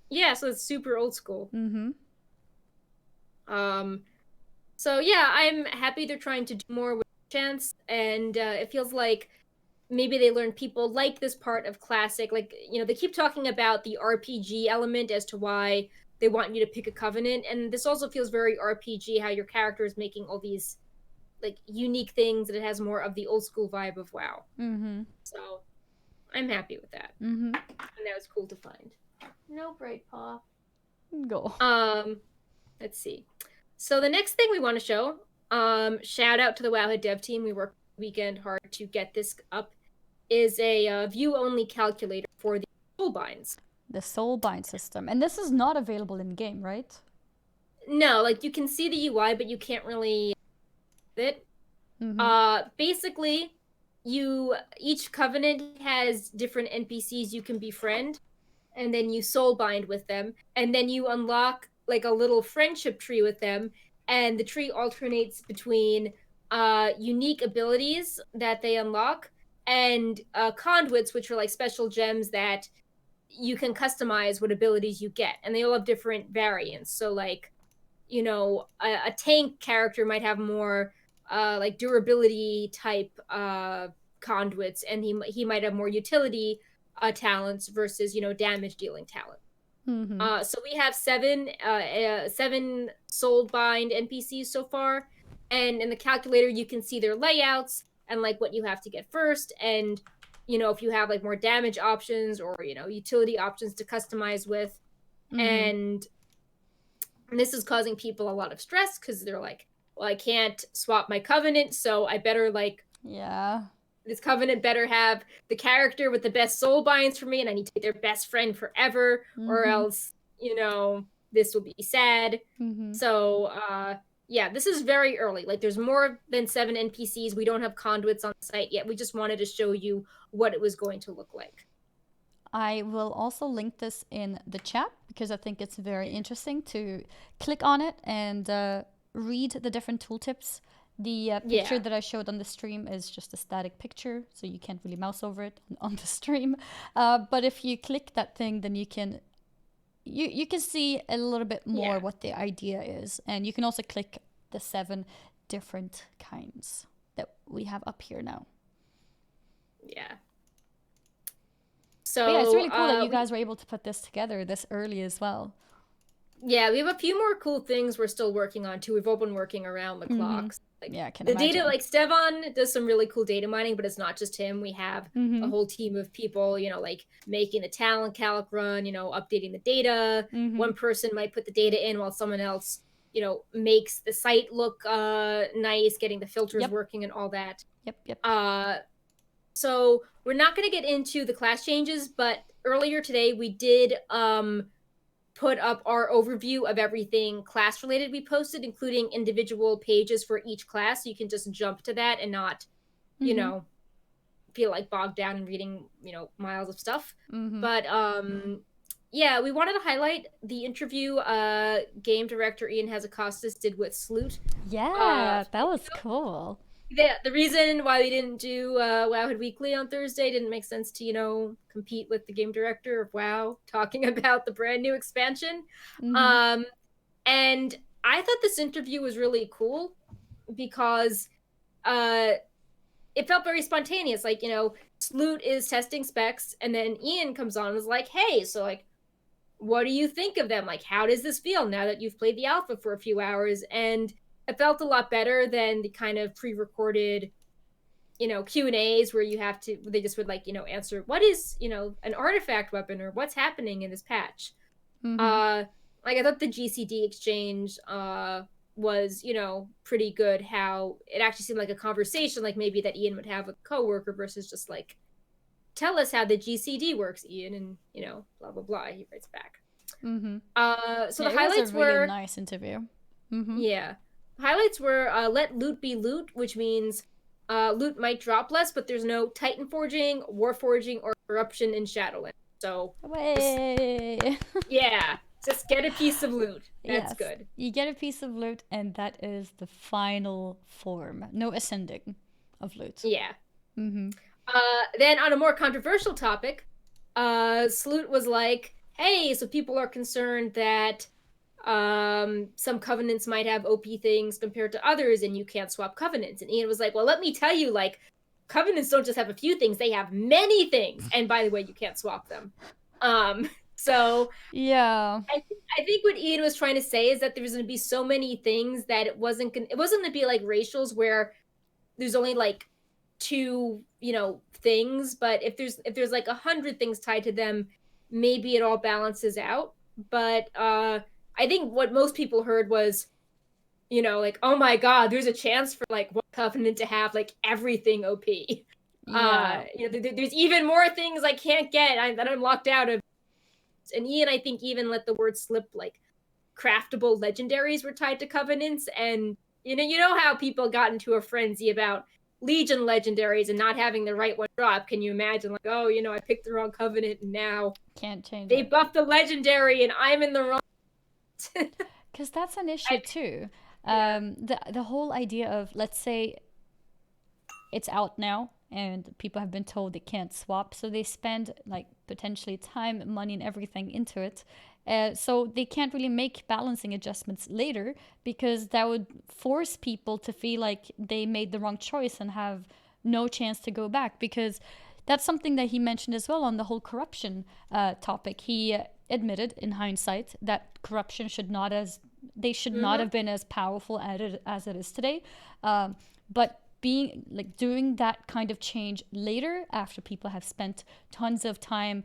Yeah, so it's super old school. Mm-hmm. So yeah, I'm happy they're trying to do more with chance, and it feels like maybe they learned people like this part of classic. Like, they keep talking about the RPG element as to why they want you to pick a covenant, and this also feels very RPG, how your character is making all these like unique things, and it has more of the old school vibe of WoW. Mm-hmm. So I'm happy with that. Mm-hmm. And that was cool to find. No break, paw. Go. Let's see. So the next thing we want to show, shout out to the Wowhead dev team. We worked weekend hard to get this up. Is a view-only calculator for the soul binds. The soul bind system, and this is not available in game, right? No, like you can see the UI, but you can't really it. Mm-hmm. Basically, each covenant has different NPCs you can befriend, and then you soul bind with them, and then you unlock like a little friendship tree with them, and the tree alternates between unique abilities that they unlock and conduits, which are like special gems that you can customize what abilities you get, and they all have different variants. So like, a tank character might have more like durability type conduits, and he might have more utility talents versus damage dealing talent. Mm-hmm. So we have seven soul bind NPCs so far, and in the calculator you can see their layouts and like what you have to get first, and if you have like more damage options or utility options to customize with. Mm-hmm. And this is causing people a lot of stress because they're like, well, I can't swap my covenant, so I better like, yeah, this covenant better have the character with the best soul binds for me, and I need to be their best friend forever, or else, this will be sad. Mm-hmm. So, yeah, this is very early. Like, there's more than 7 NPCs. We don't have conduits on the site yet. We just wanted to show you what it was going to look like. I will also link this in the chat because I think it's very interesting to click on it and read the different tooltips. The picture that I showed on the stream is just a static picture, so you can't really mouse over it on the stream. But if you click that thing, then you can see a little bit more what the idea is, and you can also click the 7 different kinds that we have up here now. Yeah. So but yeah, it's really cool that you guys were able to put this together this early as well. Yeah, we have a few more cool things we're still working on too. We've all been working around the clocks. Like, yeah, I can the imagine. Data, like Stevan does some really cool data mining, but it's not just him. We have a whole team of people, like making the talent calc run, updating the data. One person might put the data in while someone else, makes the site look nice, getting the filters working and all that. Yep. So we're not going to get into the class changes, but earlier today we did put up our overview of everything class related we posted, including individual pages for each class. So you can just jump to that and not, feel like bogged down in reading, miles of stuff. But Yeah, we wanted to highlight the interview game director Ian Hazacostas did with Sloot. Yeah, that was cool. The reason why we didn't do Wowhead Weekly on Thursday didn't make sense to, compete with the game director of WoW talking about the brand new expansion. Mm-hmm. Um, and I thought this interview was really cool because uh, it felt very spontaneous. Like, Sloot is testing specs, and then Ian comes on and was like, hey, so, like, what do you think of them? Like, how does this feel now that you've played the alpha for a few hours? And it felt a lot better than the kind of pre-recorded, Q&As where they just would, like, answer what is, an artifact weapon or what's happening in this patch. Mm-hmm. Uh, like, I thought the GCD exchange was, pretty good. How it actually seemed like a conversation, like maybe that Ian would have with a coworker versus just like, tell us how the GCD works, Ian, and blah blah blah. He writes back. Mm-hmm. So Yeah, the it was a highlights really were, nice interview. Mm-hmm. yeah, highlights were let loot be loot, which means loot might drop less, but there's no Titan forging, war forging, or corruption in Shadowlands. So just, Way. yeah, just get a piece of loot. That's Yes, good. you get a piece of loot, and that is the final form. No ascending of loot. Yeah. Mm-hmm. Then on a more controversial topic, Sloot was like, "Hey, so people are concerned that some covenants might have OP things compared to others, and you can't swap covenants." And Ian was like, "Well, let me tell you, like, covenants don't just have a few things; they have many things. And by the way, you can't swap them." So Yeah. I think what Ian was trying to say is that there's going to be so many things that it wasn't going to be like racials where there's only like two things, but if there's like 100 things tied to them, maybe it all balances out. But I think what most people heard was, like, oh my god, there's a chance for like one covenant to have like everything OP. Yeah. There's even more things I can't get that I'm locked out of. And Ian, I think, even let the word slip, like craftable legendaries were tied to covenants. And you know how people got into a frenzy about Legion legendaries and not having the right one drop. Can you imagine, like, oh, I picked the wrong covenant and now Can't change they it. buffed the legendary and I'm in the wrong. Because that's an issue I, too. yeah. The whole idea of, let's say it's out now and people have been told they can't swap, so they spend like potentially time, money, and everything into it. So they can't really make balancing adjustments later because that would force people to feel like they made the wrong choice and have no chance to go back. Because that's something that he mentioned as well on the whole corruption topic. He admitted in hindsight that corruption should not as they should not Mm-hmm. have been as powerful as it is today. But being like doing that kind of change later after people have spent tons of time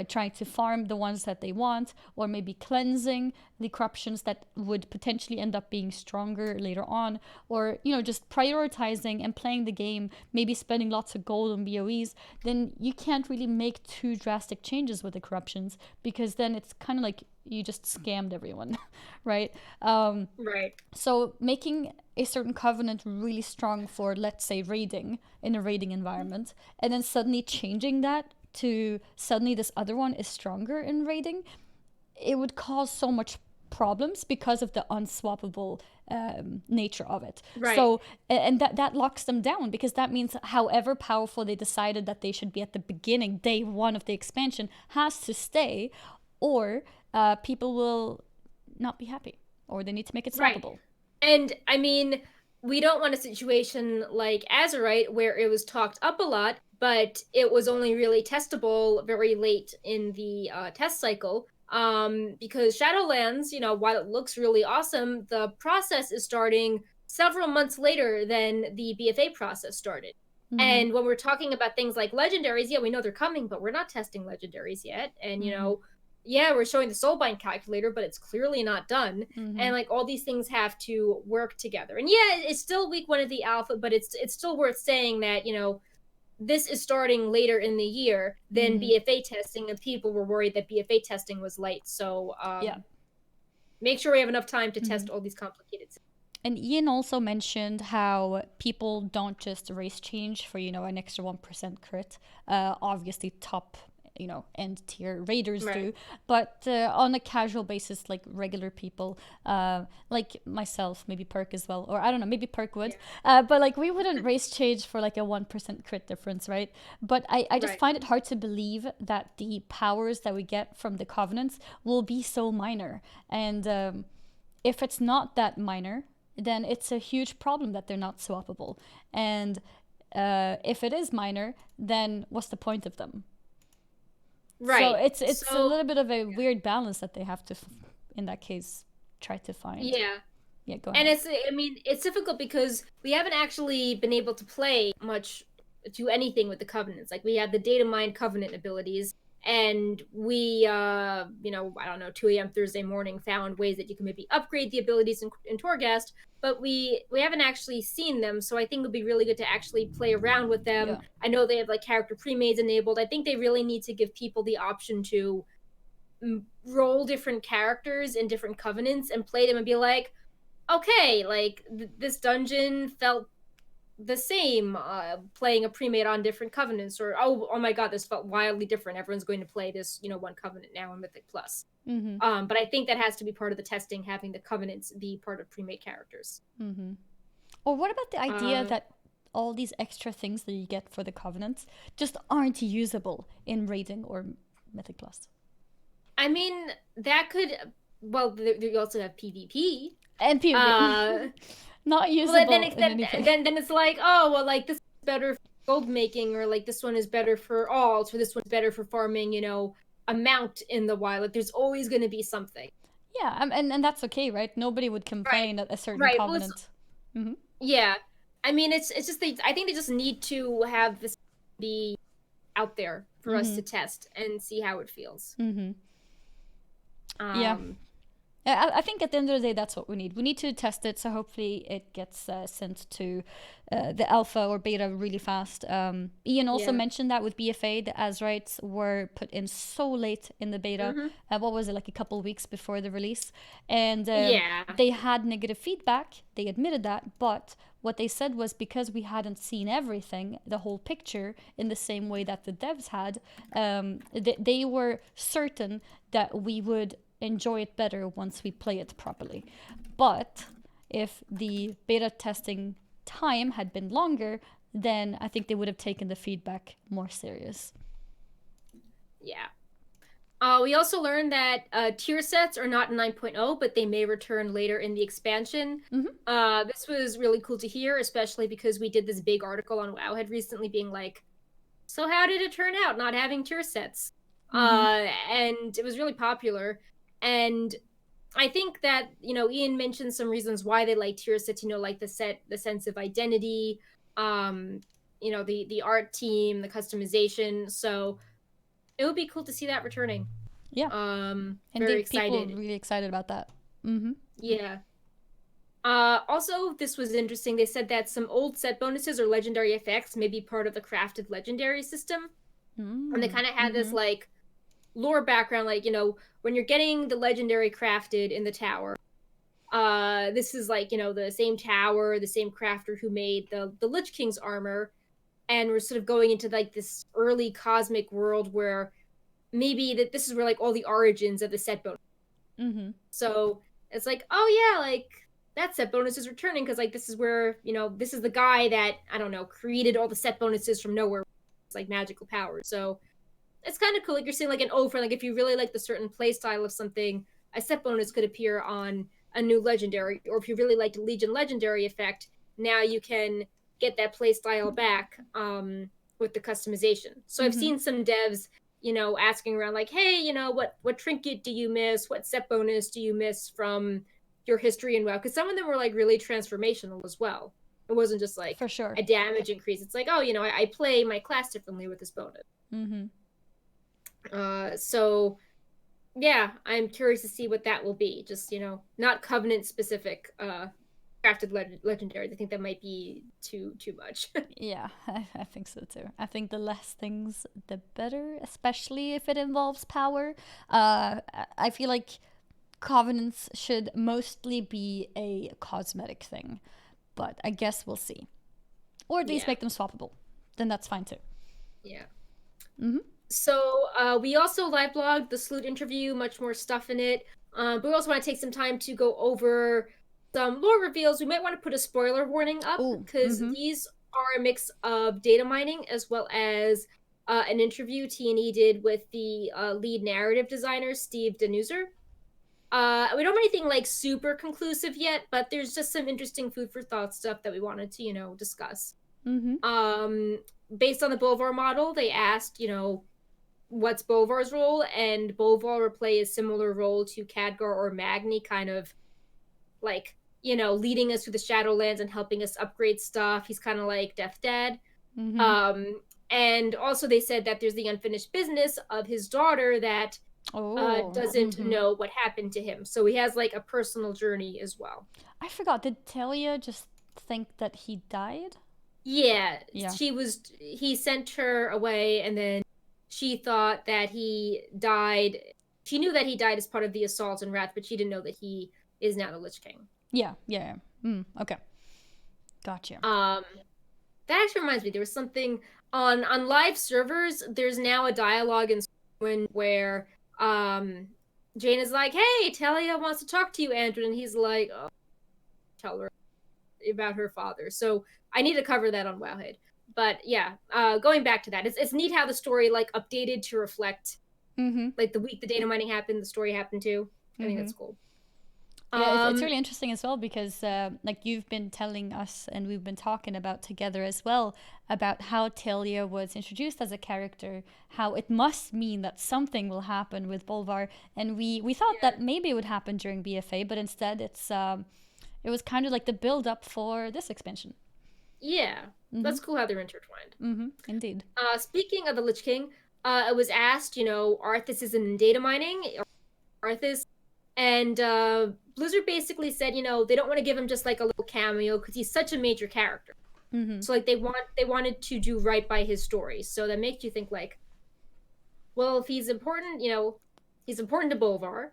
trying to farm the ones that they want, or maybe cleansing the corruptions that would potentially end up being stronger later on, or just prioritizing and playing the game, maybe spending lots of gold on BOEs, then you can't really make too drastic changes with the corruptions, because then it's kind of like you just scammed everyone. Right? Right. So making a certain covenant really strong for, let's say, raiding in a raiding environment, and then suddenly changing that to suddenly this other one is stronger in raiding, it would cause so much problems because of the unswappable nature of it. Right. So, and that locks them down, because that means however powerful they decided that they should be at the beginning, day one of the expansion, has to stay, or people will not be happy, or they need to make it Right. swappable. And I mean, we don't want a situation like Azerite where it was talked up a lot, but it was only really testable very late in the test cycle. Because Shadowlands, while it looks really awesome, the process is starting several months later than the BFA process started. Mm-hmm. And when we're talking about things like legendaries, yeah, we know they're coming, but we're not testing legendaries yet. And Mm-hmm. yeah, we're showing the soulbind calculator, but it's clearly not done. Mm-hmm. And like all these things have to work together. And yeah, it's still week one of the alpha, but it's still worth saying that this is starting later in the year than Mm-hmm. BFA testing, and people were worried that BFA testing was late. So Yeah. make sure we have enough time to Mm-hmm. test all these complicated systems. And Ian also mentioned how people don't just race change for an extra 1% crit. Obviously, top end tier raiders Right. do. But on a casual basis, like regular people, like myself, maybe Perk as well, or I don't know, maybe Perk would. But like we wouldn't race change for like a 1% crit difference, right? But I just Right. find it hard to believe that the powers that we get from the covenants will be so minor. And if it's not that minor, then it's a huge problem that they're not swappable. And if it is minor, then what's the point of them? So Right. it's a So little bit of a weird balance that they have to, in that case, try to find. yeah. Yeah, go And ahead. I mean, it's difficult because we haven't actually been able to play much to anything with the covenants. Like we have the data mine covenant abilities, and we, I don't know, 2 a.m. Thursday morning found ways that you can maybe upgrade the abilities in Torghast, but we haven't actually seen them. So I think it would be really good to actually play around with them. Yeah. I know they have like character pre-mades enabled. I think they really need to give people the option to roll different characters in different covenants and play them and be like, okay, like this dungeon felt the same playing a pre-made on different covenants, or oh my god, this felt wildly different. Everyone's going to play this, one covenant now in Mythic Plus. Mm-hmm. But I think that has to be part of the testing, having the covenants be part of pre-made characters. Mm-hmm. Or what about the idea Uh, that all these extra things that you get for the covenants just aren't usable in raiding or Mythic Plus? I mean, that could. Well, you also have PvP. And PvP. Uh, Not well, usable in anything. then it's like, oh well, like this is better for gold making, or like this one is better for alt, or this one's better for farming, a mount in the wild. Like there's always going to be something. Yeah, and that's okay, right? Nobody would Right. complain at a certain Right. Well, covenant. Mm-hmm. yeah. I mean, it's just I think they just need to have this be out there for us Mm-hmm. to test and see how it feels. Mm-hmm. Yeah. Um. I think at the end of the day, that's what we need. We need to test it, so hopefully it gets sent to the alpha or beta really fast. Ian also Yeah. mentioned that with BFA, the Azrites were put in so late in the beta. Mm-hmm. What was it, like a couple of weeks before the release? And Yeah. they had negative feedback. They admitted that, but what they said was because we hadn't seen everything, the whole picture, in the same way that the devs had, they were certain that we would enjoy it better once we play it properly. But if the beta testing time had been longer, then I think they would have taken the feedback more serious. Yeah. We also learned that tier sets are not in 9.0, but they may return later in the expansion. Mm-hmm. This was really cool to hear, especially because we did this big article on Wowhead recently being like, so how did it turn out not having tier sets? Mm-hmm. And it was really popular. And I think that, Ian mentioned some reasons why they like tier sets, like the sense of identity, the art team, the customization. So it would be cool to see that returning. Yeah. And Very people are excited. really excited about that. Mm-hmm. Yeah. Also, this was interesting. They said that some old set bonuses or legendary effects may be part of the crafted legendary system. And they kind of had this like lore background, like, when you're getting the legendary crafted in the tower, this is like, the same tower, the same crafter who made the Lich King's armor, and we're sort of going into like this early cosmic world where maybe that this is where like all the origins of the set bonus. Mm-hmm. So it's like, oh yeah, like that set bonus is returning because like this is where, this is the guy that, I don't know, created all the set bonuses from nowhere. It's like magical powers. So it's kind of cool. Like you're saying, like an O for like if you really like the certain play style of something, a set bonus could appear on a new legendary, or if you really liked Legion legendary effect, now you can get that play style back with the customization. So I've seen some devs, asking around like, hey, what trinket do you miss? What set bonus do you miss from your history in WoW? Because some of them were like really transformational as well. It wasn't just like For sure. a damage increase. It's like, oh, I play my class differently with this bonus. Mm-hmm. So yeah, I'm curious to see what that will be. Just, not covenant specific crafted legendaries. I think that might be too much. Yeah, I think so too. I think the less things, the better, especially if it involves power. I feel like covenants should mostly be a cosmetic thing, but I guess we'll see. Or at least Yeah. make them swappable. Then that's fine too. Yeah. Mm-hmm. So we also live blogged the Sloot interview, much more stuff in it. But we also want to take some time to go over some lore reveals. We might want to put a spoiler warning up Oh, because these are a mix of data mining as well as an interview T&E did with the lead narrative designer, Steve Denuser. We don't have anything like super conclusive yet, but there's just some interesting food for thought stuff that we wanted to, discuss. Based on the Bolvar model, they asked, what's Bolvar's role, and Bolvar will play a similar role to Khadgar or Magni, kind of like, leading us through the Shadowlands and helping us upgrade stuff. He's kind of like Death Dad. And also they said that there's the unfinished business of his daughter that doesn't know what happened to him. So he has like a personal journey as well. I forgot. Did Talia just think that he died? Yeah. He sent her away, and then she thought that he died. She knew that he died as part of the assault and wrath, but she didn't know that he is now the Lich King. Yeah. Okay. Gotcha. That actually reminds me, there was something on live servers. There's now a dialogue in where Jane is like, "Hey, Talia wants to talk to you, Andrew," and he's like, "Oh, tell her about her father." So I need to cover that on Wowhead. But yeah, going back to that, it's neat how the story like updated to reflect like the week the data mining happened, the story happened too. I think that's cool. Yeah, it's really interesting as well because like you've been telling us and we've been talking about together as well about how Talia was introduced as a character, how it must mean that something will happen with Bolvar, and we thought that maybe it would happen during BFA, but instead it was kind of like the build up for this expansion. Yeah, that's cool how they're intertwined. Indeed. Speaking of the Lich King, it was asked, Arthas is in data mining, Arthas, and Blizzard basically said, they don't want to give him just like a little cameo because he's such a major character. So like they wanted to do right by his story. So that makes you think like, well, if he's important, he's important to Bolvar,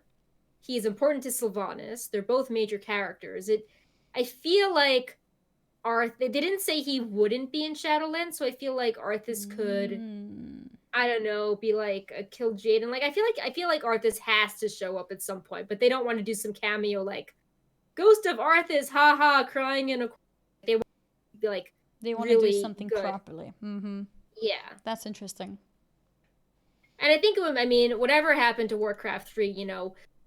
he's important to Sylvanas. They're both major characters. I feel like they didn't say he wouldn't be in Shadowlands, so I feel like Arthas could, I don't know, be like a kill Jaden. Like I feel like Arthas has to show up at some point, but they don't want to do some cameo like Ghost of Arthas, haha, crying in a. They want to be like they want really to do something good. properly. Yeah, that's interesting. And I think whatever happened to Warcraft 3,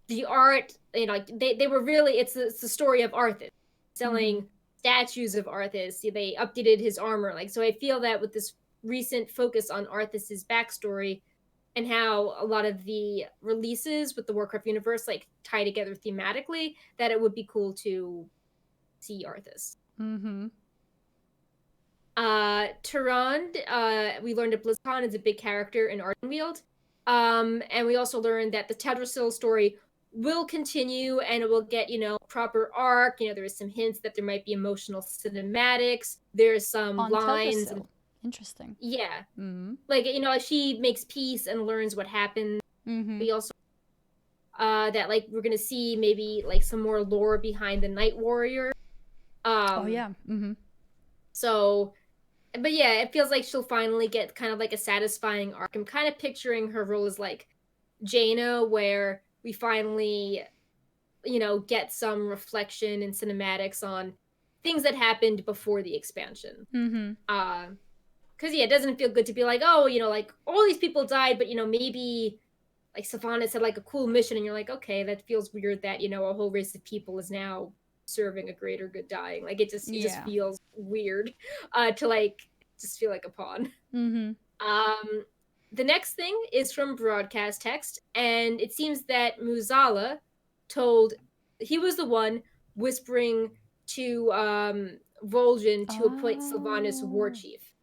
the art, like they were really it's the story of Arthas selling statues of Arthas. They updated his armor, like so. I feel that with this recent focus on Arthas's backstory and how a lot of the releases with the Warcraft universe like tie together thematically, that it would be cool to see Arthas. Tyrande, we learned at BlizzCon, is a big character in Ardenweald. And we also learned that the Teldrassil story will continue and it will get, proper arc. There is some hints that there might be emotional cinematics. There's some on lines. Interesting. Yeah. Like, she makes peace and learns what happened. We also that like we're gonna see maybe like some more lore behind the Night Warrior. So but yeah, it feels like she'll finally get kind of like a satisfying arc. I'm kind of picturing her role as like Jaina, where we finally, get some reflection and cinematics on things that happened before the expansion. Because it doesn't feel good to be like, oh, like all these people died, but maybe like Sylvanas had like a cool mission, and you're like, okay, that feels weird that a whole race of people is now serving a greater good dying. Like it just feels weird to like just feel like a pawn. The next thing is from broadcast text, and it seems that Muzala he was the one whispering to Vol'jin to appoint Sylvanas war chief.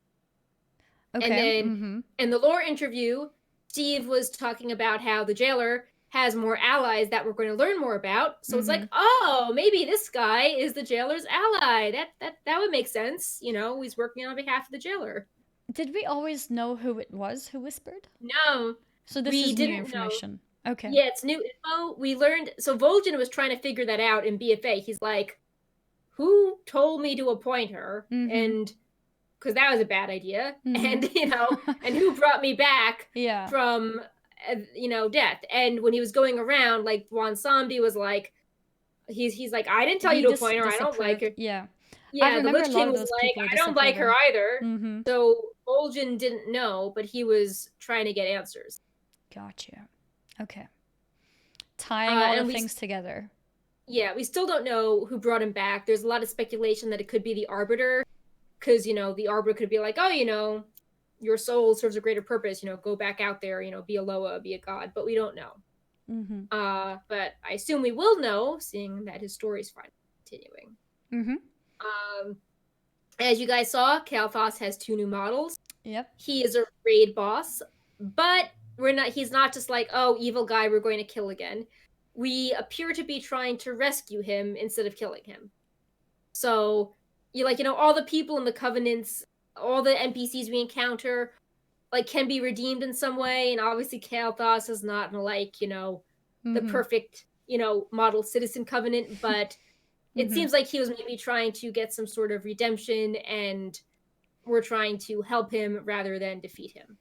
Okay. And then in the lore interview, Steve was talking about how the jailer has more allies that we're going to learn more about. So it's like, oh, maybe this guy is the jailer's ally. That would make sense. He's working on behalf of the jailer. Did we always know who it was who whispered? No. So this is new information. Know. Okay. Yeah, it's new info. We learned. So Vol'jin was trying to figure that out in BFA. He's like, who told me to appoint her? And because that was a bad idea. Mhm. And, and who brought me back Yeah. from, death? And when he was going around, like, Juan Samdi was like, he's like, I didn't tell you He to just appoint her. I don't like disapproved. her. Yeah. I Yeah, the remember a Lich lot King of was those like, people I don't like her disapproving. either. Mm-hmm. So Bolgen didn't know, but he was trying to get answers. Gotcha. Okay. Tying all the And things together. yeah, we still don't know who brought him back. There's a lot of speculation that it could be the Arbiter, because, the Arbiter could be like, oh, your soul serves a greater purpose, go back out there, be a Loa, be a god, but we don't know. Mm-hmm. But I assume we will know, seeing that his story's finally continuing. Mm-hmm. As you guys saw, Kael'thas has 2 new models. Yep. He is a raid boss, but he's not just like, oh, evil guy, we're going to kill again. We appear to be trying to rescue him instead of killing him. So, all the people in the Covenants, all the NPCs we encounter, can be redeemed in some way, and obviously Kael'thas is not the perfect, model citizen Covenant, but it seems like he was maybe trying to get some sort of redemption, and we're trying to help him rather than defeat him.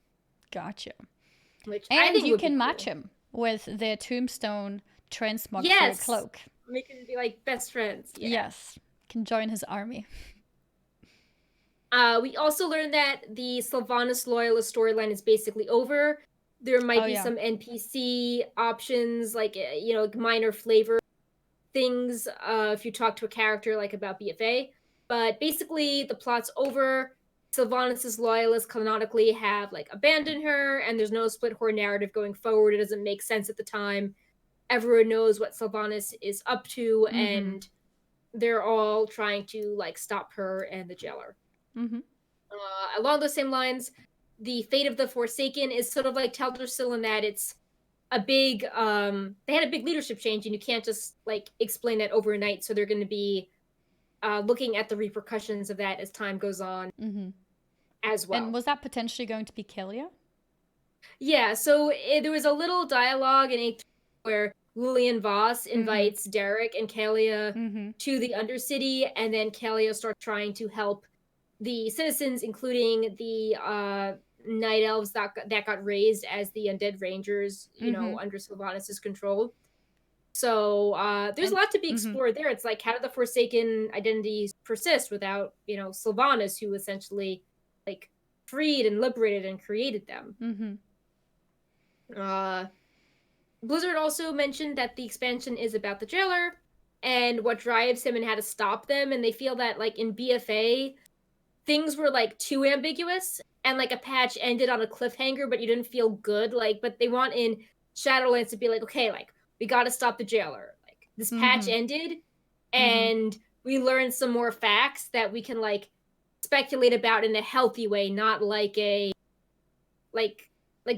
Gotcha. Which and I think you would can be match cool. him with the tombstone transmog for your Yes! cloak. We can be like best friends. Yeah. Yes. Can join his army. We also learned that the Sylvanas Loyalist storyline is basically over. There might be some NPC options, minor flavor things if you talk to a character about BFA. But basically, the plot's over. Sylvanas' loyalists canonically have abandoned her, and there's no split horde narrative going forward. It doesn't make sense at the time. Everyone knows what Sylvanas is up to, and they're all trying to stop her and the jailer. Along those same lines, the fate of the Forsaken is sort of like Teldrassil in that it's a big they had a big leadership change, and you can't just explain that overnight. So they're going to be looking at the repercussions of that as time goes on as well. And was that potentially going to be Kyria? Yeah, so there was a little dialogue in Act where Lillian Voss invites Derek and Kalia to the Undercity, and then Kalia starts trying to help the citizens, including the night elves that got raised as the undead rangers, under Sylvanas' control. So there's a lot to be explored there. It's like, how did the Forsaken identities persist without, Sylvanas, who essentially freed and liberated and created them? Blizzard also mentioned that the expansion is about the jailer and what drives him and how to stop them, and they feel that in BFA things were too ambiguous, and a patch ended on a cliffhanger, but you didn't feel good. But they want in Shadowlands to be okay, we got to stop the jailer. This patch ended, and we learned some more facts that we can speculate about in a healthy way, not a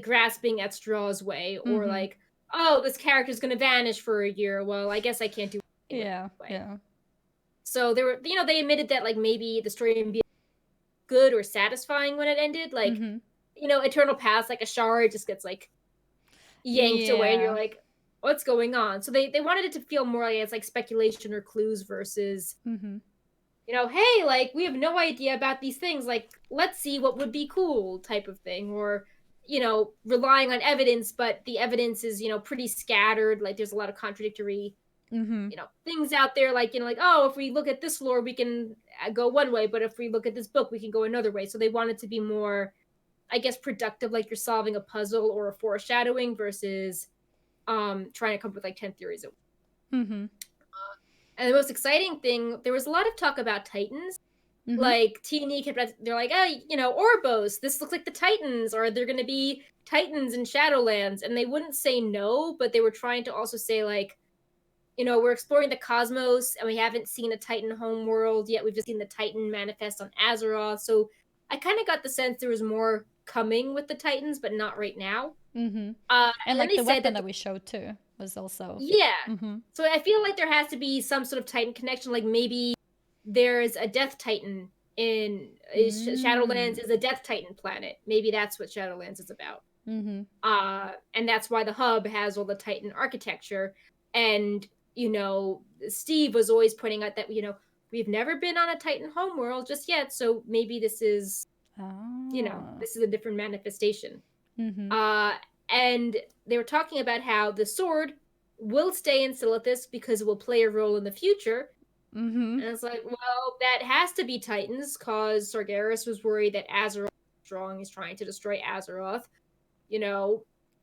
grasping at straws way, or oh, this character's gonna vanish for a year. Well, I guess I can't do anything. Yeah. So they were, they admitted that maybe the story would be good or satisfying when it ended. Eternal Paths, a shard just gets yanked away, and you're like, what's going on? So they wanted it to feel more like it's speculation or clues versus hey, we have no idea about these things, let's see what would be cool type of thing, or relying on evidence, but the evidence is pretty scattered. There's a lot of contradictory things out there, oh, if we look at this lore we can go one way, but if we look at this book we can go another way. So they want it to be more, I guess, productive, you're solving a puzzle or a foreshadowing versus trying to come up with 10 theories. And the most exciting thing, there was a lot of talk about Titans. T&E kept, they're like, oh, Orbos, this looks like the Titans, or they're going to be Titans in Shadowlands. And they wouldn't say no, but they were trying to also say we're exploring the cosmos, and we haven't seen a Titan homeworld yet. We've just seen the Titan manifest on Azeroth. So I kind of got the sense there was more coming with the Titans, but not right now. And then the weapon that we showed too was also... Yeah. So I feel like there has to be some sort of Titan connection. Maybe there's a Death Titan in Shadowlands is a Death Titan planet. Maybe that's what Shadowlands is about. And that's why the hub has all the Titan architecture. And Steve was always pointing out that we we've never been on a Titan homeworld just yet, so maybe this is, this is a different manifestation. And they were talking about how the sword will stay in Silithus because it will play a role in the future. And it's like, well, that has to be Titans, because Sargeras was worried that Azeroth is strong. He's trying to destroy Azeroth.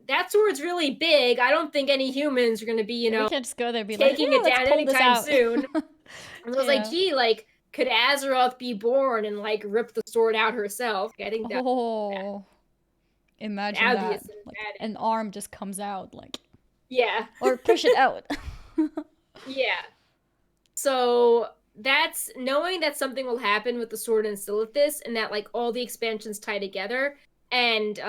That sword's really big. I don't think any humans are going to be, we can't just go there and be taking it down anytime soon. And I was yeah. like, gee, like, could Azeroth be born and like rip the sword out herself? I think that. Oh, imagine that! Like, an arm just comes out, like. Yeah. Or push it out. Yeah. So that's knowing that something will happen with the sword and Silithus, and that like all the expansions tie together. And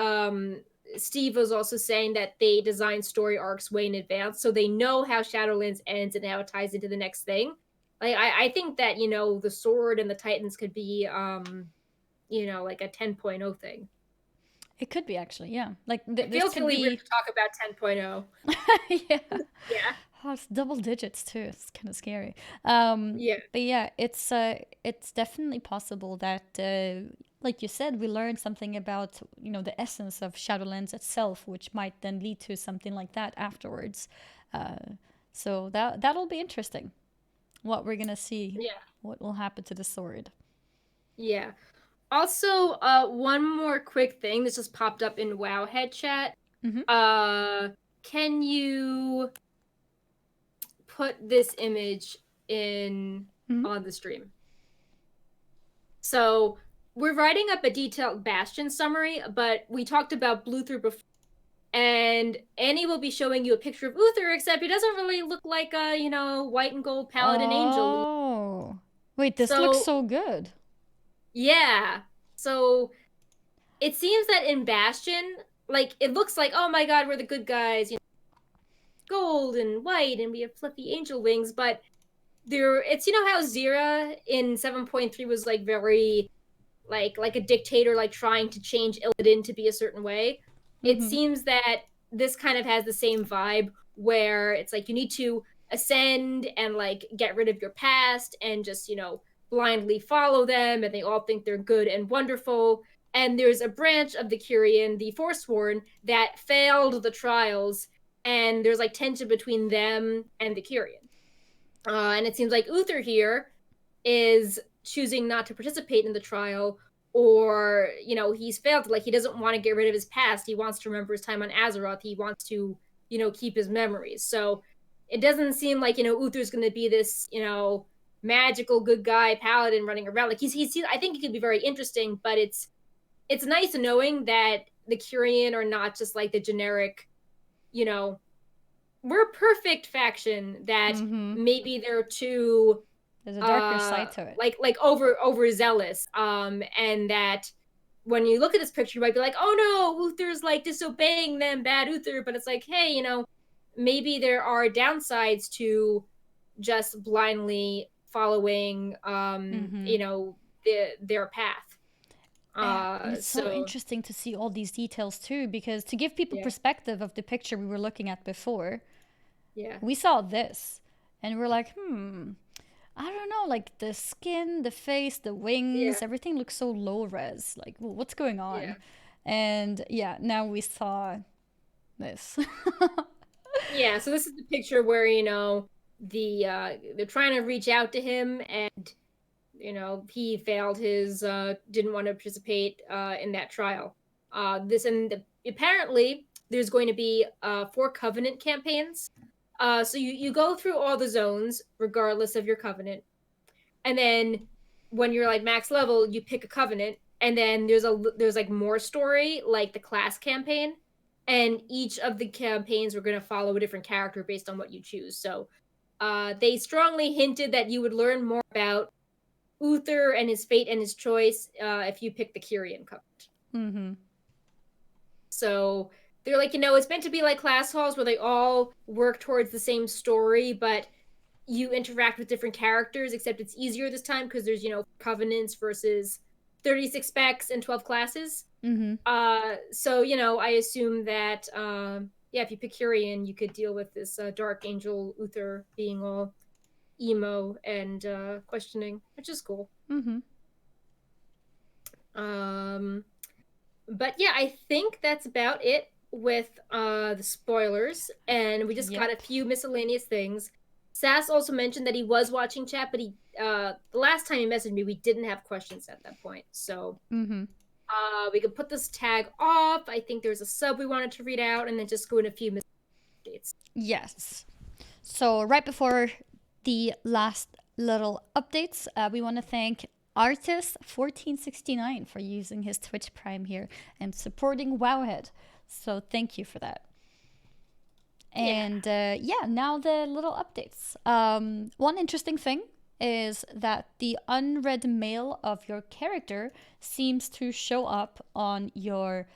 Steve was also saying that they design story arcs way in advance, so they know how Shadowlands ends and how it ties into the next thing. Like I think that the sword and the Titans could be like a 10.0 thing. It could be, actually, yeah. Like it feels really weird to talk about 10.0. Yeah. Yeah. Oh, it's double digits too. It's kind of scary. Yeah. But yeah, it's definitely possible that, like you said, we learned something about the essence of Shadowlands itself, which might then lead to something like that afterwards. So that'll be interesting. What we're gonna see. Yeah. What will happen to the sword? Yeah. Also, one more quick thing. This just popped up in Wowhead chat. Can you put this image in on the stream? So we're writing up a detailed Bastion summary, but we talked about Venthyr before, and Annie will be showing you a picture of Venthyr, except he doesn't really look like a white and gold paladin angel. Oh, wait, this looks so good. Yeah. So it seems that in Bastion, like, it looks like, oh my god, we're the good guys, gold and white, and we have fluffy angel wings, but it's how Zira in 7.3 was like very like a dictator, like trying to change Illidan to be a certain way. It seems that this kind of has the same vibe, where it's like you need to ascend and like get rid of your past and just blindly follow them, and they all think they're good and wonderful. And there's a branch of the Kyrian, the Forsworn, that failed the trials, and there's like tension between them and the Kyrian. And it seems like Venthyr here is choosing not to participate in the trial, or he's failed. Like, he doesn't want to get rid of his past. He wants to remember his time on Azeroth. He wants to keep his memories. So it doesn't seem like Ventyr's going to be this magical good guy paladin running around. Like, he's I think he could be very interesting, but it's nice knowing that the Kyrian are not just like the generic we're a perfect faction, that maybe they're too there's a darker side to it, like overzealous, and that when you look at this picture, you might be like, oh no, Ventyr's like disobeying them, bad Venthyr. But it's like, hey, maybe there are downsides to just blindly following their path. And it's so interesting to see all these details too, because to give people perspective of the picture we were looking at before, we saw this and we're like, I don't know, like the skin, the face, the wings, everything looks so low res. Like, well, what's going on? And now we saw this. So this is the picture where they're trying to reach out to him, and he failed his didn't want to participate in that trial. Apparently there's going to be 4 covenant campaigns. So you go through all the zones regardless of your covenant, and then when you're like max level, you pick a covenant, and then there's like more story, like the class campaign, and each of the campaigns we're going to follow a different character based on what you choose. So they strongly hinted that you would learn more about Venthyr and his fate and his choice if you pick the Kyrian covenant. So they're like, it's meant to be like class halls where they all work towards the same story, but you interact with different characters, except it's easier this time because there's, covenants versus 36 specs and 12 classes. So, I assume that, if you pick Kyrian, you could deal with this Dark Angel Venthyr being all emo and questioning, which is cool. Mm-hmm. But yeah, I think that's about it with the spoilers, and we just got a Yep. few miscellaneous things. Sass also mentioned that he was watching chat, but he the last time he messaged me, we didn't have questions at that point, so Mm-hmm. we could put this tag off. I think there's a sub we wanted to read out, and then just go in a few updates. Yes. So right before the last little updates, we want to thank Artist1469 for using his Twitch Prime here and supporting Wowhead. So thank you for that. And now the little updates. One interesting thing is that the unread mail of your character seems to show up on your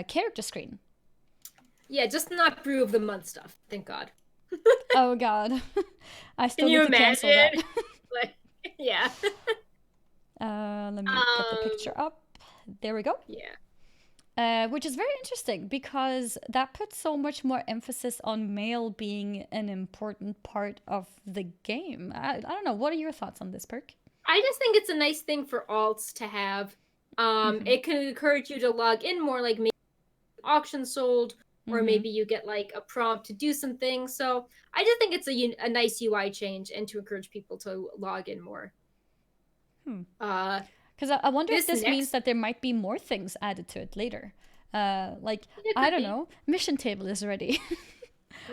character screen. Yeah, just not brew of the month stuff. Thank God. Oh God, I still Can you need to cancel that. imagine? Like, yeah. Let me get the picture up. There we go. Yeah. Which is very interesting because that puts so much more emphasis on mail being an important part of the game. I don't know. What are your thoughts on this, Perk? I just think it's a nice thing for alts to have. It can encourage you to log in more, like maybe auction sold, or maybe you get like a prompt to do some things. So I just think it's a nice UI change and to encourage people to log in more. Because I wonder if this means that there might be more things added to it later. Like, I don't know, mission table is ready.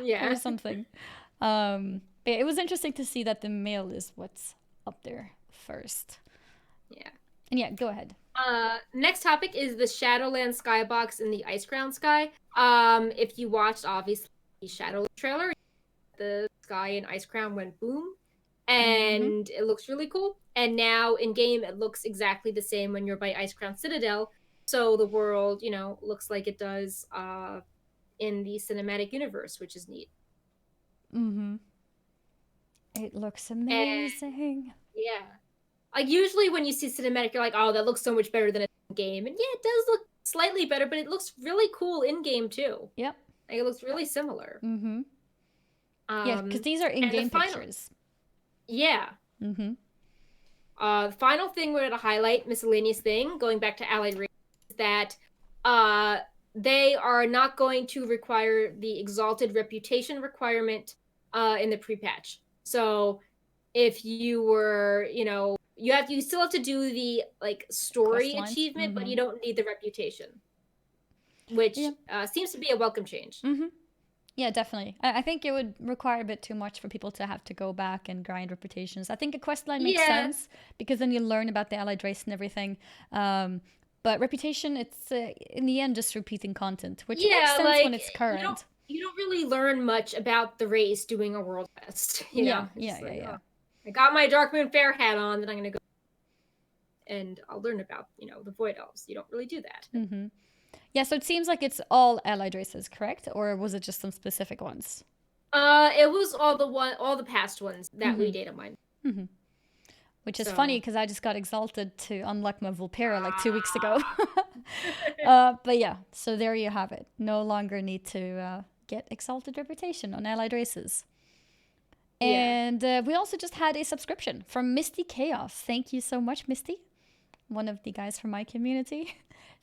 Yeah. Or something. It was interesting to see that the mail is what's up there first. Yeah. And yeah, go ahead. Next topic is the Shadowlands skybox in the Icecrown sky. If you watched, obviously, the Shadowlands trailer, the sky in Icecrown went boom, and it looks really cool. And now in game, it looks exactly the same when you're by Icecrown Citadel. So the world, looks like it does in the cinematic universe, which is neat. It looks amazing. And, yeah. Like, usually when you see cinematic, you're like, oh, that looks so much better than a game. And yeah, it does look slightly better, but it looks really cool in game too. Yep. Like, it looks really similar. Yeah, because these are in-game pictures. Yeah. The final thing we're going to highlight, miscellaneous thing, going back to allied races, is that they are not going to require the exalted reputation requirement in the pre-patch. So if you were, you still have to do the like story achievement, but you don't need the reputation, which seems to be a welcome change. Yeah, definitely. I think it would require a bit too much for people to have to go back and grind reputations. I think a quest line makes sense because then you learn about the allied race and everything. But reputation, it's in the end just repeating content, which makes sense when it's current. You don't really learn much about the race doing a world quest. Yeah. Oh, I got my Darkmoon Fair hat on, then I'm going to go and I'll learn about, the Void Elves. You don't really do that. Yeah, so it seems like it's all allied races, correct? Or was it just some specific ones? It was all the past ones that we data mined. Which is funny because I just got exalted to unlock my Vulpera like 2 weeks ago. But yeah, so there you have it. No longer need to get exalted reputation on allied races. And we also just had a subscription from Misty Chaos. Thank you so much, Misty. One of the guys from my community.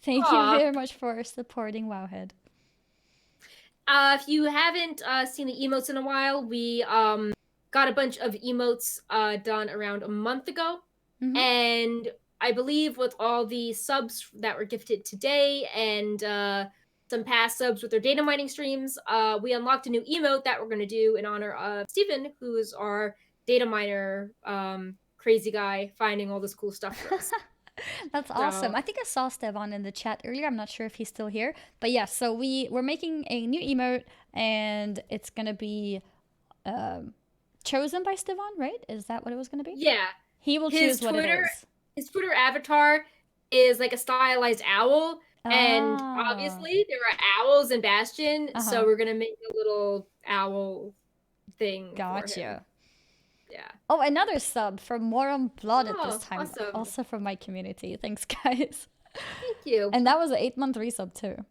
Thank you very much for supporting Wowhead. If you haven't seen the emotes in a while, we got a bunch of emotes done around a month ago. And I believe with all the subs that were gifted today and some past subs with their data mining streams, we unlocked a new emote that we're going to do in honor of Steven, who is our data miner crazy guy finding all this cool stuff for us. That's awesome. I think I saw Stevan in the chat earlier. I'm not sure if he's still here. But yeah, so we're making a new emote and it's going to be chosen by Stevan, right? Is that what it was going to be? Yeah. He will choose what it is. His Twitter avatar is like a stylized owl. And obviously there are owls in Bastion. So we're going to make a little owl thing. Gotcha. Yeah. Oh, another sub from More on Blood at this time. Awesome. Also from my community. Thanks, guys. Thank you. And that was an 8-month resub, 3 sub, too.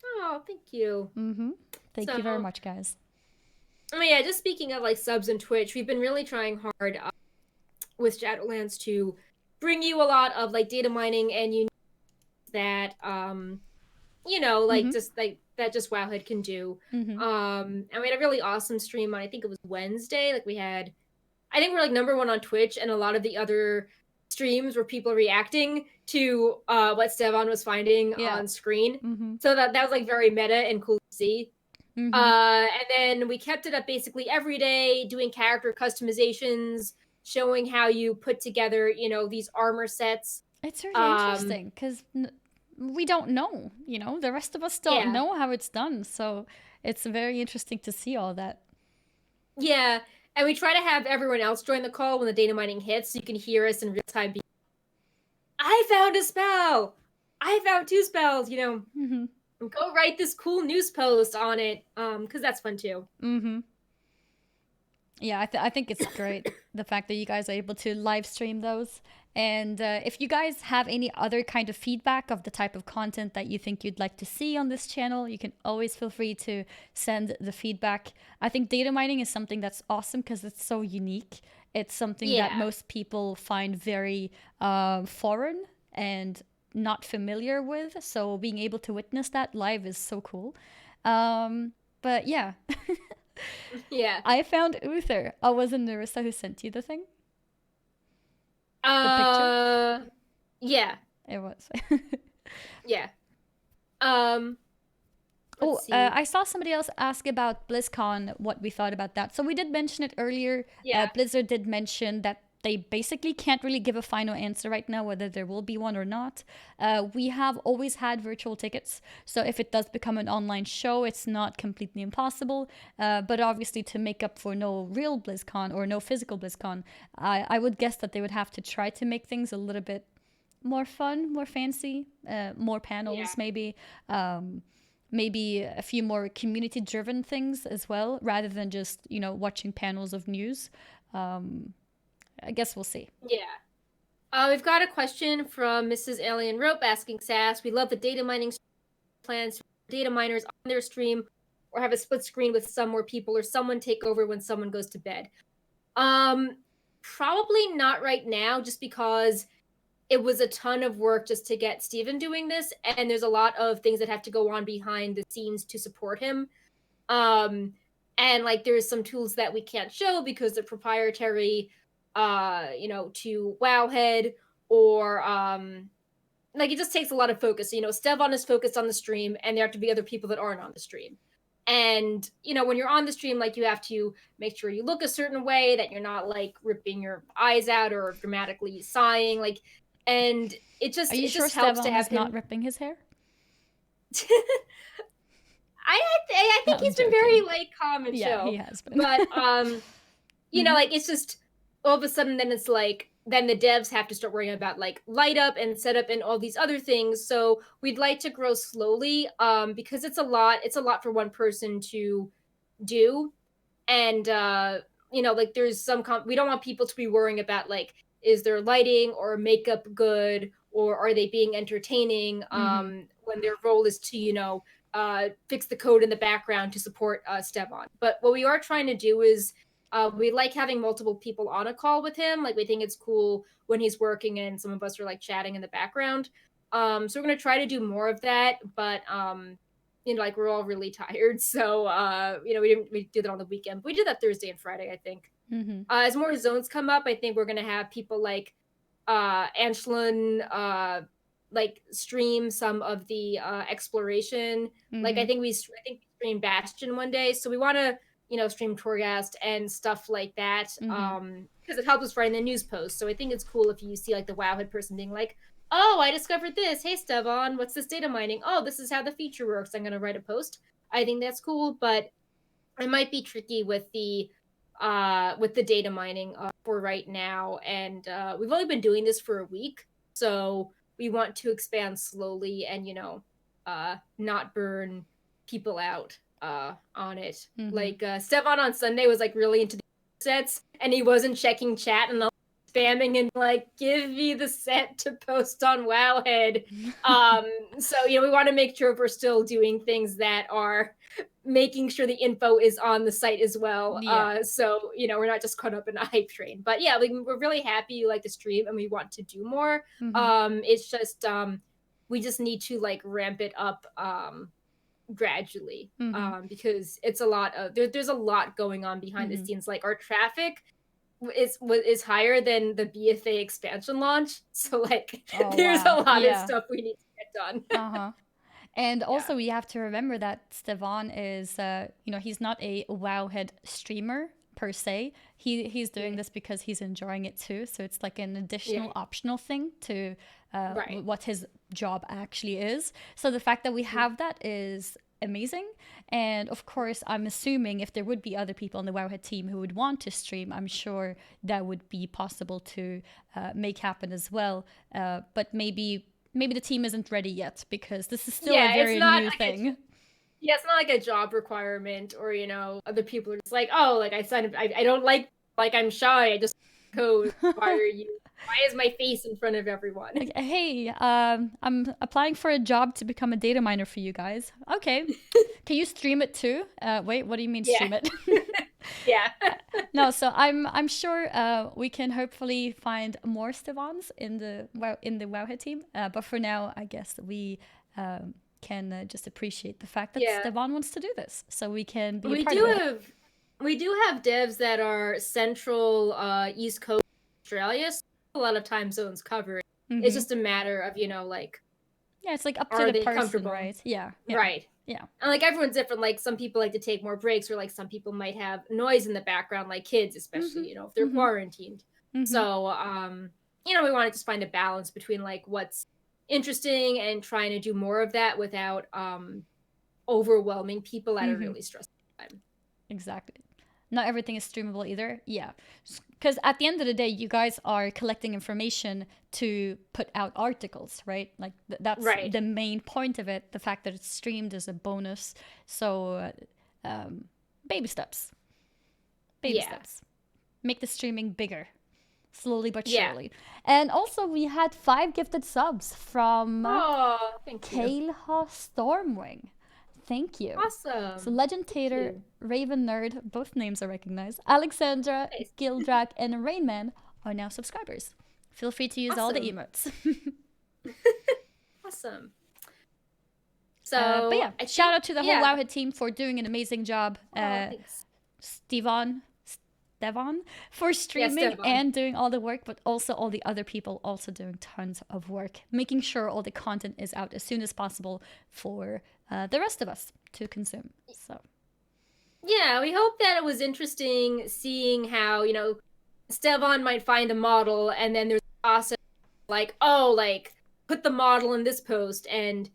Oh, thank you. Thank you very much, guys. So, Thank you very much, guys. Oh yeah, just speaking of like subs and Twitch, we've been really trying hard with Shadowlands to bring you a lot of like data mining and you that like Mm-hmm. just like that just Wowhead can do. Mm-hmm. And we had a really awesome stream on I think it was Wednesday. Like we had I think we're like #1 on Twitch and a lot of the other streams were people reacting to what Stevon was finding Yeah. on screen. Mm-hmm. So that was like very meta and cool to see. Mm-hmm. And then we kept it up basically every day, doing character customizations, showing how you put together, these armor sets. It's really Um, interesting because we don't know, the rest of us don't yeah, know how it's done. So it's very interesting to see all that. yeah. And we try to have everyone else join the call when the data mining hits, so you can hear us in real time. I found a spell. I found 2 spells. Mm-hmm. Go write this cool news post on it, because that's fun too. Mm-hmm. Yeah, I think it's great the fact that you guys are able to live stream those. And if you guys have any other kind of feedback of the type of content that you think you'd like to see on this channel, you can always feel free to send the feedback. I think data mining is something that's awesome because it's so unique. It's something that Yeah, most people find very foreign and not familiar with. So being able to witness that live is so cool. But yeah. yeah. I found Uther. Oh, was it Narissa who sent you the thing? The picture? Uh, yeah, It was. yeah. Um, Oh, let's see. I saw somebody else ask about BlizzCon, what we thought about that. So we did mention it earlier. Yeah, Blizzard did mention that they basically can't really give a final answer right now, whether there will be one or not. We have always had virtual tickets. So if it does become an online show, it's not completely impossible. But obviously, to make up for no real BlizzCon or no physical BlizzCon, I would guess that they would have to try to make things a little bit more fun, more fancy, more yeah, panels, maybe. Maybe a few more community driven things as well, rather than just, watching panels of news. I guess we'll see. yeah. We've got a question from Mrs. Alien Rope asking Sass. We love the data mining plans for data miners on their stream, or have a split screen with some more people, or someone take over when someone goes to bed. Probably not right now, just because it was a ton of work just to get Steven doing this, and there's a lot of things that have to go on behind the scenes to support him. And like there's some tools that we can't show because they're proprietary, to Wowhead, or like it just takes a lot of focus. Stevon is focused on the stream, and there have to be other people that aren't on the stream. And when you're on the stream, like you have to make sure you look a certain way, that you're not like ripping your eyes out or dramatically sighing, like, and it Are just you it sure just helps to Stevon have is him. not ripping his hair? I think I'm he's been very joking. like calm and Yeah, he chill, has been. but Mm-hmm. like it's just all of a sudden then it's like then the devs have to start worrying about like light up and setup and all these other things. So we'd like to grow slowly, because it's a lot for one person to do. And like there's some we don't want people to be worrying about like, is their lighting or makeup good, or are they being entertaining, Mm-hmm. when their role is to fix the code in the background to support Stevon. But what we are trying to do is, we like having multiple people on a call with him. Like we think it's cool when he's working and some of us are like chatting in the background. So we're gonna try to do more of that, but like we're all really tired, so we did that on the weekend. But we did that Thursday and Friday, I think. Mm-hmm. As more zones come up, I think we're gonna have people like Anshlin like stream some of the exploration. Like Mm-hmm. I think we streamed Bastion one day, so we want to stream Torghast and stuff like that, Mm-hmm. because it helps us write in the news post. So I think it's cool if you see like the Wowhead person being like, oh, I discovered this. Hey, Stevon, what's this data mining? Oh, this is how the feature works. I'm going to write a post. I think that's cool, but it might be tricky with the data mining for right now. And we've only been doing this for a week, so we want to expand slowly and not burn people out on it. Mm-hmm. Like Stefan on Sunday was like really into the sets, and he wasn't checking chat, and spamming and like, give me the set to post on Wowhead. So we want to make sure we're still doing things that are making sure the info is on the site as well. Yeah. So we're not just caught up in a hype train. But yeah, like we're really happy you like the stream and we want to do more. It's just we just need to like ramp it up gradually because it's a lot of there's a lot going on behind the scenes. Like our traffic is higher than the BFA expansion launch, so like there's a lot of stuff we need to get done. And also we have to remember that Stevan is he's not a Wowhead streamer per se. He's doing this because he's enjoying it too, so it's like an additional optional thing to what his job actually is. So the fact that we have that is amazing. And of course, I'm assuming if there would be other people on the Wowhead team who would want to stream, I'm sure that would be possible to make happen as well. But maybe the team isn't ready yet because this is still a very new thing. It's not like a job requirement, or other people are just like, oh, like I signed up, I don't like I'm shy, I just code. Why are you? Why is my face in front of everyone? Like, hey, I'm applying for a job to become a data miner for you guys. Okay, can you stream it too? Wait, what do you mean stream it? Yeah. No, so I'm sure we can hopefully find more Stevans in the Wowhead team. But for now, I guess we can just appreciate the fact that Stevan wants to do this, so we can be a part of it. We do have devs that are central East Coast Australia. So a lot of time zones covered. It's just a matter of like. Yeah, it's like up to the person, right? Yeah. Right. Yeah. And like everyone's different. Like some people like to take more breaks, or like some people might have noise in the background, like kids, especially, if they're quarantined. So we want to just find a balance between like what's interesting and trying to do more of that without overwhelming people at a really stressful time. Exactly. Not everything is streamable either. Yeah. Because at the end of the day, you guys are collecting information to put out articles, right? Like that's the main point of it. The fact that it's streamed is a bonus. So baby steps. Baby steps. Make the streaming bigger. Slowly but surely. And also we had 5 gifted subs from Kaleha Stormwing. Thank you. Awesome. So Legend Tater, Raven Nerd, both names are recognized. Alexandra, Gildrak, and Rainman are now subscribers. Feel free to use all the emotes. Awesome. So, but yeah, shout out to the whole Wowhead team for doing an amazing job. Stevan for streaming and doing all the work, but also all the other people also doing tons of work, making sure all the content is out as soon as possible for the rest of us to consume. So yeah, we hope that it was interesting seeing how Stevan might find a model, and then there's a process like, oh, like put the model in this post, and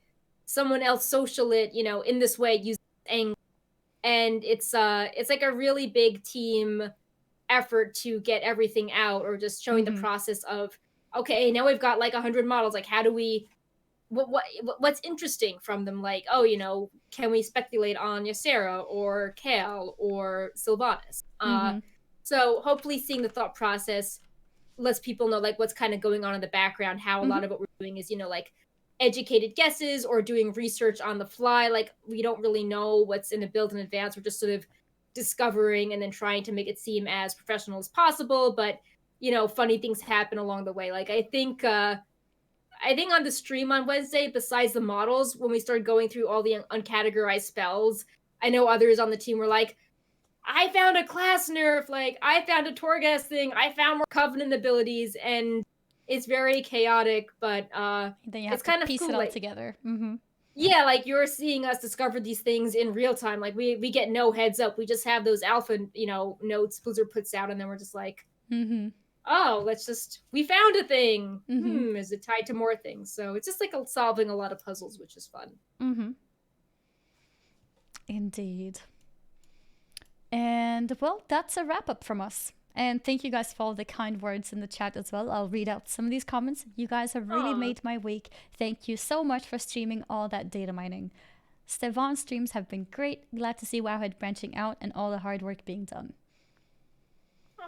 someone else social it in this way, use angle, and it's like a really big team effort to get everything out, or just showing the process of, okay, now we've got like 100 models, like how do we what's interesting from them, like, oh, can we speculate on Ysera or Kale or Sylvanas? So hopefully seeing the thought process lets people know like what's kind of going on in the background, how a lot of what we're doing is like educated guesses or doing research on the fly. Like we don't really know what's in the build in advance. We're just sort of discovering and then trying to make it seem as professional as possible, but funny things happen along the way. Like I think on the stream on Wednesday, besides the models, when we started going through all the uncategorized spells, I know others on the team were like, I found a class nerf, like I found a Torghast thing, I found more Covenant abilities, and it's very chaotic, but then you have to piece it all together. Yeah, like you're seeing us discover these things in real time. Like we get no heads up. We just have those alpha, notes Blizzard puts out, and then we're just like, oh, we found a thing. Is it tied to more things? So it's just like solving a lot of puzzles, which is fun. Indeed. And well, that's a wrap up from us. And thank you guys for all the kind words in the chat as well. I'll read out some of these comments. You guys have really made my week. Thank you so much for streaming all that data mining. Stevan's streams have been great. Glad to see Wowhead branching out and all the hard work being done.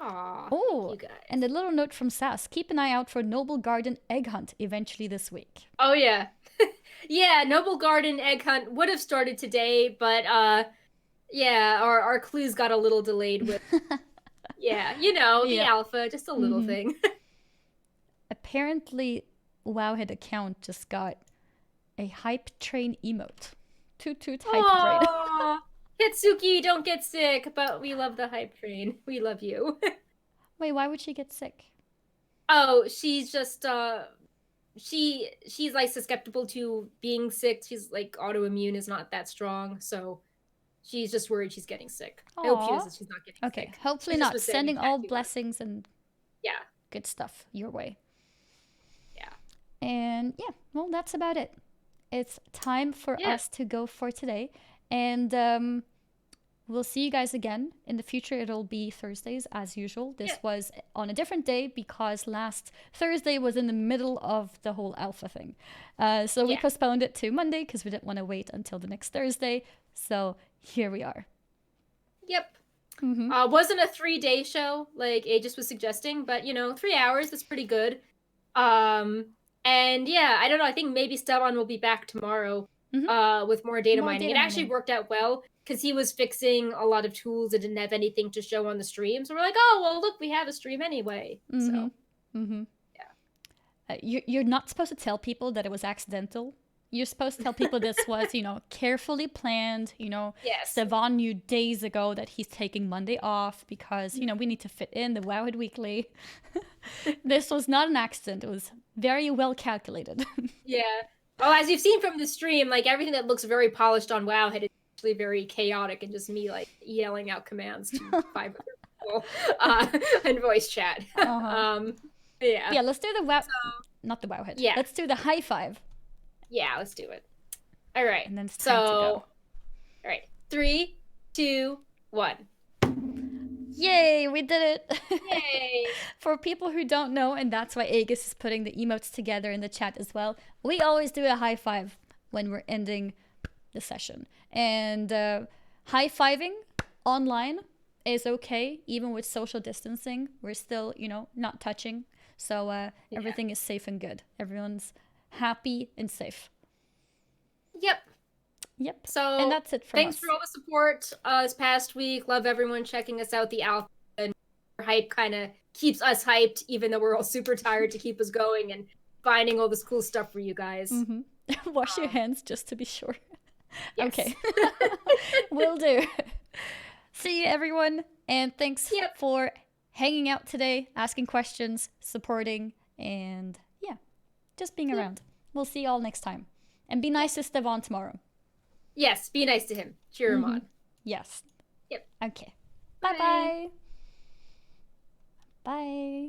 Aw, Oh, you guys. and a little note from Sass. Keep an eye out for Noble Garden Egg Hunt eventually this week. Oh yeah. Yeah, Noble Garden egg hunt would have started today, but yeah, our clues got a little delayed with yeah, the Yep. alpha, just a little Mm-hmm. thing. Apparently, Wowhead account just got a hype train emote. Toot toot hype train. Aww. Hitsuki, don't get sick, but we love the hype train. We love you. Wait, why would she get sick? Oh, she's just she's like susceptible to being sick. She's like autoimmune is not that strong, so she's just worried she's getting sick. I hope Aw. she's not getting Okay, sick. hopefully She just not. was saying Sending all tattoo work. blessings and Yeah, good stuff your way. yeah, And yeah, well, that's about it. It's time for yeah, us to go for today. And we'll see you guys again. In the future, it'll be Thursdays as usual. yeah, This was on a different day because last Thursday was in the middle of the whole alpha thing. So we yeah. postponed it to Monday because we didn't want to wait until the next Thursday. So here we are. Yep. Mm-hmm. Wasn't a 3-day show like Aegis was suggesting, but 3 hours, that's pretty good. Um, and yeah, I don't know. I think maybe Stellan will be back tomorrow with more data More mining. data It actually mining. worked out well because he was fixing a lot of tools and didn't have anything to show on the stream. So we're like, oh, well, look, we have a stream anyway. Mm-hmm. So, Mm-hmm. yeah. You're not supposed to tell people that it was accidental. You're supposed to tell people this was, carefully planned. Yes. Stefan knew days ago that he's taking Monday off because, we need to fit in the Wowhead Weekly. This was not an accident. It was very well calculated. Yeah. Oh, as you've seen from the stream, like everything that looks very polished on Wowhead is actually very chaotic and just me like yelling out commands to 500 people in voice chat. Uh-huh. Yeah. Yeah, let's do the not the Wowhead. Yeah. Let's do the high five. Yeah, let's do it. All right. And then it's time to go. All right. 3, 2, 1. Yay, we did it. Yay. For people who don't know, and that's why Aegis is putting the emotes together in the chat as well, we always do a high five when we're ending the session. And high-fiving online is okay, even with social distancing. We're still, not touching. So everything is safe and good. Everyone's happy and safe. Yep. Yep. So and that's it from thanks us. for all the support this past week. Love everyone checking us out. The alpha and hype kind of keeps us hyped, even though we're all super tired to keep us going and finding all this cool stuff for you guys. Mm-hmm. Wash your hands just to be sure. Yes. Okay. Will do. See you, everyone. And thanks for hanging out today, asking questions, supporting, and just being around. We'll see you all next time. And be nice to Stefan tomorrow. Yes, be nice to him. Cheer him on. Yes. Yep. Okay. Bye-bye. Bye.